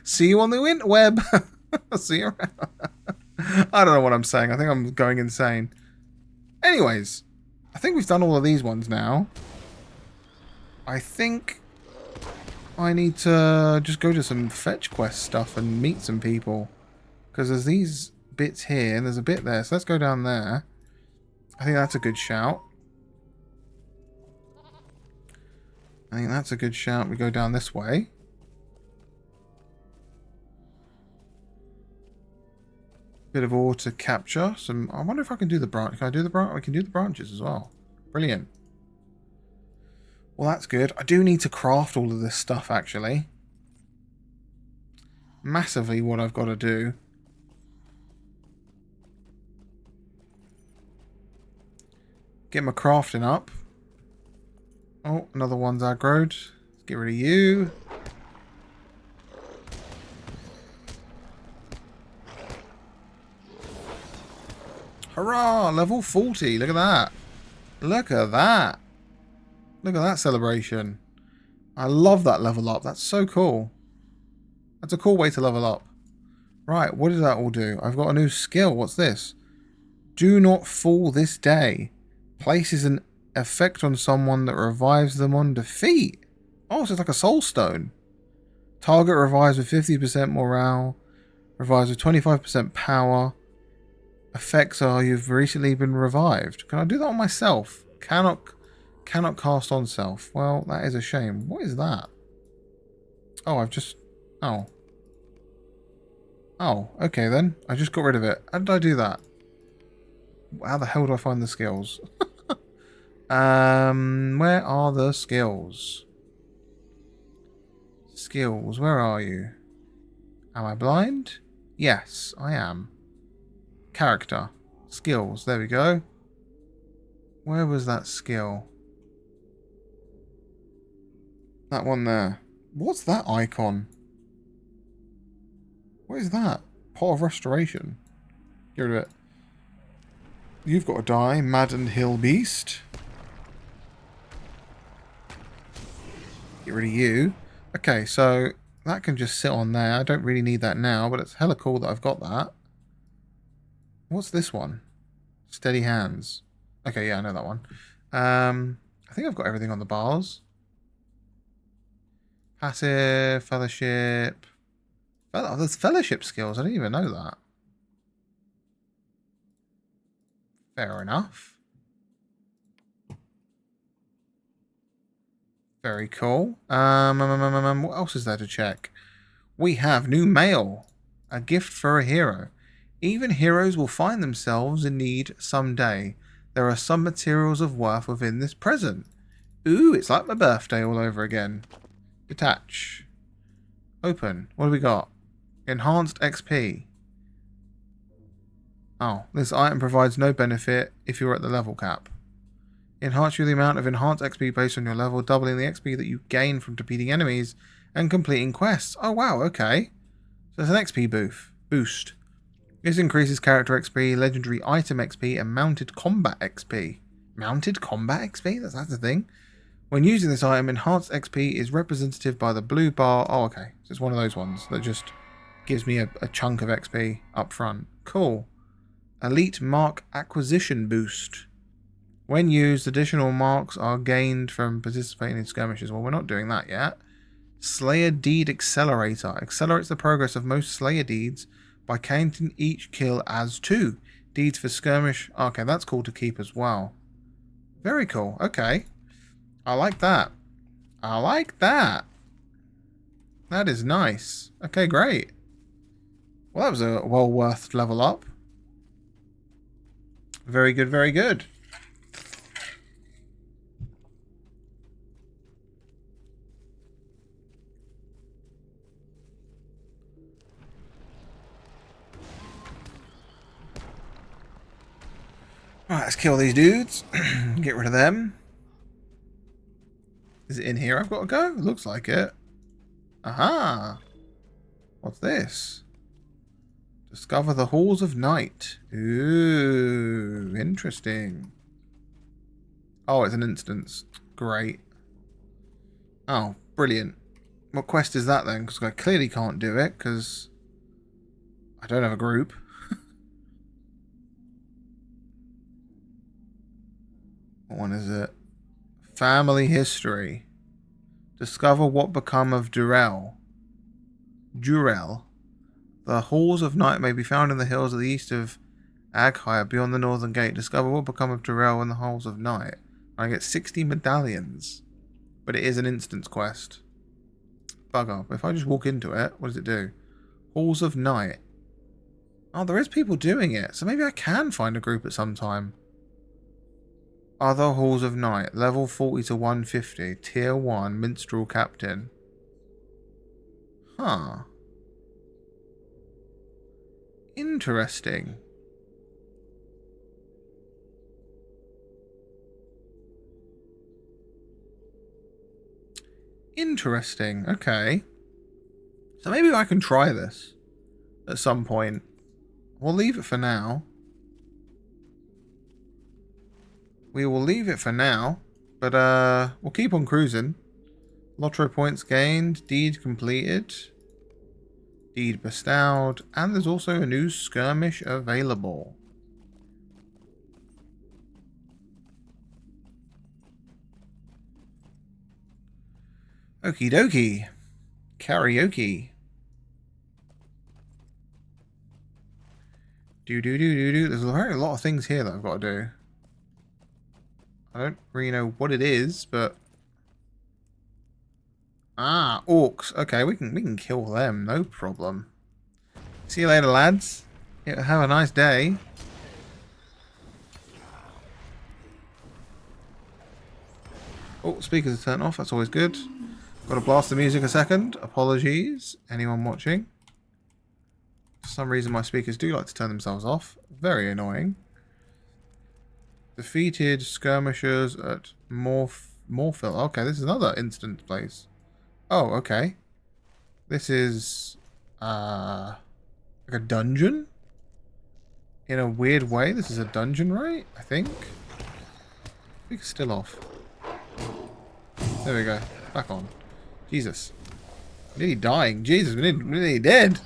See you on the interweb. See you around. I don't know what I'm saying. I think I'm going insane. Anyways, I think we've done all of these ones now. I think I need to just go to some fetch quest stuff and meet some people. Because there's these bits here and there's a bit there. So let's go down there. I think that's a good shout. I think that's a good shout. We go down this way. Bit of ore to capture. Some. I wonder if I can do the branch. Can I do the branch? We can do the branches as well. Brilliant. Well, that's good. I do need to craft all of this stuff, actually. Massively what I've got to do. Get my crafting up. Oh, another one's aggroed. Let's get rid of you. Hurrah! Level 40. Look at that. Look at that. Look at that celebration. I love that level up. That's so cool. That's a cool way to level up. Right, what does that all do? I've got a new skill. What's this? Do not fall this day. Places an effect on someone that revives them on defeat. Oh, so it's like a soul stone. Target revives with 50% morale. Revives with 25% power. Effects are you've recently been revived. Can I do that on myself? Cannot cast on self. Well, that is a shame. What is that? Oh, I've just... Oh. Oh, okay then. I just got rid of it. How did I do that? How the hell do I find the skills? Where are the skills? Skills, where are you? Am I blind? Yes, I am. Character. Skills, there we go. Where was that skill? That one there. What's that icon? What is that? Pot of Restoration. Get rid of it. You've got to die, maddened hill beast. Get rid of you. Okay, so that can just sit on there. I don't really need that now, but it's hella cool that I've got that. What's this one? Steady hands. Okay, yeah, I know that one. I think I've got everything on the bars. Passive, fellowship. Oh, there's fellowship skills. I didn't even know that. Fair enough. Very cool. What else is there to check? We have new mail. A gift for a hero. Even heroes will find themselves in need someday. There are some materials of worth within this present. Ooh, it's like my birthday all over again. Detach. Open. What do we got? Enhanced XP. Oh, this item provides no benefit if you're at the level cap. Enhance you the amount of enhanced XP based on your level, doubling the XP that you gain from defeating enemies and completing quests. Oh wow, okay. So it's an XP boost. This increases character XP, legendary item XP, and mounted combat XP. Mounted combat XP? That's the thing. When using this item, enhanced XP is representative by the blue bar. Oh, okay. So it's one of those ones that just gives me a chunk of XP up front. Cool. Elite Mark Acquisition Boost. When used, additional marks are gained from participating in skirmishes. Well, we're not doing that yet. Slayer Deed Accelerator. Accelerates the progress of most Slayer deeds by counting each kill as 2. Deeds for skirmish. Okay, that's cool to keep as well. Very cool. Okay. I like that. I like that. That is nice. Okay, great. Well, that was a well worth level up. Very good, very good. Alright, let's kill these dudes. Get rid of them. Is it in here I've got to go? Looks like it. Aha! What's this? Discover the Halls of Night. Ooh, interesting. Oh, it's an instance. Great. Oh, brilliant. What quest is that then? Because I clearly can't do it because I don't have a group. What one is it? Family history. Discover what become of Durell. The halls of night may be found in the hills of the east of Aghire, beyond the northern gate. Discover what become of Durell in the halls of night. I get 60 medallions. But it is an instance quest. Bugger. If I just walk into it, what does it do? Halls of night. Oh, there is people doing it. So maybe I can find a group at some time. Other Halls of Night. Level 40 to 150. Tier 1. Minstrel Captain. Huh. Interesting. Interesting. Okay. So maybe I can try this at some point. We'll leave it for now. We will leave it for now. But we'll keep on cruising. Lottery points gained. Deed completed. Deed bestowed. And there's also a new skirmish available. Okie dokie. Karaoke. Do. There's a very lot of things here that I've got to do. I don't really know what it is, but ah, orcs. Okay, we can kill them, no problem. See you later, lads. Yeah, have a nice day. Oh, speakers are turned off. That's always good. Got to blast the music a second. Apologies, anyone watching. For some reason, my speakers do like to turn themselves off. Very annoying. Defeated skirmishers at Morphil. Okay, this is another instant place. Oh, okay. This is like a dungeon? In a weird way, this is a dungeon, right? I think. Speaker's still off. There we go. Back on. Jesus. Nearly dying. Jesus, we're nearly dead.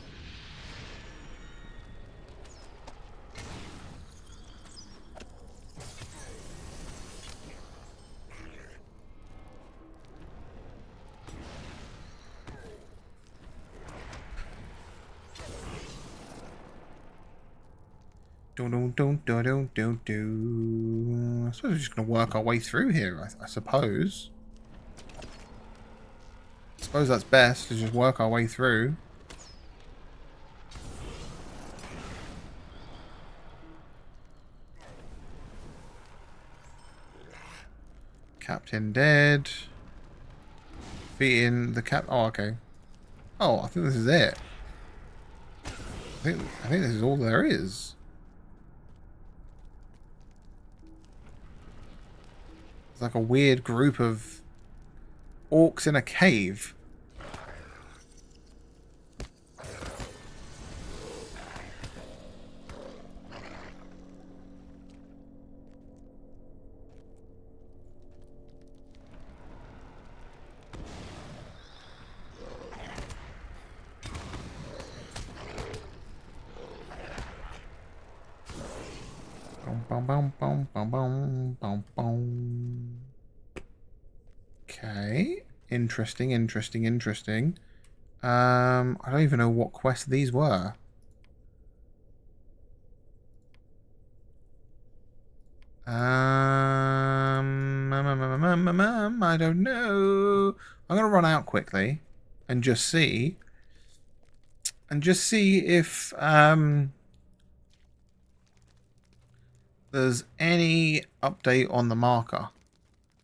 I suppose we're just going to work our way through here, I suppose. I suppose that's best, to just work our way through. Captain dead. Defeating the cap. Oh, okay. Oh, I think this is it. I think this is all there is. It's like a weird group of orcs in a cave. Okay. Interesting. I don't even know what quests these were. I don't know. I'm going to run out quickly and just see. And just see if there's any update on the marker.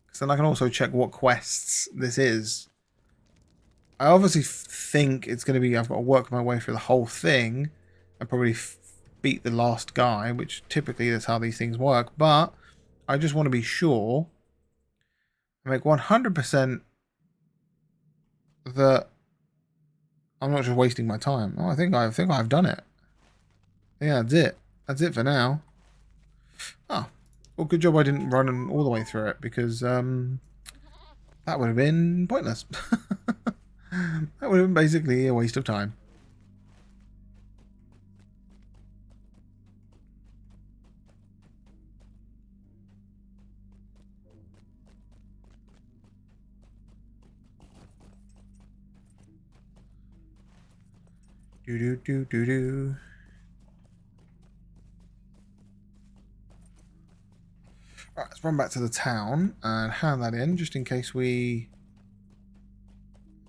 Because then I can also check what quests this is. I obviously think it's going to be, I've got to work my way through the whole thing and probably beat the last guy, which typically that's how these things work. But I just want to be sure, I make 100% that I'm not just wasting my time. Oh, I think I've done it. Yeah, that's it. That's it for now. Oh, well, good job I didn't run all the way through it, because that would have been pointless. That would have been basically a waste of time. Do do do do do. Right, let's run back to the town and hand that in, just in case we...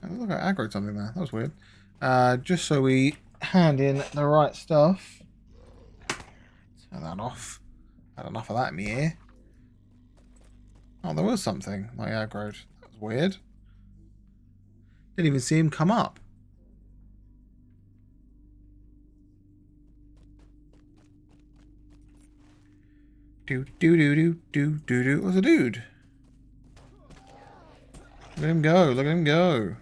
Oh, look, I aggroed something there. That was weird. Just so we hand in the right stuff. Turn that off. Had enough of that in my ear. Oh, there was something like aggroed. That was weird. Didn't even see him come up. Do do do do do do do. What's a dude? Look at him go! Look at him go!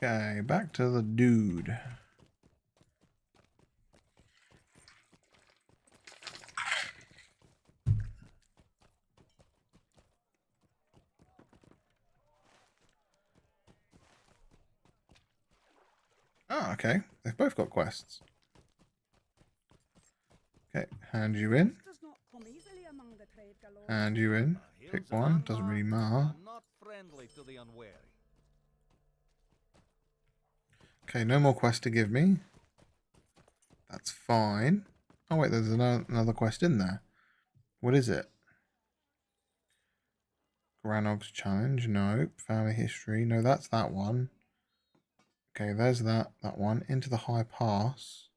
Okay, back to the dude. Oh, okay. They've both got quests. Okay, hand you in. Hand you in. Pick one. Doesn't really matter. Not friendly to the unwary. Okay, no more quest to give me. That's fine. Oh wait, there's another quest in there. What is it? Granog's challenge. No. Family history. No, that's that one. Okay, there's that one. Into the high pass.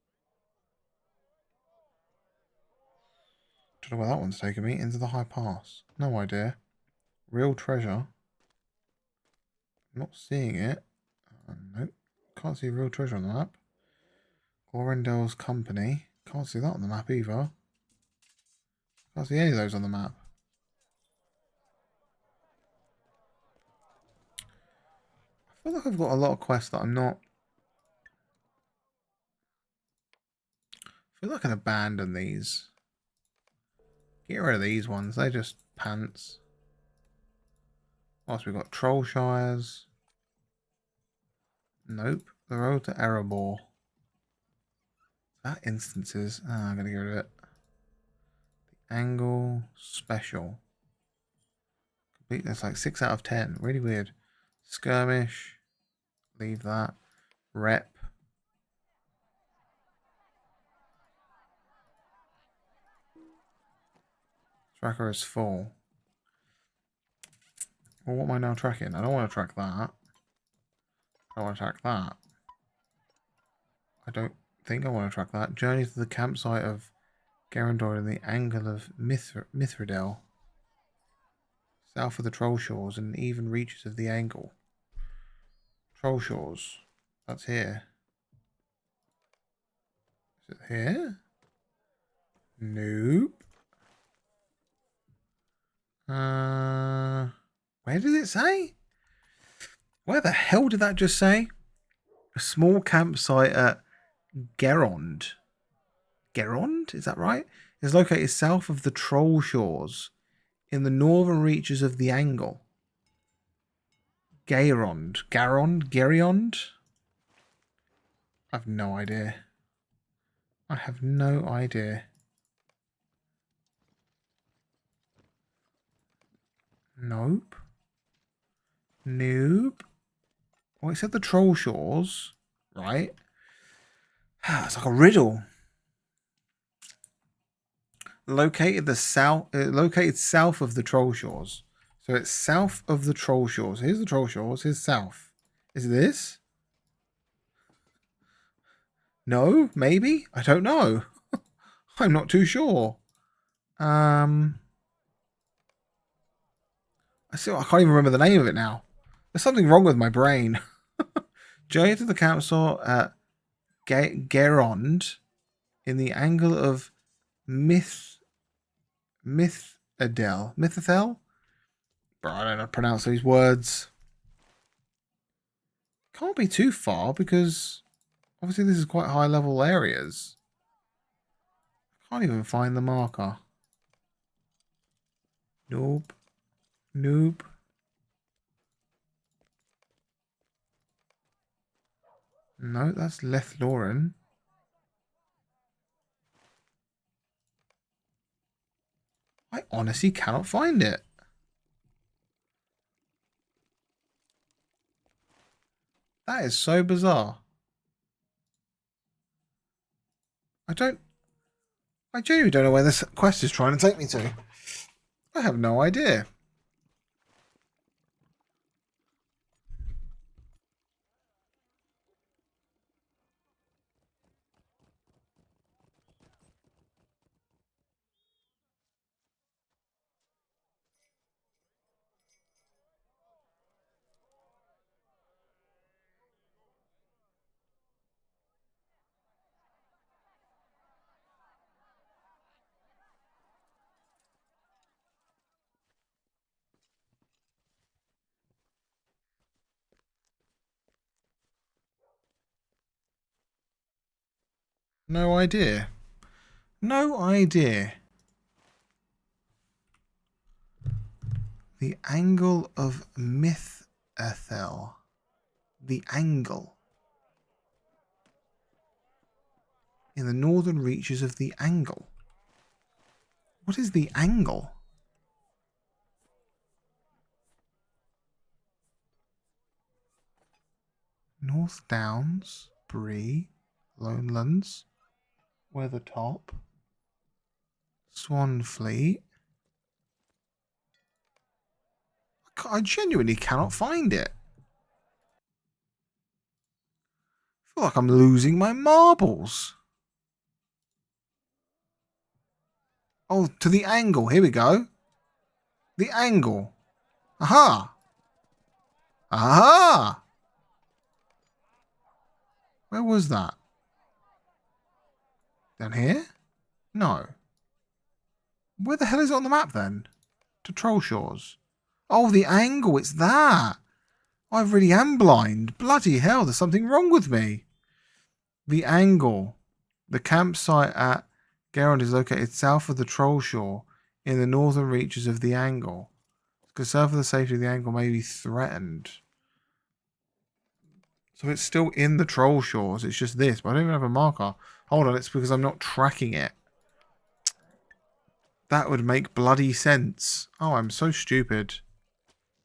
Don't know where that one's taking me. Into the high pass. No idea. Real treasure. Not seeing it. Nope. Can't see real treasure on the map. Glorindale's company. Can't see that on the map either. Can't see any of those on the map. I feel like I've got a lot of quests that I'm not... I feel like I can abandon these. Get rid of these ones. They're just pants. What else we got? Trollshires. Nope. The road to Erebor. That instances. Ah, I'm going to get rid of it. The angle special. Complete. That's like 6 out of 10. Really weird. Skirmish. Leave that. Rep. Tracker is full. Well, what am I now tracking? I don't want to track that. I don't want to track that. I don't think I want to track that. Journey to the campsite of Gerondor in the angle of Mithridel. South of the Troll Shores and even reaches of the angle. Troll Shores. That's here. Is it here? Nope. Where did it say? Where the hell did that just say? A small campsite at Gerond. Gerond? Is that right? Is located south of the Troll Shores in the northern reaches of the Angle. Gayrond. Garond? Geryon? I have no idea. I have no idea. Nope. Nope. Well, it said the Troll Shores, right? It's like a riddle. Located south of the Troll Shores. So it's south of the Troll Shores. Here's the Troll Shores. Here's south. Is it this? No, maybe. I don't know. I'm not too sure. I can't even remember the name of it now. There's something wrong with my brain. Journey to the council at Gerond in the angle of Mythadel. Bro, I don't know how to pronounce these words. Can't be too far because obviously this is quite high level areas. Can't even find the marker. Nope. Nope. No, that's Lethloren. I honestly cannot find it. That is so bizarre. I genuinely don't know where this quest is trying to take me to. I have no idea. No idea. No idea. The angle of Mythethel. The angle. In the northern reaches of the angle. What is the angle? North Downs, Bree, Lonelands, Weathertop, Swanfleet. I genuinely cannot find it. I feel like I'm losing my marbles. Oh, to the angle. Here we go. The angle. Aha. Aha. Where was that? Down here? No. Where the hell is it on the map then? To Troll Shores. Oh, the angle. It's that. I really am blind. Bloody hell, there's something wrong with me. The angle. The campsite at Gerond is located south of the Troll Shore in the northern reaches of the angle. Concern for the safety of the angle may be threatened. So it's still in the Troll Shores. It's just this, but I don't even have a marker. Hold on, it's because I'm not tracking it. That would make bloody sense. Oh, I'm so stupid.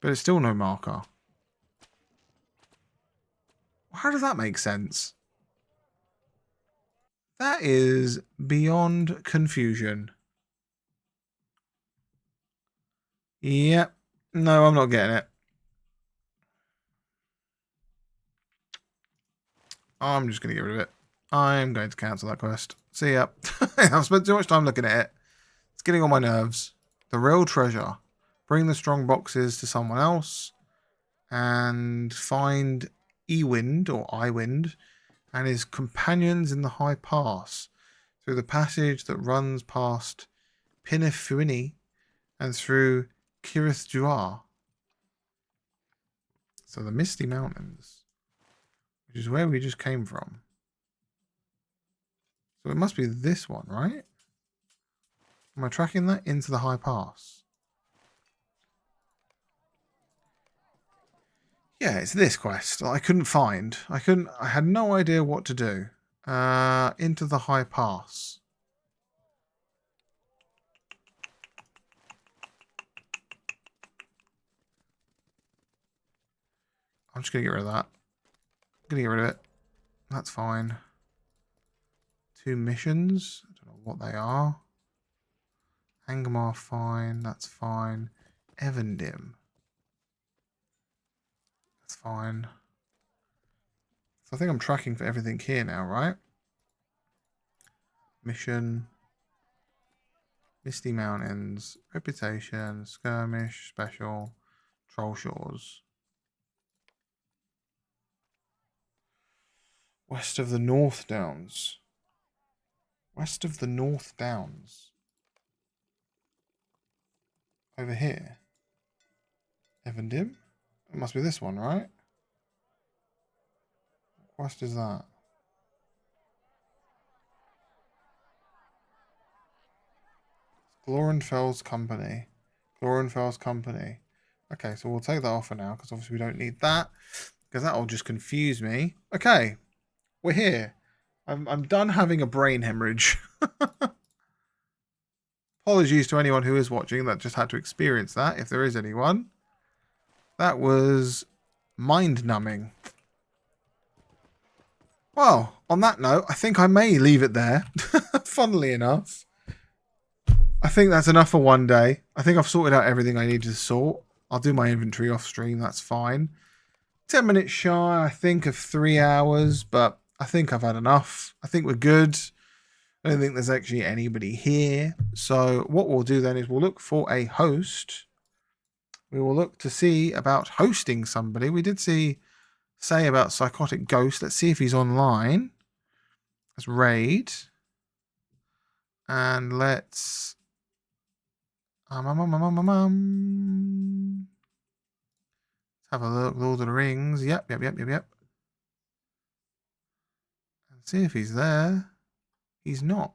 But it's still no marker. How does that make sense? That is beyond confusion. Yep. No, I'm not getting it. I'm just going to get rid of it. I'm going to cancel that quest. See ya. I've spent too much time looking at it. It's getting on my nerves. The real treasure. Bring the strong boxes to someone else. And find Ewind or Iwind and his companions in the high pass. Through the passage that runs past Pinnifuini and through Kirith Duar. So the Misty Mountains. Which is where we just came from. So it must be this one, right? Am I tracking that into the high pass? Yeah, it's this quest that I couldn't find. I had no idea what to do. Into the high pass. I'm just gonna get rid of that. I'm gonna get rid of it. That's fine. 2 missions. I don't know what they are. Angmar, fine. That's fine. Evandim. That's fine. So I think I'm tracking for everything here now, right? Mission. Misty Mountains. Reputation. Skirmish. Special. Troll Shores. West of the North Downs. West of the North Downs. Over here. Evandim? It must be this one, right? What quest is that? Glorenfell's Company. Glorenfell's Company. Okay, so we'll take that off for now, because obviously we don't need that. Because that will just confuse me. Okay. We're here. I'm done having a brain hemorrhage. Apologies to anyone who is watching that just had to experience that, if there is anyone. That was mind-numbing. Well, on that note, I think I may leave it there. Funnily enough. I think that's enough for one day. I think I've sorted out everything I need to sort. I'll do my inventory off stream, that's fine. 10 minutes shy, I think, of 3 hours, but I think I've had enough. I think we're good. I don't think there's actually anybody here. So what we'll do then is we'll look for a host. We will look to see about hosting somebody. We did say about Psychotic Ghost. Let's see if he's online. Let's raid. And let's... Let's have a look. Lord of the Rings. Yep. And see if he's there. He's not.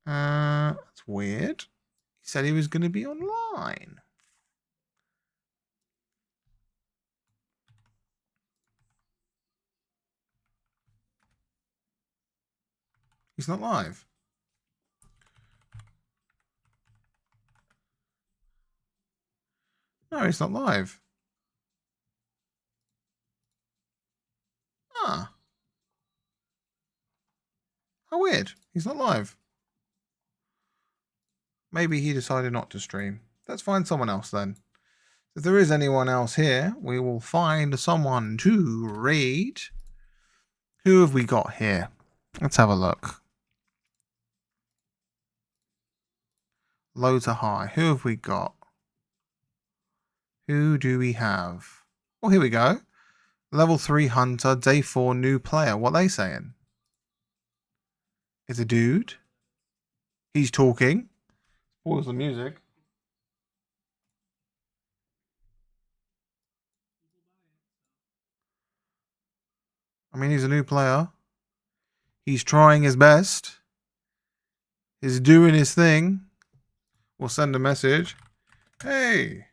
That's weird. He said he was going to be online. He's not live. No, he's not live. Ah. How weird. He's not live. Maybe he decided not to stream. Let's find someone else then. If there is anyone else here, we will find someone to raid. Who have we got here? Let's have a look. Low to high. Who have we got? Who do we have? Oh, here we go. Level 3 Hunter, Day 4 new player. What are they saying? It's a dude. He's talking. Pause the music. I mean, he's a new player. He's trying his best. He's doing his thing. We'll send a message. Hey.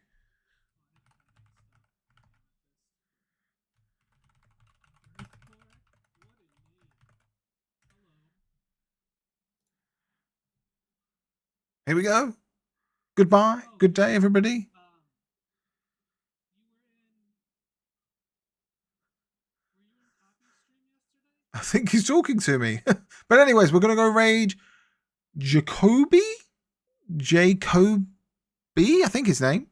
Here we go. Goodbye. Good day, everybody. I think he's talking to me. But anyways, we're going to go raid Jacoby? I think his name.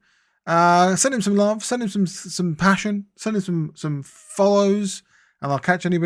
Send him some love. Send him some passion. Send him some follows. And I'll catch anybody